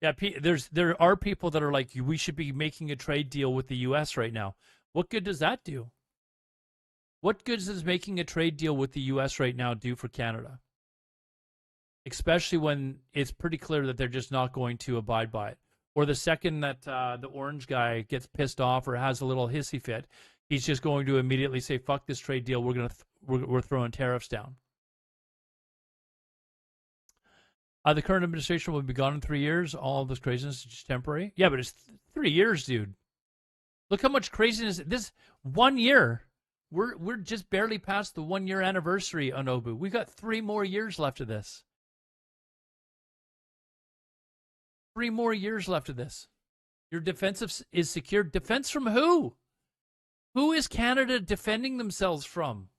Speaker 1: Yeah, there are people that are like, we should be making a trade deal with the U.S. right now. What good does that do? What good does making a trade deal with the U.S. right now do for Canada? Especially when it's pretty clear that they're just not going to abide by it. Or the second that the orange guy gets pissed off or has a little hissy fit, he's just going to immediately say, fuck this trade deal, we're throwing tariffs down. The current administration will be gone in 3 years. All of this craziness is just temporary. Yeah, but it's 3 years, dude. Look how much craziness. This 1 year. We're just barely past the 1 year anniversary on Obu. We got 3 more years left of this. 3 more years left of this. Your defensive is secure. Defense from who? Who is Canada defending themselves from?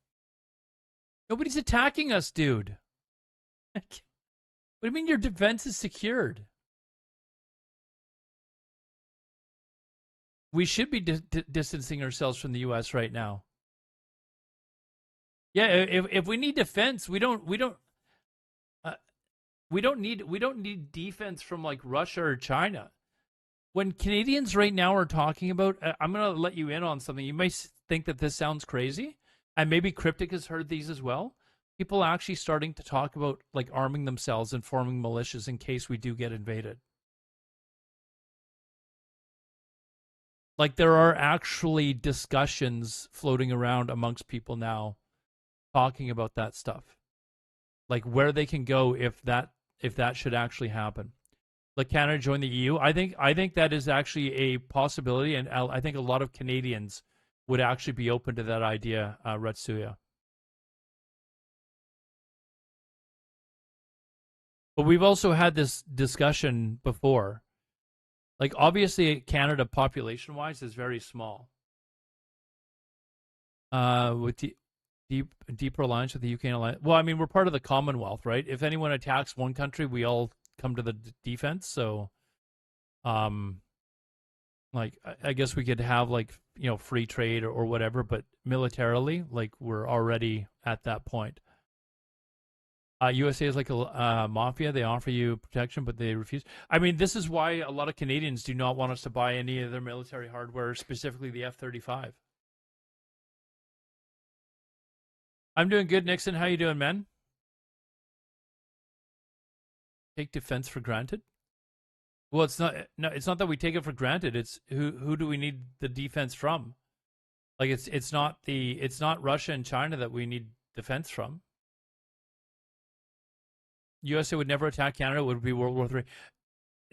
Speaker 1: Nobody's attacking us, dude. What do you mean your defense is secured? We should be distancing ourselves from the U.S. right now. Yeah, if we need defense, we don't need defense from like Russia or China. When Canadians right now are talking about, I'm going to let you in on something. You may think that this sounds crazy, and maybe Cryptic has heard these as well. People are actually starting to talk about like arming themselves and forming militias in case we do get invaded. Like there are actually discussions floating around amongst people now talking about that stuff. Like where they can go if that should actually happen. Like Canada join the EU. I think that is actually a possibility, and I think a lot of Canadians would actually be open to that idea, Retsuya. But we've also had this discussion before. Like, obviously, Canada, population-wise, is very small. With deeper alliance with the UK alliance. Well, I mean, we're part of the Commonwealth, right? If anyone attacks one country, we all come to the defense. So, like, I guess we could have, like, you know, free trade or whatever, but militarily, like, we're already at that point. USA is like a mafia. They offer you protection, but they refuse. I mean, this is why a lot of Canadians do not want us to buy any of their military hardware, specifically the F-35. I'm doing good, Nixon. How you doing, man? Take defense for granted? Well, it's not. No, it's not that we take it for granted. It's who do we need the defense from? Like it's not Russia and China that we need defense from. USA would never attack Canada. It would be World War III.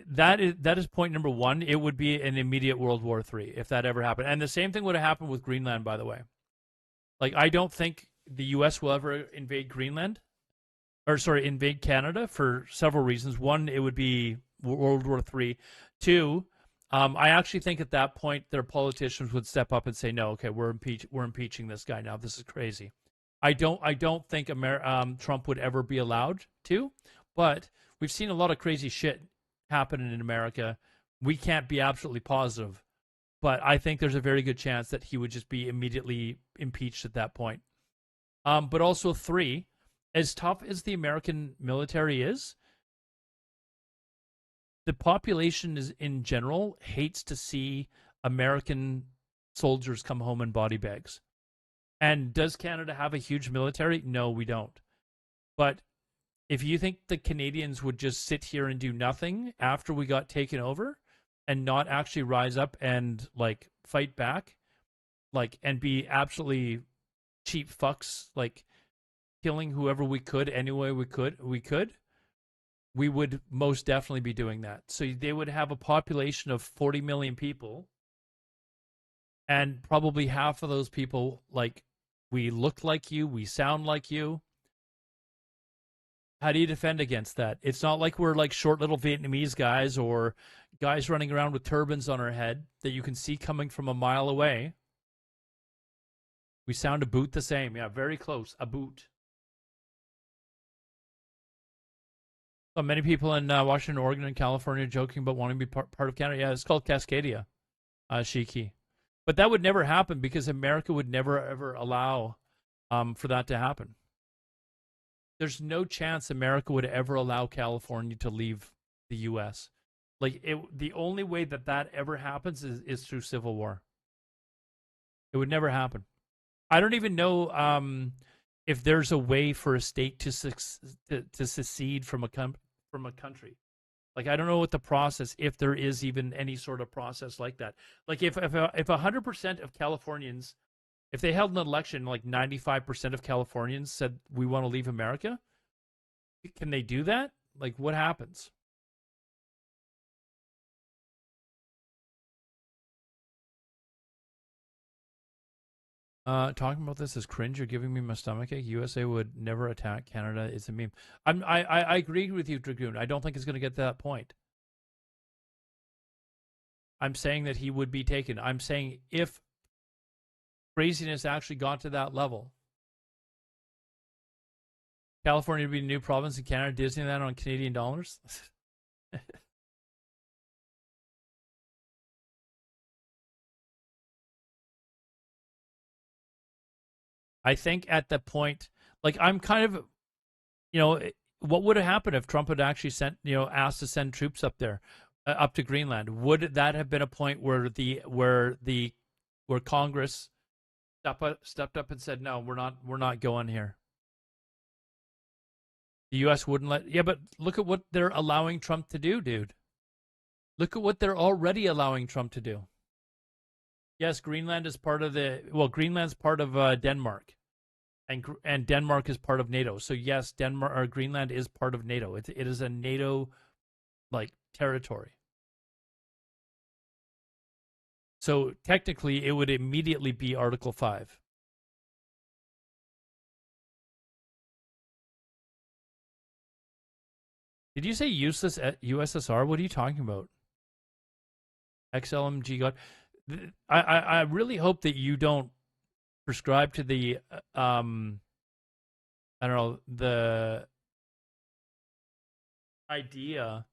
Speaker 1: That is point number one. It would be an immediate World War III if that ever happened. And the same thing would have happened with Greenland, by the way. Like, I don't think the U.S. will ever invade invade Canada for several reasons. One, it would be World War III. Two, I actually think at that point their politicians would step up and say, no, okay, we're impeaching this guy now. This is crazy. I don't think Trump would ever be allowed to, but we've seen a lot of crazy shit happening in America. We can't be absolutely positive, but I think there's a very good chance that he would just be immediately impeached at that point. But also, three, as tough as the American military is, the population in general hates to see American soldiers come home in body bags. And does Canada have a huge military? No, we don't. But if you think the Canadians would just sit here and do nothing after we got taken over and not actually rise up and like fight back, like, and be absolutely cheap fucks, like killing whoever we could any way we could, we would most definitely be doing that. So they would have a population of 40 million people, and probably half of those people, like, we look like you, we sound like you. How do you defend against that? It's not like we're like short little Vietnamese guys or guys running around with turbans on our head that you can see coming from a mile away. We sound a boot the same. Yeah, very close. A boot. So many people in Washington, Oregon, and California joking about wanting to be part of Canada. Yeah, it's called Cascadia, Shiki. But that would never happen because America would never, ever allow for that to happen. There's no chance America would ever allow California to leave the U.S. Like, the only way that ever happens is through civil war. It would never happen. I don't even know if there's a way for a state to secede from a country. Like, I don't know what the process, if there is even any sort of process like that. Like, if 100% of Californians, if they held an election, like 95% of Californians said we want to leave America, can they do that? Like, what happens? Talking about this is cringe. You're giving me my stomachache. USA would never attack Canada. It's a meme. I agree with you, Dragoon. I don't think it's going to get to that point. I'm saying that he would be taken. I'm saying if craziness actually got to that level, California would be a new province in Canada, Disneyland on Canadian dollars. I think at the point, like, I'm kind of, what would have happened if Trump had actually asked to send troops up there, up to Greenland? Would that have been a point where Congress stepped up and said, no, we're not going here? The U.S. wouldn't let. Yeah, but look at what they're allowing Trump to do, dude. Look at what they're already allowing Trump to do. Yes, Greenland is part of Greenland's part of Denmark, and Denmark is part of NATO. So yes, Greenland is part of NATO. It is a NATO territory. So technically, it would immediately be Article 5. Did you say useless USSR? What are you talking about? XLMG God. I really hope that you don't prescribe to the I don't know, the idea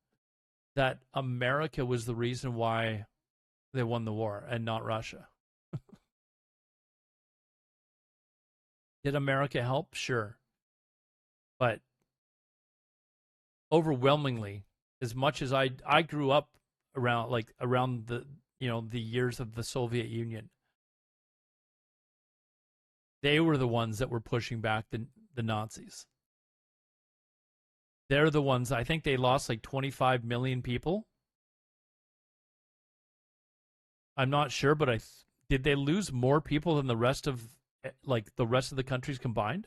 Speaker 1: that America was the reason why they won the war and not Russia. Did America help? Sure. But overwhelmingly, as much as I grew up around the the years of the Soviet Union, they were the ones that were pushing back the Nazis. They're the ones, I think they lost like 25 million people. I'm not sure, but did they lose more people than the rest of the countries combined?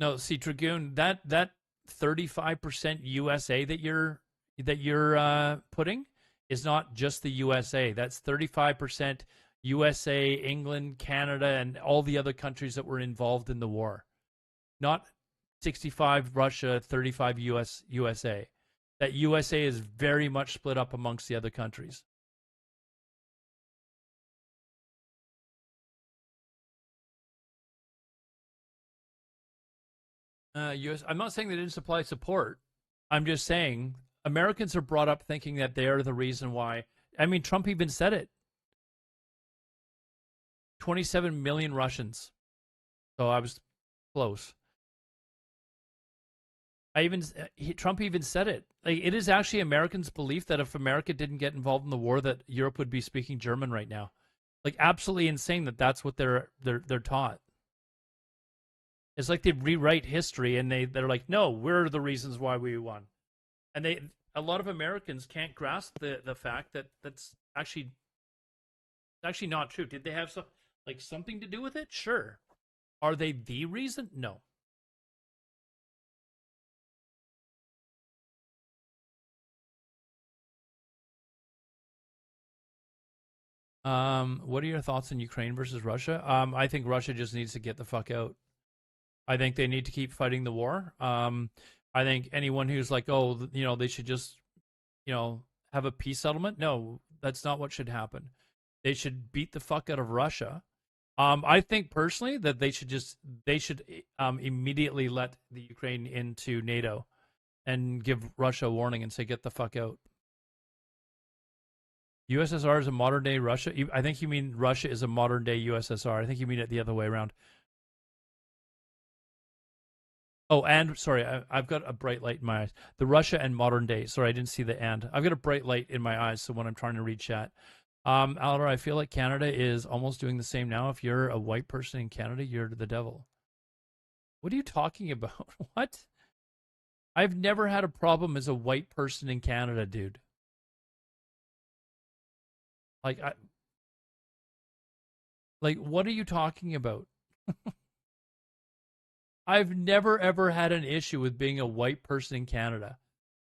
Speaker 1: No, see, Dragoon, that 35% USA that you're putting is not just the USA. That's 35% USA, England, Canada, and all the other countries that were involved in the war. Not 65 Russia, 35 USA. That USA is very much split up amongst the other countries. I'm not saying they didn't supply support. I'm just saying Americans are brought up thinking that they are the reason why. I mean, Trump even said it. 27 million Russians. So I was close. Trump even said it. Like, it is actually Americans' belief that if America didn't get involved in the war, that Europe would be speaking German right now. Like, absolutely insane that that's what they're taught. It's like they rewrite history, and they're like, no, we're the reasons why we won. And a lot of Americans can't grasp the fact that that's actually not true. Did they have something to do with it? Sure. Are they the reason? No. What are your thoughts on Ukraine versus Russia? I think Russia just needs to get the fuck out. I think they need to keep fighting the war. I think anyone who's like, oh, they should just, have a peace settlement. No, that's not what should happen. They should beat the fuck out of Russia. I think personally that they should immediately let the Ukraine into NATO and give Russia a warning and say, get the fuck out. USSR is a modern day Russia. I think you mean Russia is a modern day USSR. I think you mean it the other way around. Oh, and sorry, I've got a bright light in my eyes. The Russia and modern day. Sorry, I didn't see the and. I've got a bright light in my eyes, so when I'm trying to read chat. Alodar, I feel like Canada is almost doing the same now. If you're a white person in Canada, you're the devil. What are you talking about? What? I've never had a problem as a white person in Canada, dude. Like, what are you talking about? I've never, ever had an issue with being a white person in Canada.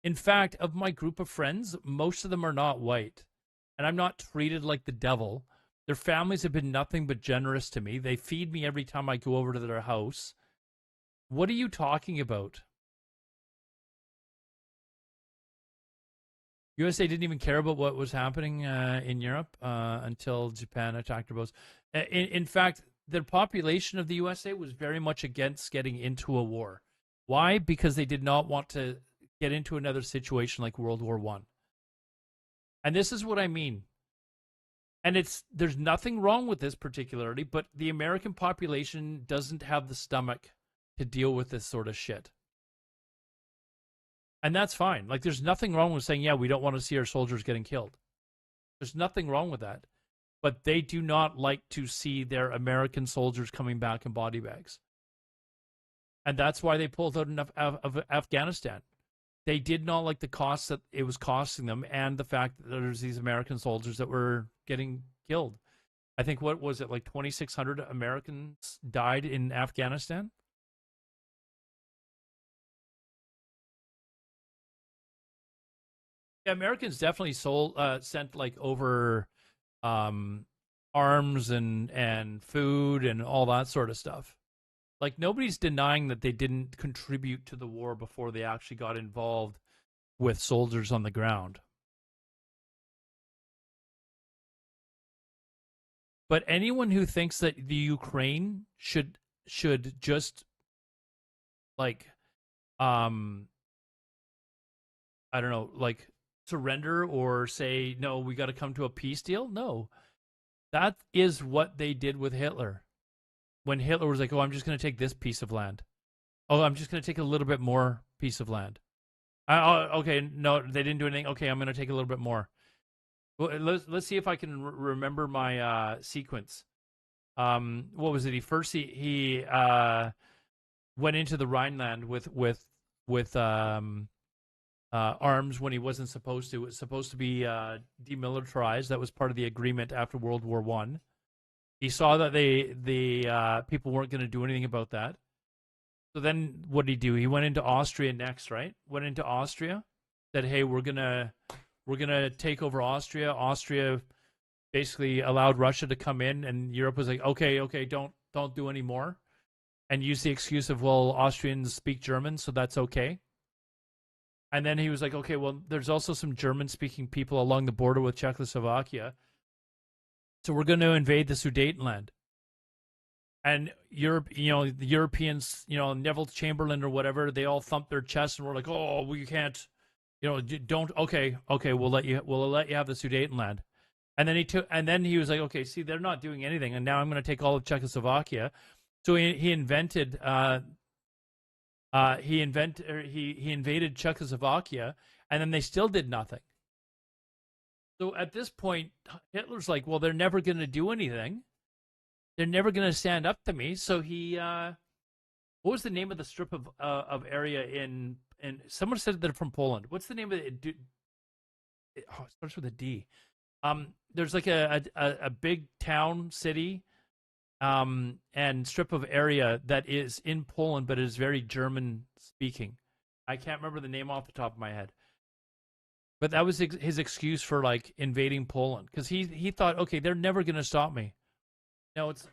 Speaker 1: In fact, of my group of friends, most of them are not white. And I'm not treated like the devil. Their families have been nothing but generous to me. They feed me every time I go over to their house. What are you talking about? USA didn't even care about what was happening in Europe until Japan attacked their boats. In fact, the population of the USA was very much against getting into a war. Why? Because they did not want to get into another situation like World War I. And this is what I mean. And there's nothing wrong with this particularly, but the American population doesn't have the stomach to deal with this sort of shit. And that's fine. Like, there's nothing wrong with saying, yeah, we don't want to see our soldiers getting killed. There's nothing wrong with that. But they do not like to see their American soldiers coming back in body bags. And that's why they pulled out of Afghanistan. They did not like the costs that it was costing them and the fact that there's these American soldiers that were getting killed. I think, what was it, like 2,600 Americans died in Afghanistan? Yeah, Americans definitely sent like over arms and food and all that sort of stuff. Like, nobody's denying that they didn't contribute to the war before they actually got involved with soldiers on the ground. But anyone who thinks that the Ukraine should just like I don't know, like surrender or say, no, we got to come to a peace deal. No, that is what they did with Hitler. When Hitler was like, oh, I'm just going to take this piece of land. Oh, I'm just going to take a little bit more piece of land. Okay, no, they didn't do anything. Okay, I'm going to take a little bit more. Well, let's see if I can remember my sequence. What was it? He went into the Rhineland with arms when he wasn't supposed to. It was supposed to be demilitarized. That was part of the agreement after World War I. He saw that the people weren't going to do anything about that. So then what did he do? He went into Austria next, right? Went into Austria, said, hey, we're gonna take over Austria. Austria basically allowed Russia to come in, and Europe was like, okay, don't do any more. And used the excuse of, well, Austrians speak German, so that's okay. And then he was like, okay, well, there's also some German-speaking people along the border with Czechoslovakia. So we're going to invade the Sudetenland. And Europe, the Europeans, Neville Chamberlain or whatever, they all thumped their chests and were like, oh, we can't, don't. Okay, we'll let you have the Sudetenland. And then he was like, okay, see, they're not doing anything, and now I'm going to take all of Czechoslovakia. So he invaded Czechoslovakia, and then they still did nothing. So at this point, Hitler's like, well, they're never going to do anything. They're never going to stand up to me. So he, what was the name of the strip of area in someone said they're from Poland. What's the name of it? It starts with a D. There's like a big town, city, and strip of area that is in Poland, but is very German speaking. I can't remember the name off the top of my head. But that was his excuse for like invading Poland, because he thought, okay, they're never going to stop me. No, it's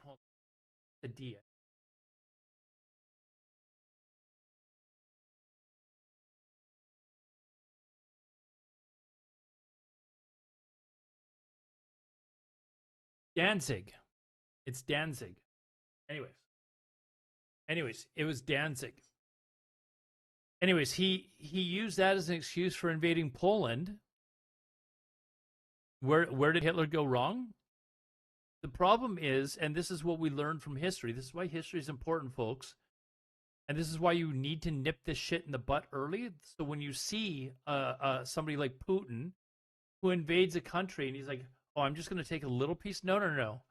Speaker 1: a D. Danzig. It's Danzig. Anyways, it was Danzig. Anyways, he used that as an excuse for invading Poland. Where did Hitler go wrong? The problem is, and this is what we learned from history. This is why history is important, folks. And this is why you need to nip this shit in the butt early. So when you see somebody like Putin who invades a country and he's like, oh, I'm just going to take a little piece. No.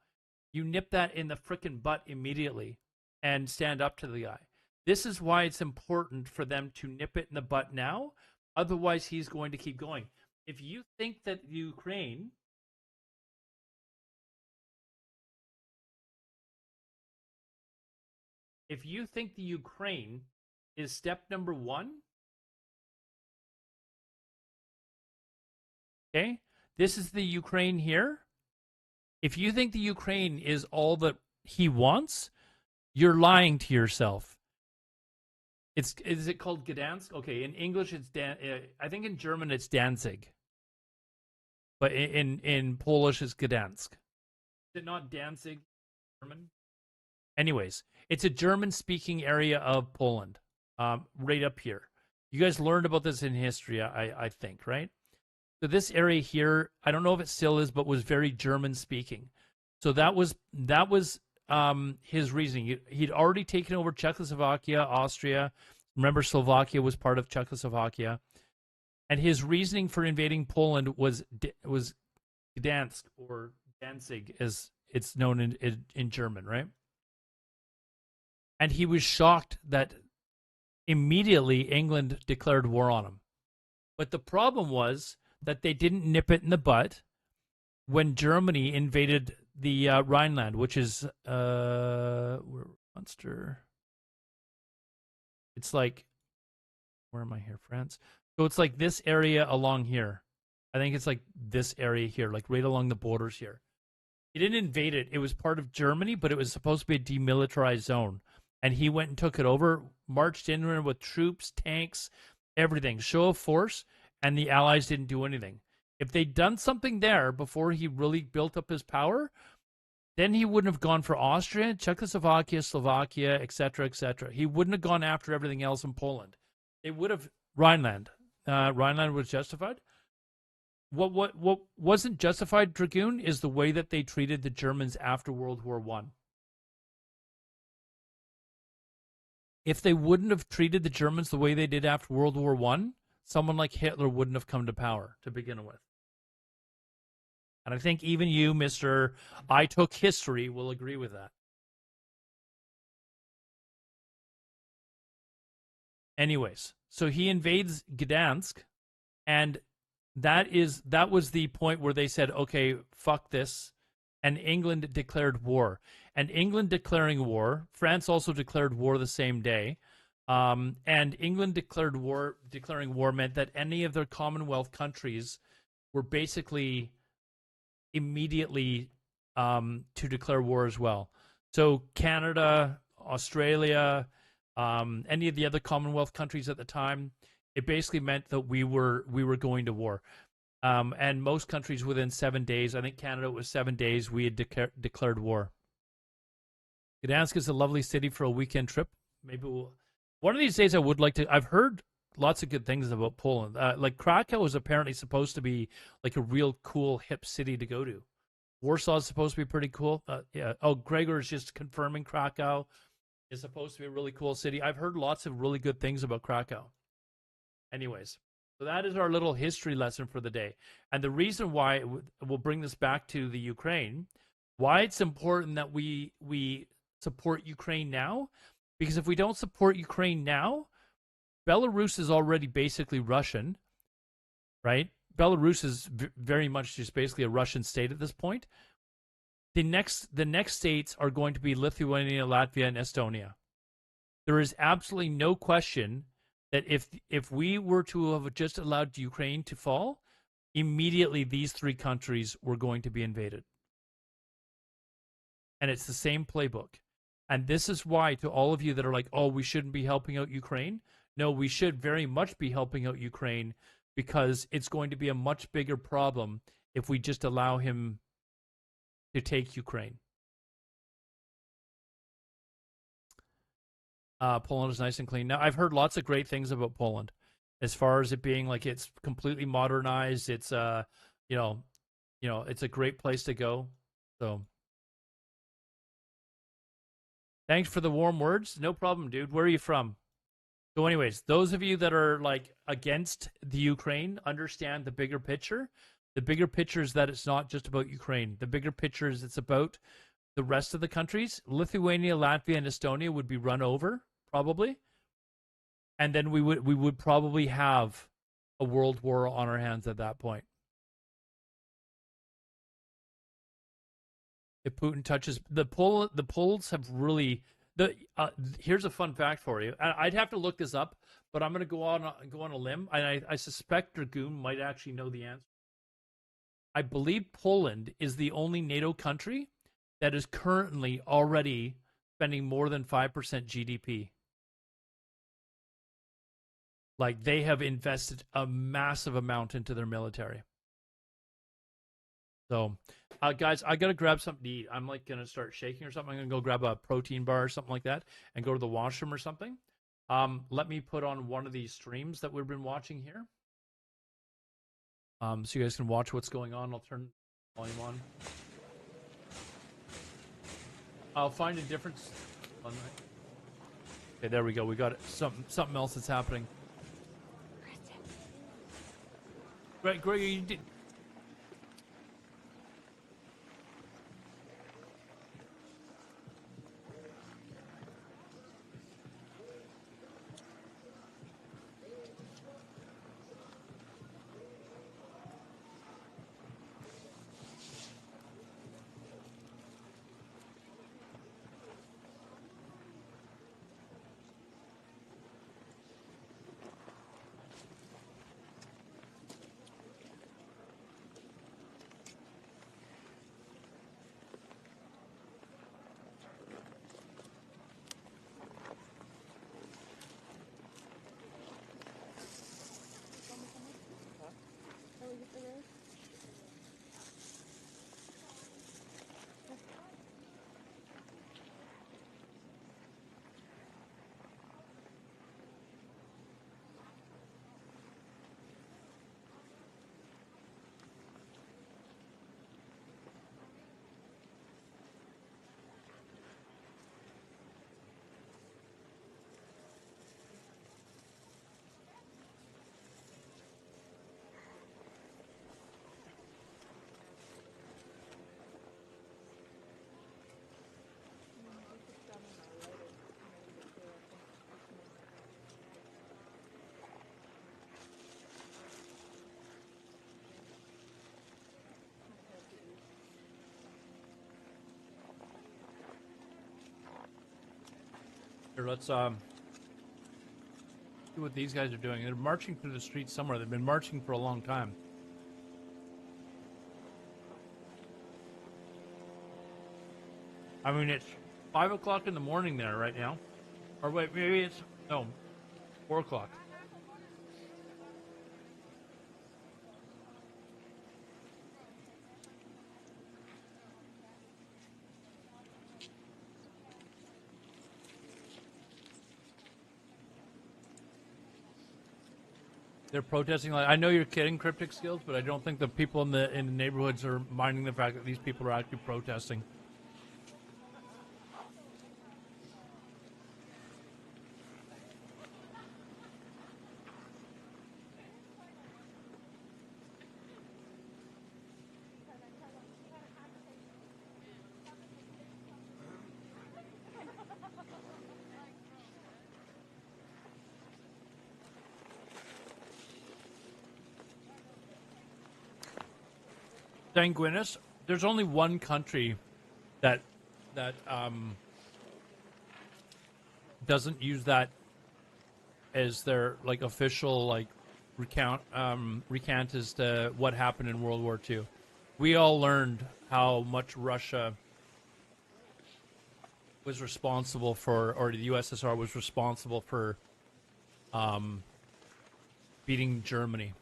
Speaker 1: You nip that in the frickin' butt immediately and stand up to the guy. This is why it's important for them to nip it in the butt now. Otherwise, he's going to keep going. If you think that Ukraine... If you think the Ukraine is step number 1, okay, this is the Ukraine here. If you think the Ukraine is all that he wants, you're lying to yourself. Is it called Gdansk? Okay, in English it's I think in German it's Danzig, but in Polish it's Gdansk. Is it not Danzig, German? Anyways, it's a German-speaking area of Poland, right up here. You guys learned about this in history, I think, right? So this area here, I don't know if it still is, but was very German-speaking. So that was his reasoning. He'd already taken over Czechoslovakia, Austria. Remember, Slovakia was part of Czechoslovakia. And his reasoning for invading Poland was Gdansk, or Danzig, as it's known in German, right? And he was shocked that immediately England declared war on him. But the problem was that they didn't nip it in the butt when Germany invaded the Rhineland, which is Munster. It's like, where am I here? France. So it's like this area along here. I think it's like this area here, like right along the borders here. He didn't invade it. It was part of Germany, but it was supposed to be a demilitarized zone. And he went and took it over, marched in with troops, tanks, everything. Show of force, and the Allies didn't do anything. If they'd done something there before he really built up his power, then he wouldn't have gone for Austria, Czechoslovakia, Slovakia, etc., etc. He wouldn't have gone after everything else in Poland. They would have Rhineland. Rhineland was justified. What wasn't justified, Dragoon, is the way that they treated the Germans after World War I. If they wouldn't have treated the Germans the way they did after World War I, someone like Hitler wouldn't have come to power to begin with. And I think even you, Mr. I Took History, will agree with that. Anyways, so he invades Gdansk, and that was the point where they said, okay, fuck this, and England declared war. And England declaring war, France also declared war the same day. And England declaring war meant that any of their Commonwealth countries were basically immediately to declare war as well. So Canada, Australia, any of the other Commonwealth countries at the time, it basically meant that we were going to war. And most countries within 7 days, I think Canada was 7 days, we had declared war. Gdansk is a lovely city for a weekend trip. Maybe one of these days I would like to. I've heard lots of good things about Poland. Like Krakow was apparently supposed to be like a real cool, hip city to go to. Warsaw is supposed to be pretty cool. Yeah. Oh, Gregor is just confirming Krakow is supposed to be a really cool city. I've heard lots of really good things about Krakow. Anyways, so that is our little history lesson for the day. And the reason why we'll bring this back to the Ukraine, why it's important that we support Ukraine now Because if we don't support Ukraine now, Belarus is already basically Russian, right? Belarus is very much just basically a Russian state at this point. The next states are going to be Lithuania, Latvia, and Estonia. There is absolutely no question that if we were to have just allowed Ukraine to fall, immediately these three countries were going to be invaded. And it's the same playbook. And this is why, to all of you that are like, oh, we shouldn't be helping out Ukraine. No, we should very much be helping out Ukraine, because it's going to be a much bigger problem if we just allow him to take Ukraine. Poland is nice and clean. Now, I've heard lots of great things about Poland, as far as it being like it's completely modernized. It's it's a great place to go. So, thanks for the warm words. No problem, dude. Where are you from? So, anyways, those of you that are like against the Ukraine, understand the bigger picture. The bigger picture is that it's not just about Ukraine. The bigger picture is it's about the rest of the countries. Lithuania, Latvia, and Estonia would be run over, probably. And then we would probably have a world war on our hands at that point. If Putin touches the Poles have really here's a fun fact for you. I'd have to look this up, but I'm going to go on a limb, and I suspect Dragoon might actually know the answer. I believe Poland is the only NATO country that is currently already spending more than 5% GDP. Like, they have invested a massive amount into their military. So, guys, I got to grab something to eat. I'm like going to start shaking or something. I'm going to go grab a protein bar or something like that and go to the washroom or something. Let me put on one of these streams that we've been watching here. So you guys can watch what's going on. I'll turn the volume on. I'll find a difference. Okay, there we go. We got it. Something else that's happening. Greg, you did. Here, let's see what these guys are doing. They're marching through the streets somewhere. They've been marching for a long time. I mean, it's 5 o'clock in the morning there right now. Or wait, maybe it's, no, 4 o'clock. They're protesting. Like, I know you're kidding, Cryptic Skills, but I don't think the people in the neighborhoods are minding the fact that these people are actually protesting. Sanguinis, there's only one country that doesn't use that as their like official like recant as to what happened in World War II. We all learned how much Russia was responsible for, or the USSR was responsible for, beating Germany.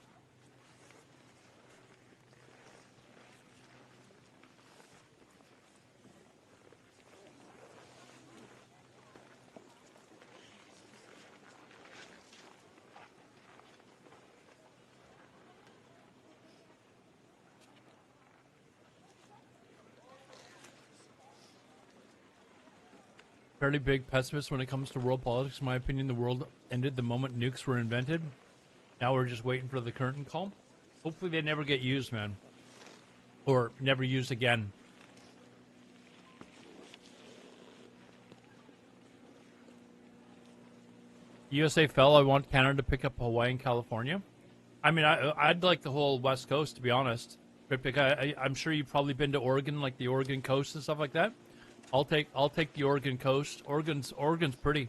Speaker 1: Fairly big pessimist when it comes to world politics. In my opinion, the world ended the moment nukes were invented. Now we're just waiting for the curtain call. Hopefully they never get used, man. Or never used again. USA fell. I want Canada to pick up Hawaii and California. I mean, I'd like the whole West Coast, to be honest. I'm sure you've probably been to Oregon, like the Oregon coast and stuff like that. I'll take the Oregon coast. Oregon's pretty.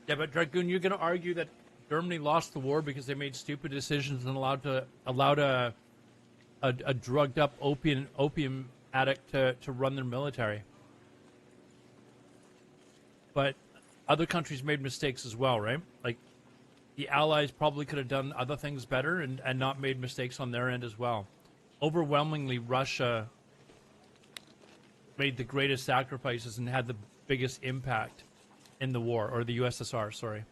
Speaker 1: Yeah, but Dragoon, you're going to argue that Germany lost the war because they made stupid decisions and allowed a drugged up opium addict to run their military. But other countries made mistakes as well, right? Like the Allies probably could have done other things better and not made mistakes on their end as well. Overwhelmingly, Russia made the greatest sacrifices and had the biggest impact in the war, or the USSR, sorry.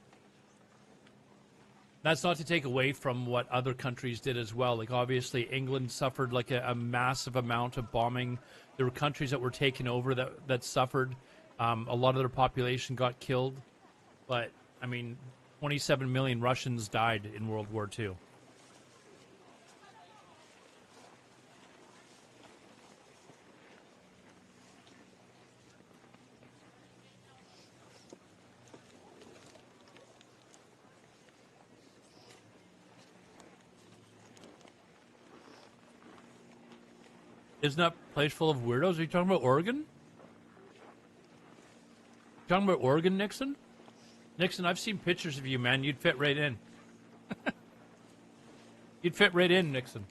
Speaker 1: That's not to take away from what other countries did as well. Like, obviously, England suffered, like, a massive amount of bombing. There were countries that were taken over that suffered. A lot of their population got killed. But, I mean, 27 million Russians died in World War II. Isn't that place full of weirdos? Are you talking about Oregon? Talking about Oregon, Nixon? Nixon, I've seen pictures of you, man. You'd fit right in. You'd fit right in, Nixon.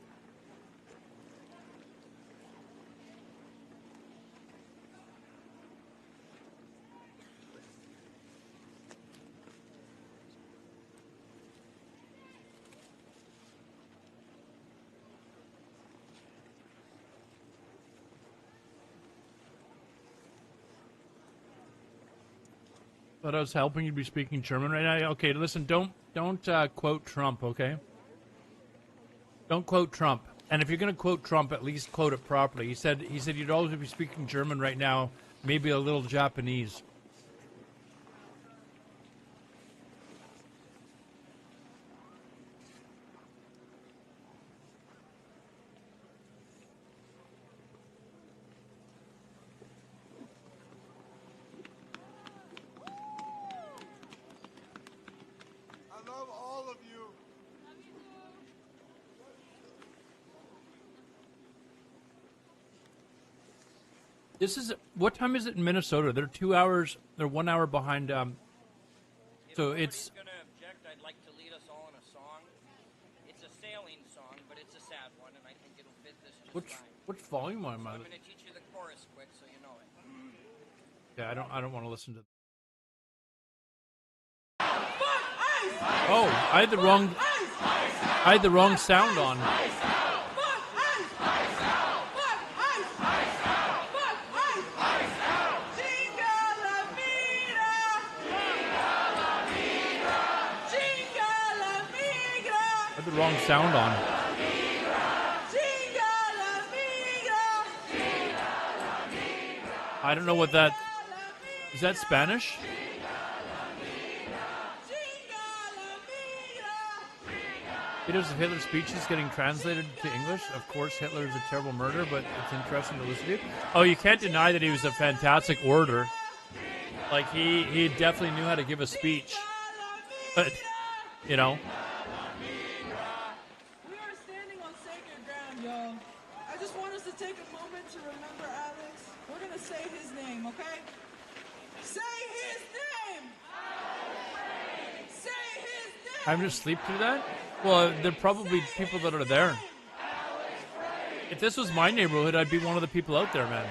Speaker 1: Thought I was helping you be speaking German right now. Okay, listen, don't quote Trump, okay? Don't quote Trump. And if you're going to quote Trump, at least quote it properly. He said you'd always be speaking German right now, maybe a little Japanese. This is, what time is it in Minnesota? They're 2 hours, they're 1 hour behind, so it's...
Speaker 13: Going to object, I'd like to lead us all in a song. It's a sailing song, but it's a sad one, and I think it'll fit this just fine.
Speaker 1: Which volume am I?
Speaker 13: So I'm going to teach you the chorus quick so you know it.
Speaker 1: Yeah, I don't want to listen to... Oh, I had the wrong sound on. The wrong sound on. I don't know what that is. That Spanish? Videos of Hitler's speeches getting translated to English. Of course, Hitler is a terrible murderer, but it's interesting to listen to. Oh, you can't deny that he was a fantastic orator. Like, he definitely knew how to give a speech. But, you know.
Speaker 14: We are standing on sacred ground, y'all. I just want us to take a moment to remember Alex. We're going to say his name, okay? Say his name! Say his name!
Speaker 1: I'm just sleep through that? Well, there are probably people that are there. If this was my neighborhood, I'd be one of the people out there, man.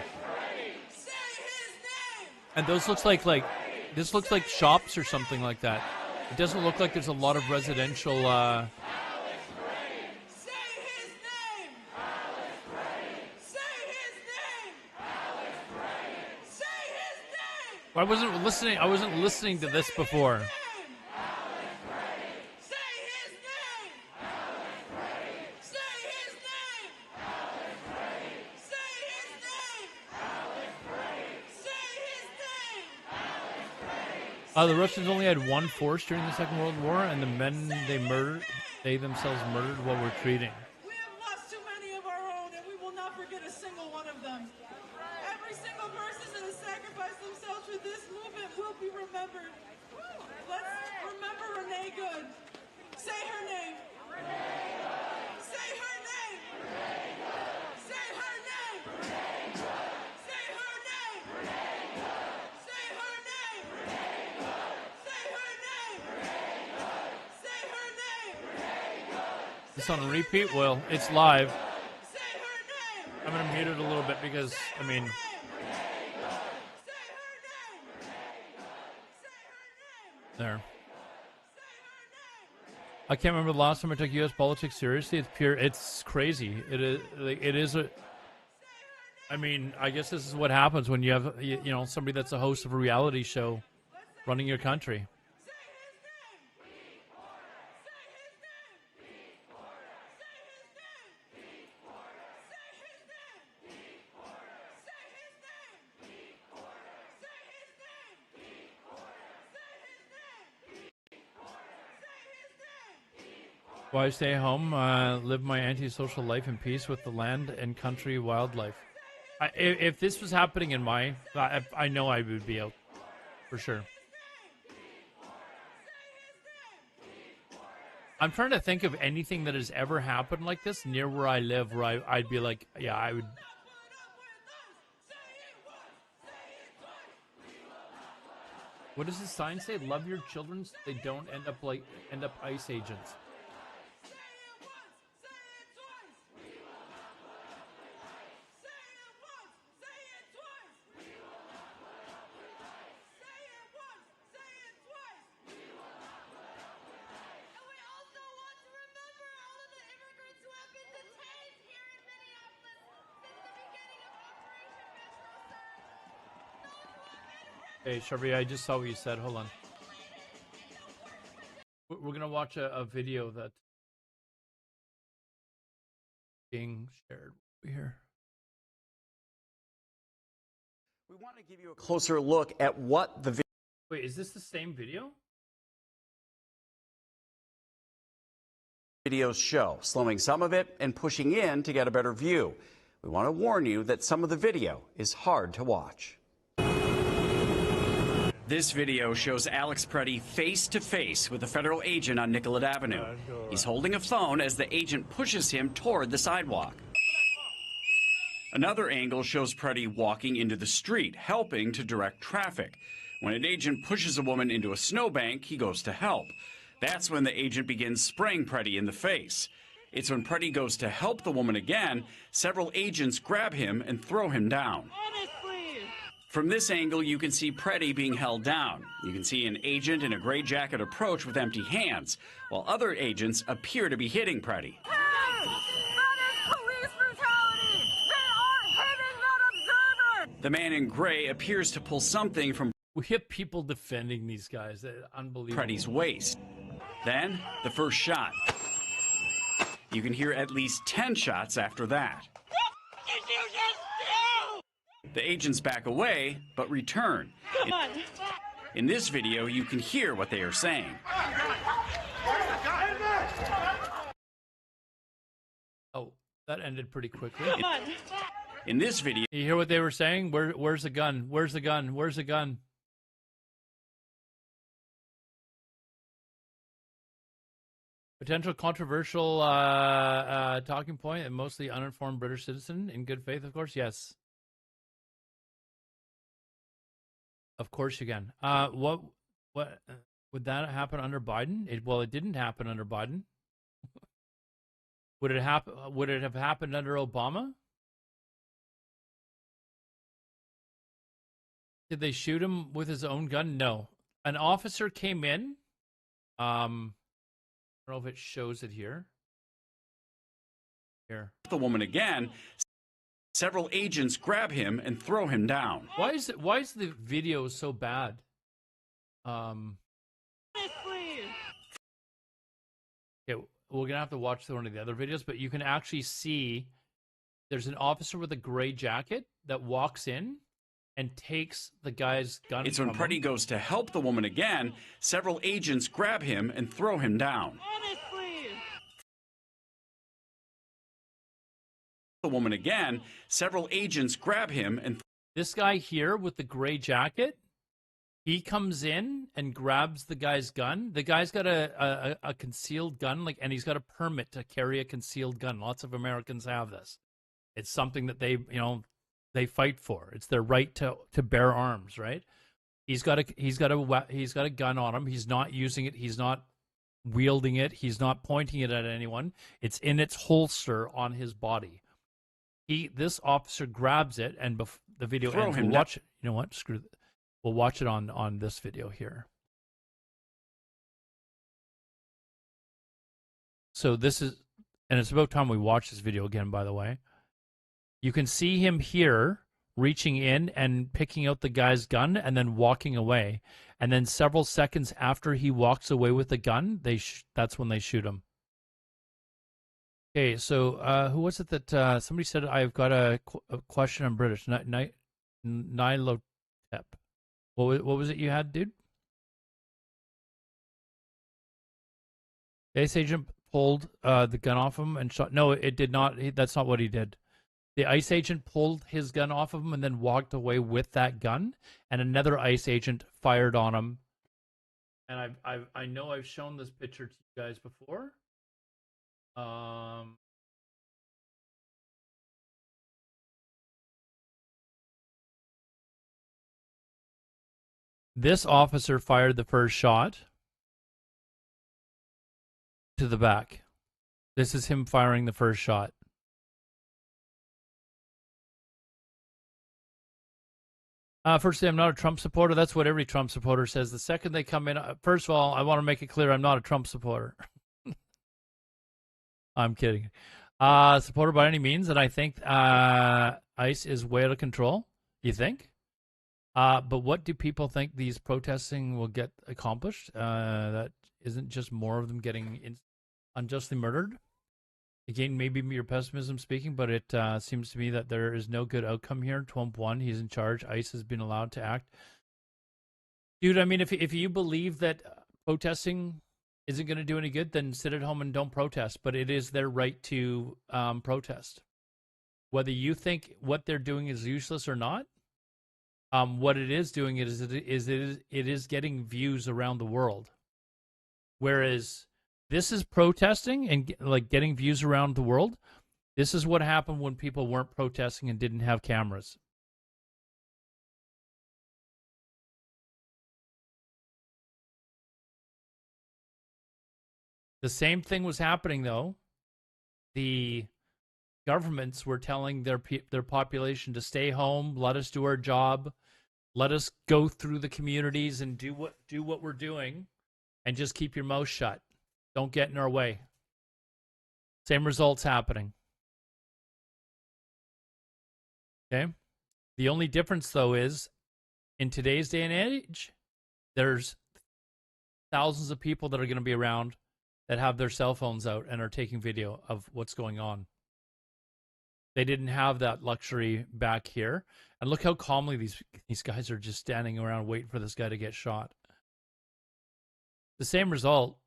Speaker 1: And those looks like this looks like shops or something like that. It doesn't look like there's a lot of residential. I wasn't listening. I wasn't listening to this before. The Russians only had one force during the Second World War, and the men they themselves murdered while retreating.
Speaker 14: We have lost too many of our own, and we will not forget a single one of them. Every single person that has sacrificed themselves for this movement will be remembered. Let's remember Renee Good. Say her name. Say her name. Say her name. Say her name. Say her name. Say her name. Say her name.
Speaker 1: This on repeat? Well, it's live. I'm gonna mute it a little bit because I mean. There. I can't remember the last time I took U.S. politics seriously. It's crazy. It is a. I mean, I guess this is what happens when you have you know somebody that's a host of a reality show running your country. Why stay home, live my antisocial life in peace with the land and country wildlife. If this was happening in my... I know I would be out, for sure. I'm trying to think of anything that has ever happened like this near where I live, where I'd be like, yeah, I would... What does the sign say? Love your children so they don't end up ICE agents. Hey, Sharpie, I just saw what you said. Hold on. We're going to watch a video that's being shared here.
Speaker 10: We want to give you a closer look at what the
Speaker 1: Wait, is this the same video?
Speaker 10: Videos show, slowing some of it and pushing in to get a better view. We want to warn you that some of the video is hard to watch. This video shows Alex Preddy face to face with a federal agent on Nicollet Avenue. He's holding a phone as the agent pushes him toward the sidewalk. Another angle shows Preddy walking into the street, helping to direct traffic. When an agent pushes a woman into a snowbank, he goes to help. That's when the agent begins spraying Preddy in the face. It's when Preddy goes to help the woman again, several agents grab him and throw him down. From this angle, you can see Preddy being held down. You can see an agent in a gray jacket approach with empty hands, while other agents appear to be hitting Preddy.
Speaker 14: Hey! That is police brutality! They are hitting that observer!
Speaker 10: The man in gray appears to pull something from
Speaker 1: We have people defending these guys. Unbelievable.
Speaker 10: Preddy's waist. Then, the first shot. You can hear at least 10 shots after that. The agents back away, but return.
Speaker 14: Come on.
Speaker 10: In this video, you can hear what they are saying.
Speaker 1: That ended pretty quickly.
Speaker 10: In this video,
Speaker 1: you hear what they were saying? Where's the gun? Where's the gun? Where's the gun? Potential controversial talking point, and mostly uninformed British citizen in good faith, of course. Yes, of course you can. What would that happen under Biden? It didn't happen under Biden. Would it happen? Would it have happened under Obama? Did they shoot him with his own gun? No. An officer came in. I don't know if it shows it here. Here.
Speaker 10: The woman again. Several agents grab him and throw him down.
Speaker 1: Why is the video so bad? Okay, we're gonna have to watch one of the other videos, but you can actually see there's an officer with a gray jacket that walks in and takes the guy's gun.
Speaker 10: It's when Preddy goes to help the woman again. Several agents grab him and throw him down. The woman again. Several agents grab him and.
Speaker 1: This guy here with the gray jacket, he comes in and grabs the guy's gun. The guy's got a concealed gun, and he's got a permit to carry a concealed gun. Lots of Americans have this. It's something that they fight for. It's their right to bear arms, right? He's got a gun on him. He's not using it. He's not wielding it. He's not pointing it at anyone. It's in its holster on his body. This officer grabs it, and the video ends. We'll watch it. You know what? Screw it. We'll watch it on this video here. So this is, and it's about time we watch this video again, by the way. You can see him here reaching in and picking out the guy's gun and then walking away. And then several seconds after he walks away with the gun, that's when they shoot him. Okay, so who was it that somebody said I've got a question in British? Nilotep. What was it you had, dude? The ICE agent pulled the gun off him and shot. No, it did not. That's not what he did. The ICE agent pulled his gun off of him and then walked away with that gun. And another ICE agent fired on him. And I know I've shown this picture to you guys before. This officer fired the first shot to the back. This is him firing the first shot. Firstly, I'm not a Trump supporter. That's what every Trump supporter says. The second they come in, first of all, I want to make it clear I'm not a Trump supporter. I'm kidding. Supporter by any means, and I think ICE is way out of control. You think? But what do people think these protesting will get accomplished? That isn't just more of them getting unjustly murdered? Again, maybe your pessimism speaking, but it seems to me that there is no good outcome here. Trump won. He's in charge. ICE has been allowed to act. Dude, I mean, if you believe that protesting isn't going to do any good, then sit at home and don't protest. But it is their right to protest. Whether you think what they're doing is useless or not, what it is doing it is getting views around the world. Whereas this is protesting and getting views around the world. This is what happened when people weren't protesting and didn't have cameras. The same thing was happening, though. The governments were telling their population to stay home, let us do our job, let us go through the communities and do what we're doing, and just keep your mouth shut. Don't get in our way. Same results happening. Okay? The only difference, though, is in today's day and age, there's thousands of people that are going to be around that have their cell phones out and are taking video of what's going on. They didn't have that luxury back here. And look how calmly these guys are just standing around waiting for this guy to get shot. The same result.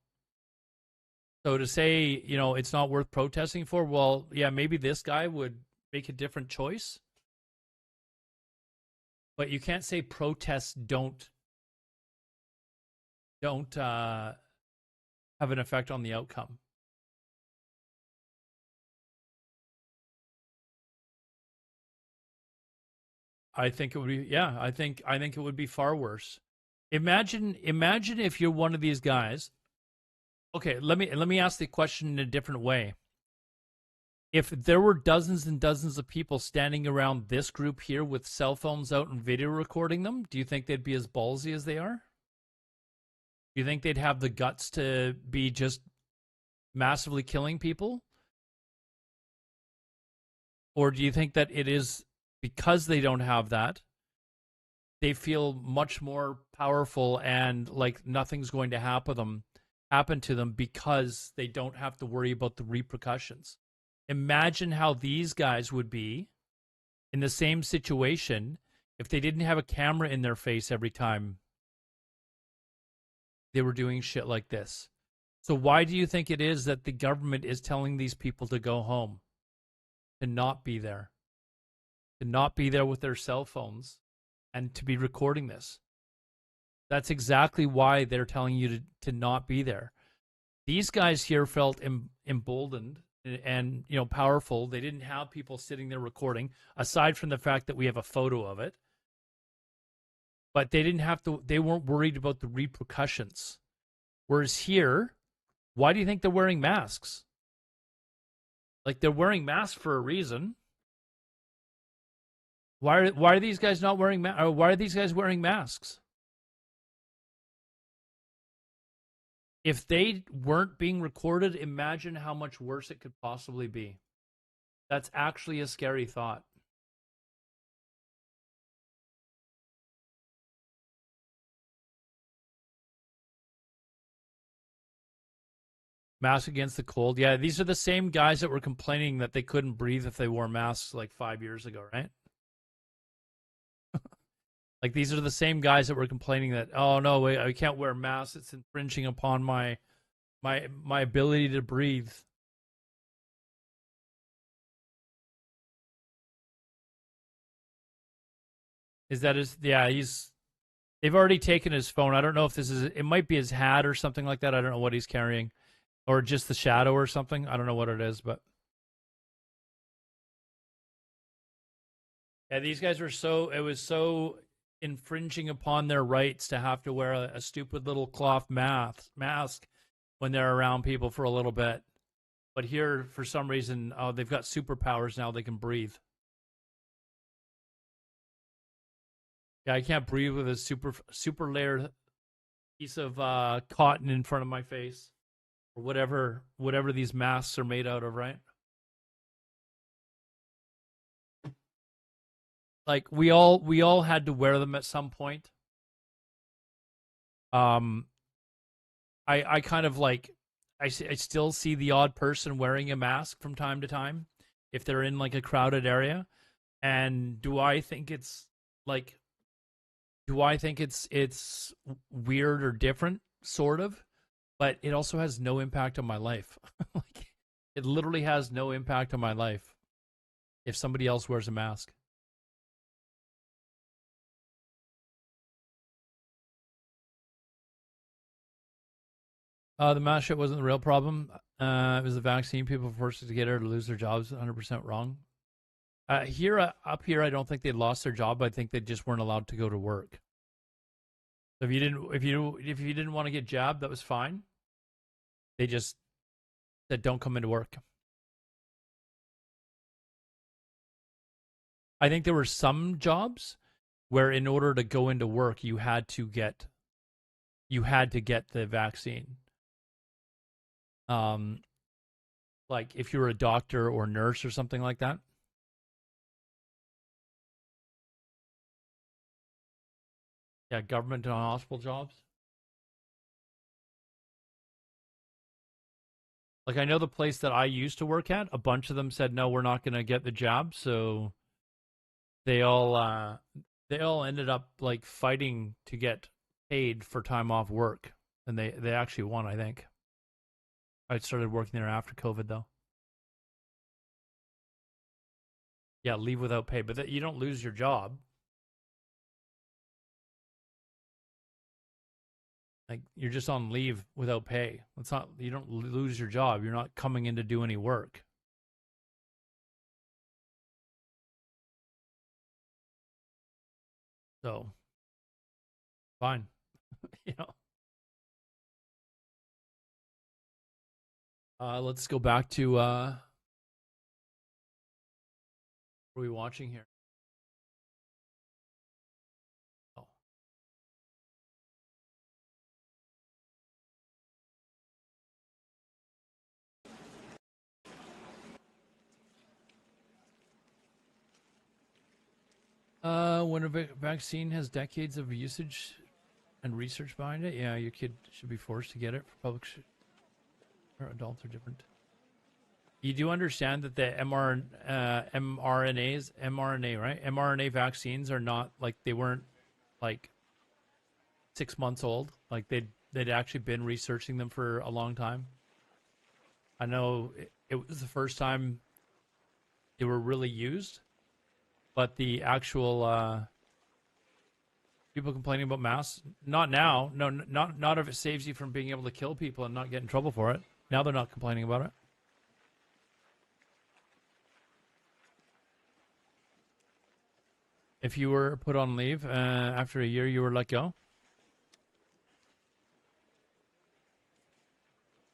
Speaker 1: So to say, you know, it's not worth protesting for, well, yeah, maybe this guy would make a different choice. But you can't say protests don't have an effect on the outcome. I think it would be, yeah, I think it would be far worse. Imagine if you're one of these guys. Okay, let me ask the question in a different way. If there were dozens and dozens of people standing around this group here with cell phones out and video recording them, do you think they'd be as ballsy as they are? Do you think they'd have the guts to be just massively killing people? Or do you think that it is because they don't have that, they feel much more powerful and like nothing's going to happen to them because they don't have to worry about the repercussions? Imagine how these guys would be in the same situation if they didn't have a camera in their face every time they were doing shit like this. So why do you think it is that the government is telling these people to go home, to not be there, with their cell phones and to be recording this? That's exactly why they're telling you to not be there. These guys here felt emboldened and, you know, powerful. They didn't have people sitting there recording, aside from the fact that we have a photo of it. But they didn't have to, they weren't worried about the repercussions. Whereas here, why do you think they're wearing masks? Like, they're wearing masks for a reason. Why are these guys not wearing why are these guys wearing masks? If they weren't being recorded, imagine how much worse it could possibly be. That's actually a scary thought. Mask against the cold. Yeah, these are the same guys that were complaining that they couldn't breathe if they wore masks like 5 years ago, right? Like, these are the same guys that were complaining that, oh no, I can't wear masks. It's infringing upon my ability to breathe. Is that his? Yeah, they've already taken his phone. I don't know if this is, it might be his hat or something like that. I don't know what he's carrying, or just the shadow or something. I don't know what it is, but yeah, these guys were it was so infringing upon their rights to have to wear a stupid little cloth mask when they're around people for a little bit. But here, for some reason, they've got superpowers now. They can breathe. Yeah, I can't breathe with a super layered piece of cotton in front of my face, or whatever these masks are made out of, right? Like, we all had to wear them at some point. I kind of like, I still see the odd person wearing a mask from time to time if they're in like a crowded area. And do I think it's weird or different? Sort of, but it also has no impact on my life. Like, it literally has no impact on my life if somebody else wears a mask. The mask shit wasn't the real problem. It was the vaccine. People forced to get it or lose their jobs. 100% wrong. Up here, I don't think they lost their job. I think they just weren't allowed to go to work. So if you didn't want to get jabbed, that was fine. They just said don't come into work. I think there were some jobs where in order to go into work, you had to get the vaccine. Like if you were a doctor or nurse or something like that. Yeah, government and hospital jobs. Like, I know the place that I used to work at, a bunch of them said, no, we're not going to get the job. So they all ended up like fighting to get paid for time off work. And they actually won, I think. I started working there after COVID, though. Yeah, leave without pay, but you don't lose your job. Like, you're just on leave without pay. It's not, you don't lose your job. You're not coming in to do any work. So, fine. You know. Let's go back to, what are we watching here? When a vaccine has decades of usage and research behind it, yeah, your kid should be forced to get it. For public or adults are different. You do understand that the mRNA, right? mRNA vaccines are not like, they weren't like 6 months old. Like they'd actually been researching them for a long time. I know it was the first time they were really used, but the actual people complaining about masks, not now. No, not if it saves you from being able to kill people and not get in trouble for it. Now they're not complaining about it. If you were put on leave after a year, you were let go.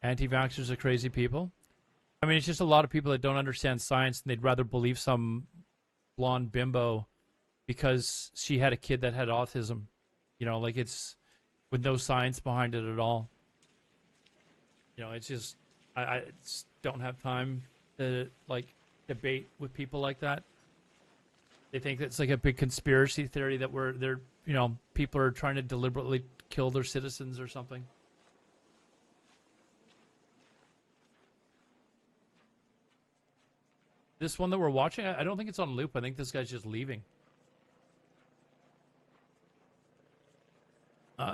Speaker 1: Anti-vaxxers are crazy people. I mean, it's just a lot of people that don't understand science, and they'd rather believe some blonde bimbo because she had a kid that had autism. You know, like, it's with no science behind it at all. You know, it's just, I just don't have time to, like, debate with people like that. They think it's like a big conspiracy theory that they're, you know, people are trying to deliberately kill their citizens or something. This one that we're watching, I don't think it's on loop. I think this guy's just leaving.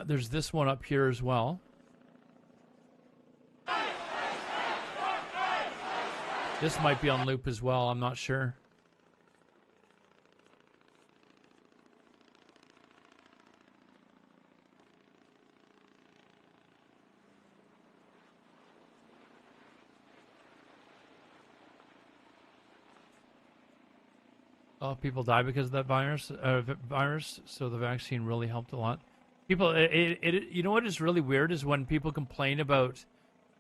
Speaker 1: There's this one up here as well. This might be on loop as well. I'm not sure. Oh, people die because of that virus. So the vaccine really helped a lot. People, you know what is really weird is when people complain about,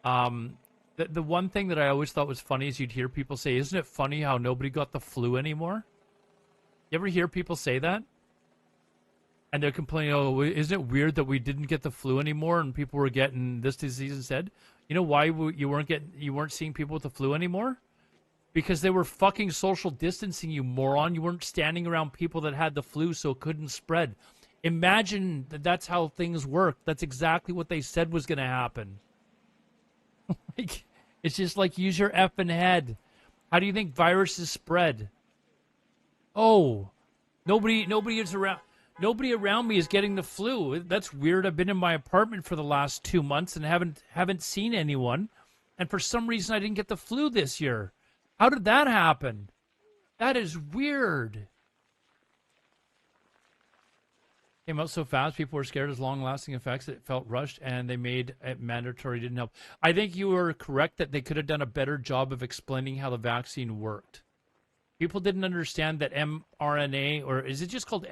Speaker 1: the one thing that I always thought was funny is you'd hear people say, "Isn't it funny how nobody got the flu anymore?" You ever hear people say that? And they're complaining, "Oh, isn't it weird that we didn't get the flu anymore and people were getting this disease instead?" You know why you weren't seeing people with the flu anymore? Because they were fucking social distancing, you moron. You weren't standing around people that had the flu so it couldn't spread. Imagine that's how things work. That's exactly what they said was going to happen. Like, it's just like, use your effing head. How do you think viruses spread? Oh, nobody is around. Nobody around me is getting the flu. That's weird. I've been in my apartment for the last 2 months and haven't seen anyone. And for some reason, I didn't get the flu this year. How did that happen? That is weird. Came out so fast, people were scared of long-lasting effects. It felt rushed, and they made it mandatory. Didn't help. I think you were correct that they could have done a better job of explaining how the vaccine worked. People didn't understand that mRNA, or is it just called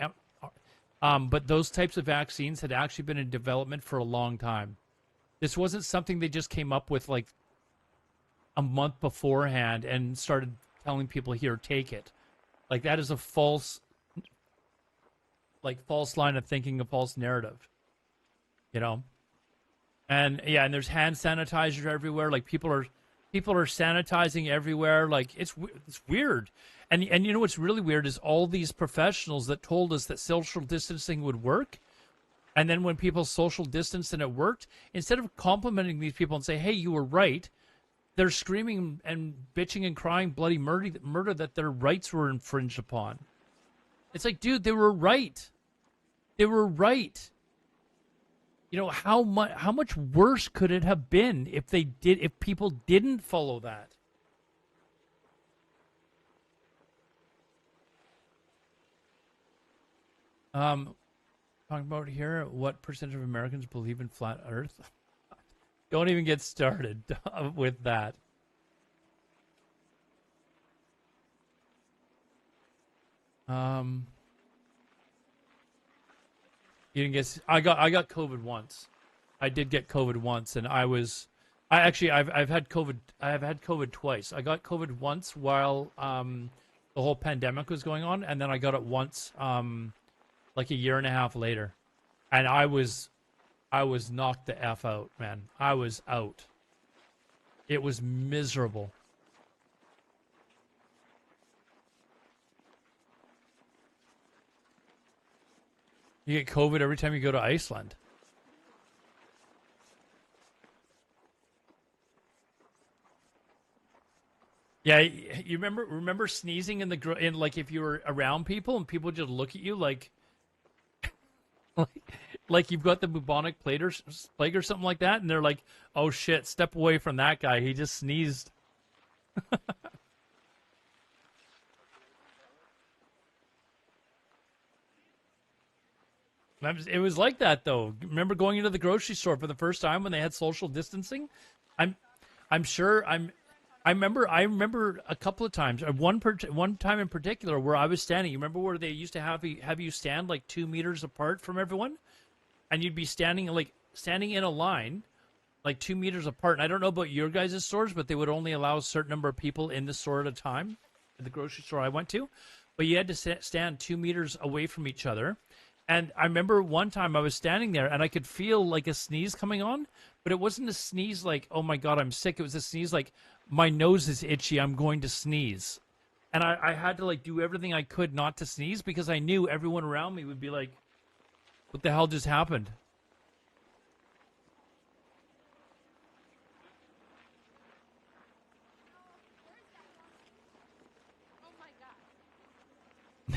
Speaker 1: but those types of vaccines had actually been in development for a long time. This wasn't something they just came up with like a month beforehand and started telling people, here, take it. Like, that is a false line of thinking, a false narrative, you know? And yeah, and there's hand sanitizer everywhere. Like, people are sanitizing everywhere. Like, it's weird. And you know what's really weird is all these professionals that told us that social distancing would work, and then when people social distanced and it worked, instead of complimenting these people and say, hey, you were right, they're screaming and bitching and crying bloody murder that their rights were infringed upon. It's like, dude, they were right. They were right. You know, how much worse could it have been if people didn't follow that? Talking about here, what percentage of Americans believe in flat Earth? Don't even get started with that. You didn't get. I got COVID once. I did get COVID once, and I've had COVID. I have had COVID twice. I got COVID once while the whole pandemic was going on, and then I got it once like a year and a half later, and I was knocked the F out, man. I was out. It was miserable. You get COVID every time you go to Iceland. Yeah, you remember sneezing in like if you were around people and people just look at you like like you've got the bubonic plague or something like that, and they're like, "Oh shit, step away from that guy. He just sneezed." It was like that though. Remember going into the grocery store for the first time when they had social distancing? I remember a couple of times. One time in particular where I was standing. You remember where they used to have you stand like 2 meters apart from everyone, and you'd be standing in a line, like 2 meters apart. And I don't know about your guys' stores, but they would only allow a certain number of people in the store at a time. At the grocery store I went to, but you had to stand 2 meters away from each other. And I remember one time I was standing there and I could feel like a sneeze coming on, but it wasn't a sneeze like, oh my God, I'm sick. It was a sneeze like, my nose is itchy, I'm going to sneeze. And I had to like do everything I could not to sneeze because I knew everyone around me would be like, what the hell just happened?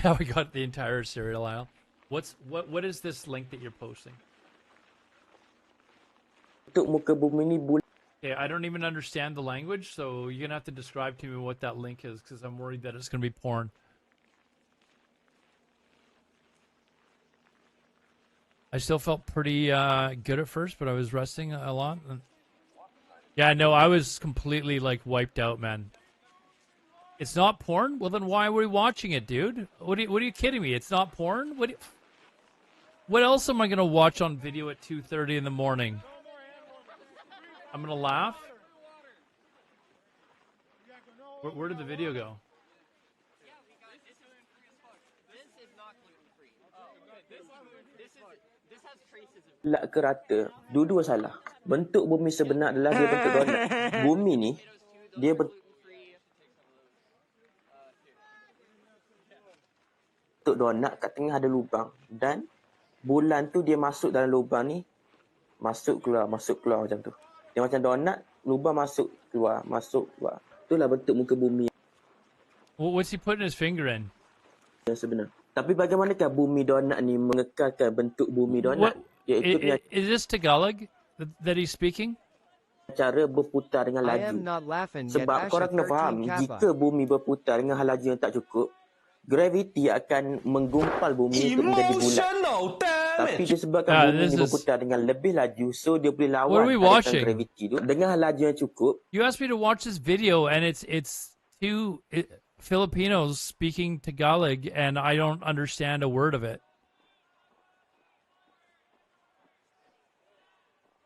Speaker 1: Now we got the entire cereal aisle. What is this link that you're posting? Okay, I don't even understand the language, so you're gonna have to describe to me what that link is, because I'm worried that it's gonna be porn. I still felt pretty good at first, but I was resting a lot. Yeah, no, I was completely like wiped out, man. It's not porn? Well, then why are we watching it, dude? What are you kidding me? It's not porn? What else am I gonna watch on video at 2:30 in the morning? I'm gonna laugh. Where did the video go?
Speaker 15: Bulat ke rata, dua-dua salah. Bentuk bumi sebenar adalah dia bentuk donat. Bumi ni dia bentuk donat, kat tengah ada lubang, dan bulan tu dia masuk dalam lubang ni, masuk keluar macam tu. Dia macam donat, lubang masuk keluar. Itulah bentuk muka bumi.
Speaker 1: What's he putting his finger in?
Speaker 15: Yang sebenar. Tapi bagaimanakah bumi donat ni mengekalkan bentuk bumi donat?
Speaker 1: Is this Tagalog that he's speaking?
Speaker 15: Cara berputar dengan laju. Sebab korang kena faham, jika bumi berputar dengan laju yang tak cukup, graviti akan menggumpal bumi untuk menjadi bulat. Tapi disebabkan bumi ni berputar dengan lebih laju, so dia boleh lawan tarikan graviti tu dengan laju yang cukup.
Speaker 1: You asked me to watch this video, and it's two Filipinos speaking Tagalog, and I don't understand a word of it.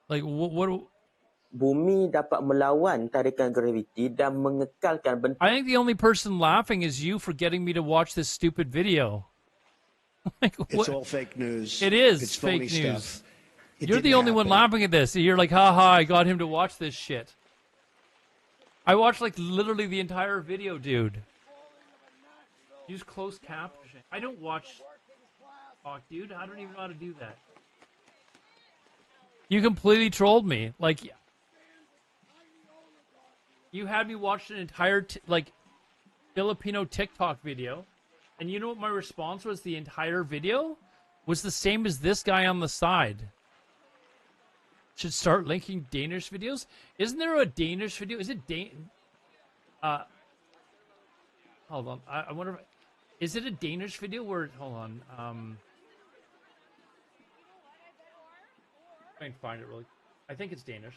Speaker 1: Like what?
Speaker 15: Bumi dapat melawan tarikan graviti dan mengekalkan bentuk.
Speaker 1: I think the only person laughing is you for getting me to watch this stupid video. Like,
Speaker 16: it's all fake news.
Speaker 1: It is. It's fake news. You're the only one laughing at this. You're like, haha, I got him to watch this shit. I watched like literally the entire video, dude. Use closed caption. I don't watch talk, dude. I don't even know how to do that. You completely trolled me. Like, you had me watch an entire Filipino TikTok video, and you know what my response was? The entire video was the same as this guy on the side. should start linking Danish videos. Isn't there a Danish video? Is it hold on. I wonder if, is it a Danish video where, hold on. I can find it really. I think it's Danish.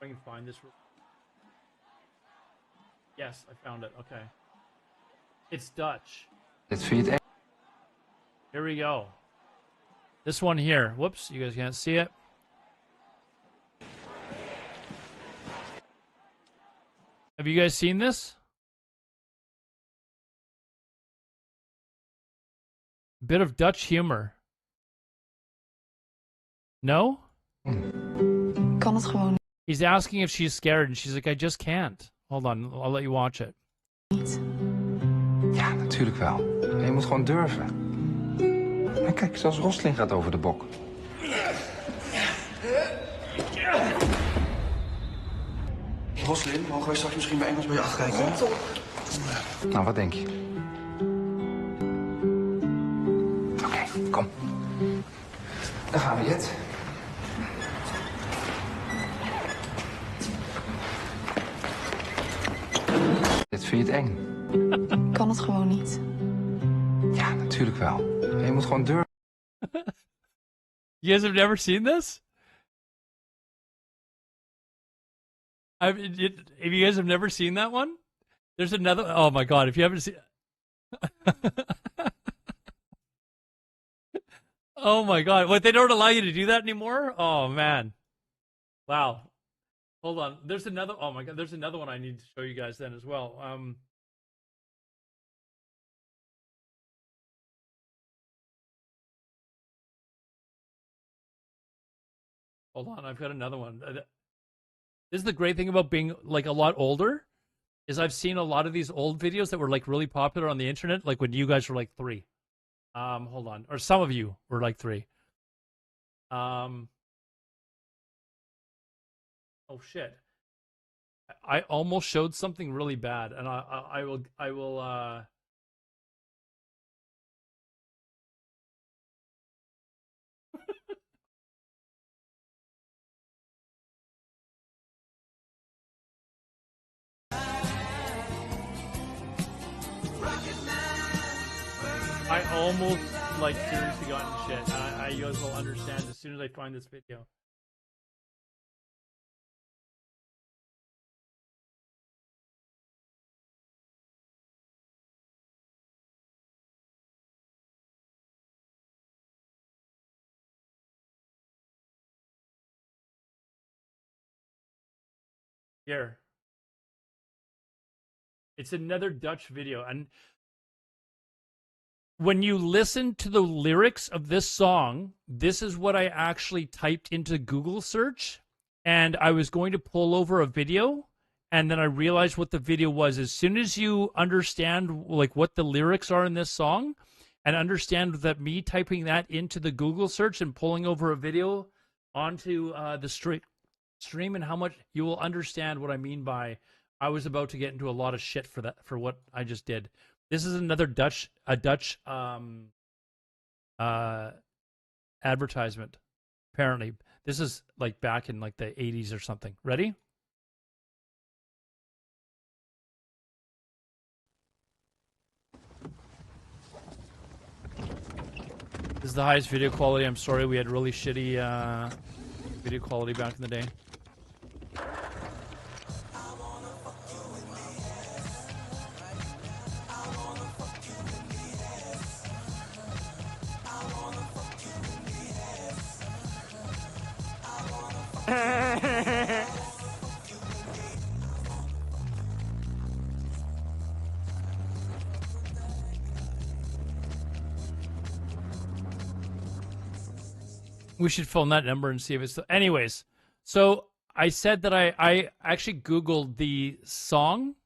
Speaker 1: I can find this. Yes, I found it. Okay. It's Dutch. Here we go. This one here. Whoops, you guys can't see it. Have you guys seen this? Bit of Dutch humor. No?
Speaker 16: Kan het gewoon.
Speaker 1: He's asking if she's scared, and she's like, I just can't. Hold on, I'll let you watch it.
Speaker 17: Ja, natuurlijk wel. Je moet gewoon durven. En kijk, zelfs Rosling gaat over de bok.
Speaker 18: Rosling, mogen wij straks misschien bij Engels bij je afkijken?
Speaker 17: Nou, wat denk je? Oké, kom. Dan gaan we, Jet. Dit vind je het eng?
Speaker 16: Kan het gewoon niet.
Speaker 17: Ja, natuurlijk wel. Je moet gewoon durven.
Speaker 1: You guys have never seen this? If you guys have never seen that one, there's another. Oh my god! If you haven't seen, oh my god! What, they don't allow you to do that anymore? Oh man! Wow. Hold on. There's another. Oh my god! There's another one I need to show you guys then as well. Hold on. I've got another one. This is the great thing about being like a lot older, is I've seen a lot of these old videos that were like really popular on the internet, like when you guys were like 3. Hold on, or some of you were like 3. Oh shit! I almost showed something really bad, and I will. I almost, like, seriously got into shit. You guys will understand as soon as I find this video. Here. It's another Dutch video, and when you listen to the lyrics of this song, this is what I actually typed into Google search, and I was going to pull over a video, and then I realized what the video was. As soon as you understand like what the lyrics are in this song, and understand that me typing that into the Google search and pulling over a video onto the stream, and how much you will understand what I mean by I was about to get into a lot of shit for what I just did. This is another Dutch advertisement. Apparently, this is like back in like the 80s or something. Ready? This is the highest video quality. I'm sorry, we had really shitty video quality back in the day. We should phone that number and see if it's... Anyways, so I said that I actually Googled the song.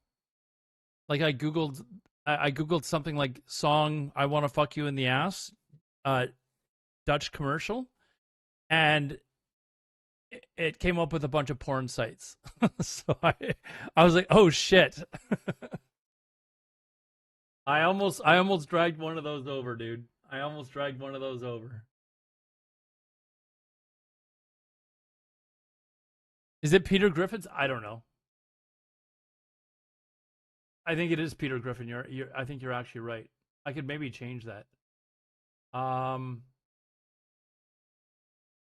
Speaker 1: Like I Googled something like song I Want to Fuck You in the Ass, Dutch commercial. And it came up with a bunch of porn sites. So I was like, oh shit. I almost dragged one of those over, dude. I almost dragged one of those over. Is it Peter Griffin's? I don't know. I think it is Peter Griffin. I think you're actually right. I could maybe change that. What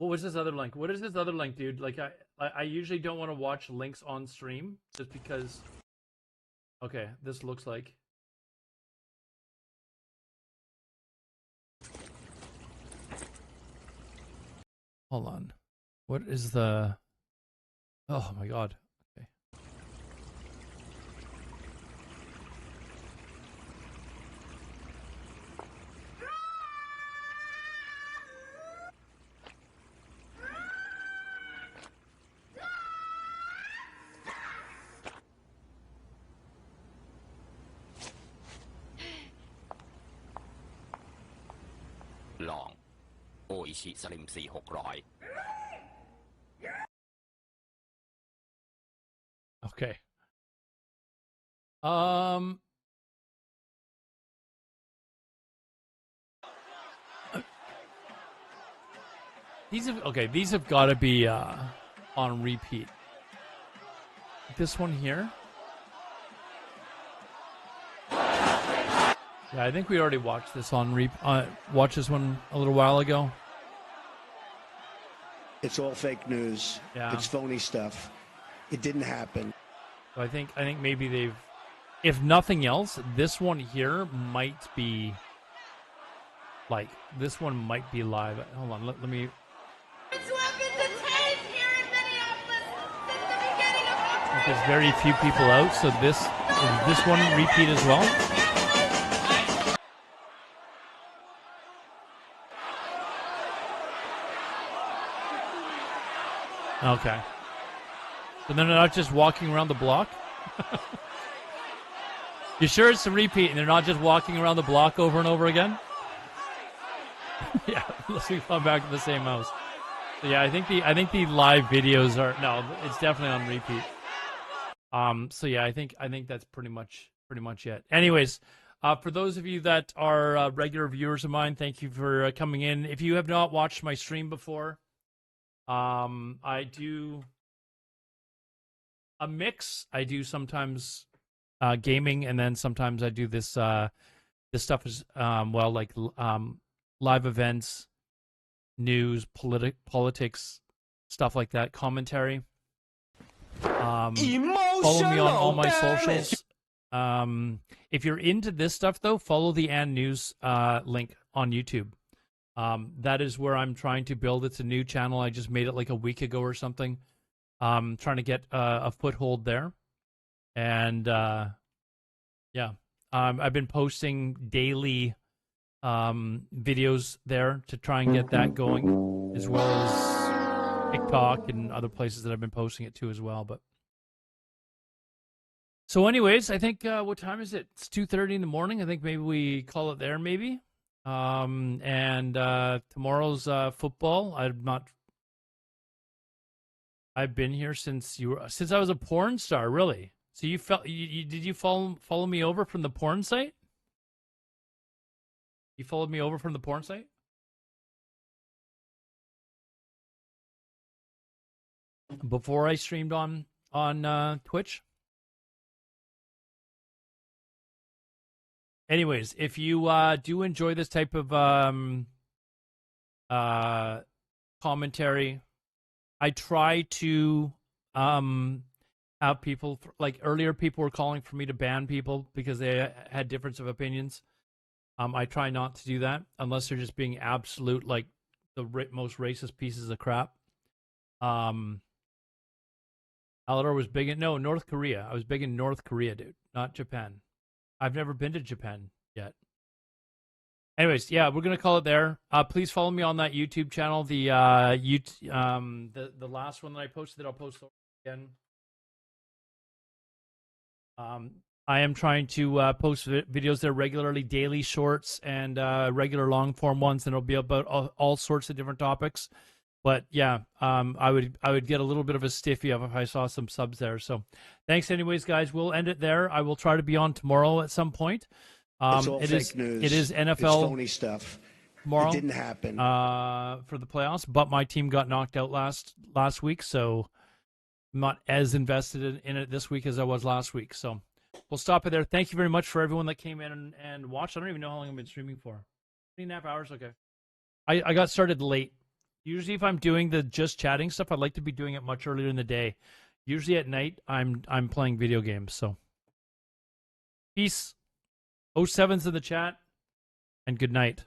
Speaker 1: was this other link? What is this other link, dude? Like I usually don't want to watch links on stream just because. Okay, this looks like. Hold on. What is the? Oh my god. Okay.
Speaker 19: Long. โอ้ยชิสลิม4,600
Speaker 1: Okay. These have got to be on repeat. This one here. Yeah, I think we already watched this on watched this one a little while ago.
Speaker 20: It's all fake news.
Speaker 1: Yeah.
Speaker 20: It's phony stuff. It didn't happen.
Speaker 1: So I think maybe they've, if nothing else, this one here might be live. Hold on, let me. There's very few people out, so this one repeat as well. Okay. So they're not just walking around the block? You sure it's a repeat and they're not just walking around the block over and over again? Yeah, unless we come back to the same house. So yeah, I think the live videos are, no, it's definitely on repeat. So yeah, I think that's pretty much it. Anyways, for those of you that are regular viewers of mine, thank you for coming in. If you have not watched my stream before, I do a mix. I do sometimes gaming, and then sometimes I do this stuff is like live events, news, politics, stuff like that, commentary. Follow me on all my socials. If you're into this stuff, though, follow the And News link on YouTube. That is where I'm trying to build. It's a new channel. I just made it like a week ago or something. Trying to get a foothold there. And yeah, I've been posting daily videos there to try and get that going, as well as TikTok and other places that I've been posting it to as well. But so anyways, I think what time is it? It's 2:30 in the morning. I think maybe we call it there, maybe. And tomorrow's football. I've been here since I was a porn star, really. So did you follow me over from the porn site? You followed me over from the porn site? Before I streamed on Twitch? Anyways, if you do enjoy this type of commentary, I try to have people, like earlier people were calling for me to ban people because they had difference of opinions. I try not to do that unless they're just being absolute, like the most racist pieces of crap. Alodar was big in North Korea. I was big in North Korea, dude, not Japan. I've never been to Japan yet. Anyways, yeah, we're gonna call it there. Please follow me on that YouTube channel. The last one that I posted, I'll post again. I am trying to post videos there regularly, daily shorts and regular long form ones, and it'll be about all sorts of different topics. But yeah, I would get a little bit of a stiffy if I saw some subs there. So thanks anyways, guys. We'll end it there. I will try to be on tomorrow at some point.
Speaker 20: It's all fake news.
Speaker 1: It is NFL.
Speaker 20: It's phony stuff.
Speaker 1: Tomorrow,
Speaker 20: it didn't happen
Speaker 1: for the playoffs, but my team got knocked out last week, so I'm not as invested in it this week as I was last week. So we'll stop it there. Thank you very much for everyone that came in and watched. I don't even know how long I've been streaming for. 3.5 hours. Okay. I got started late. Usually, if I'm doing the just chatting stuff, I'd like to be doing it much earlier in the day. Usually at night, I'm playing video games. So peace. 07's in the chat, and good night.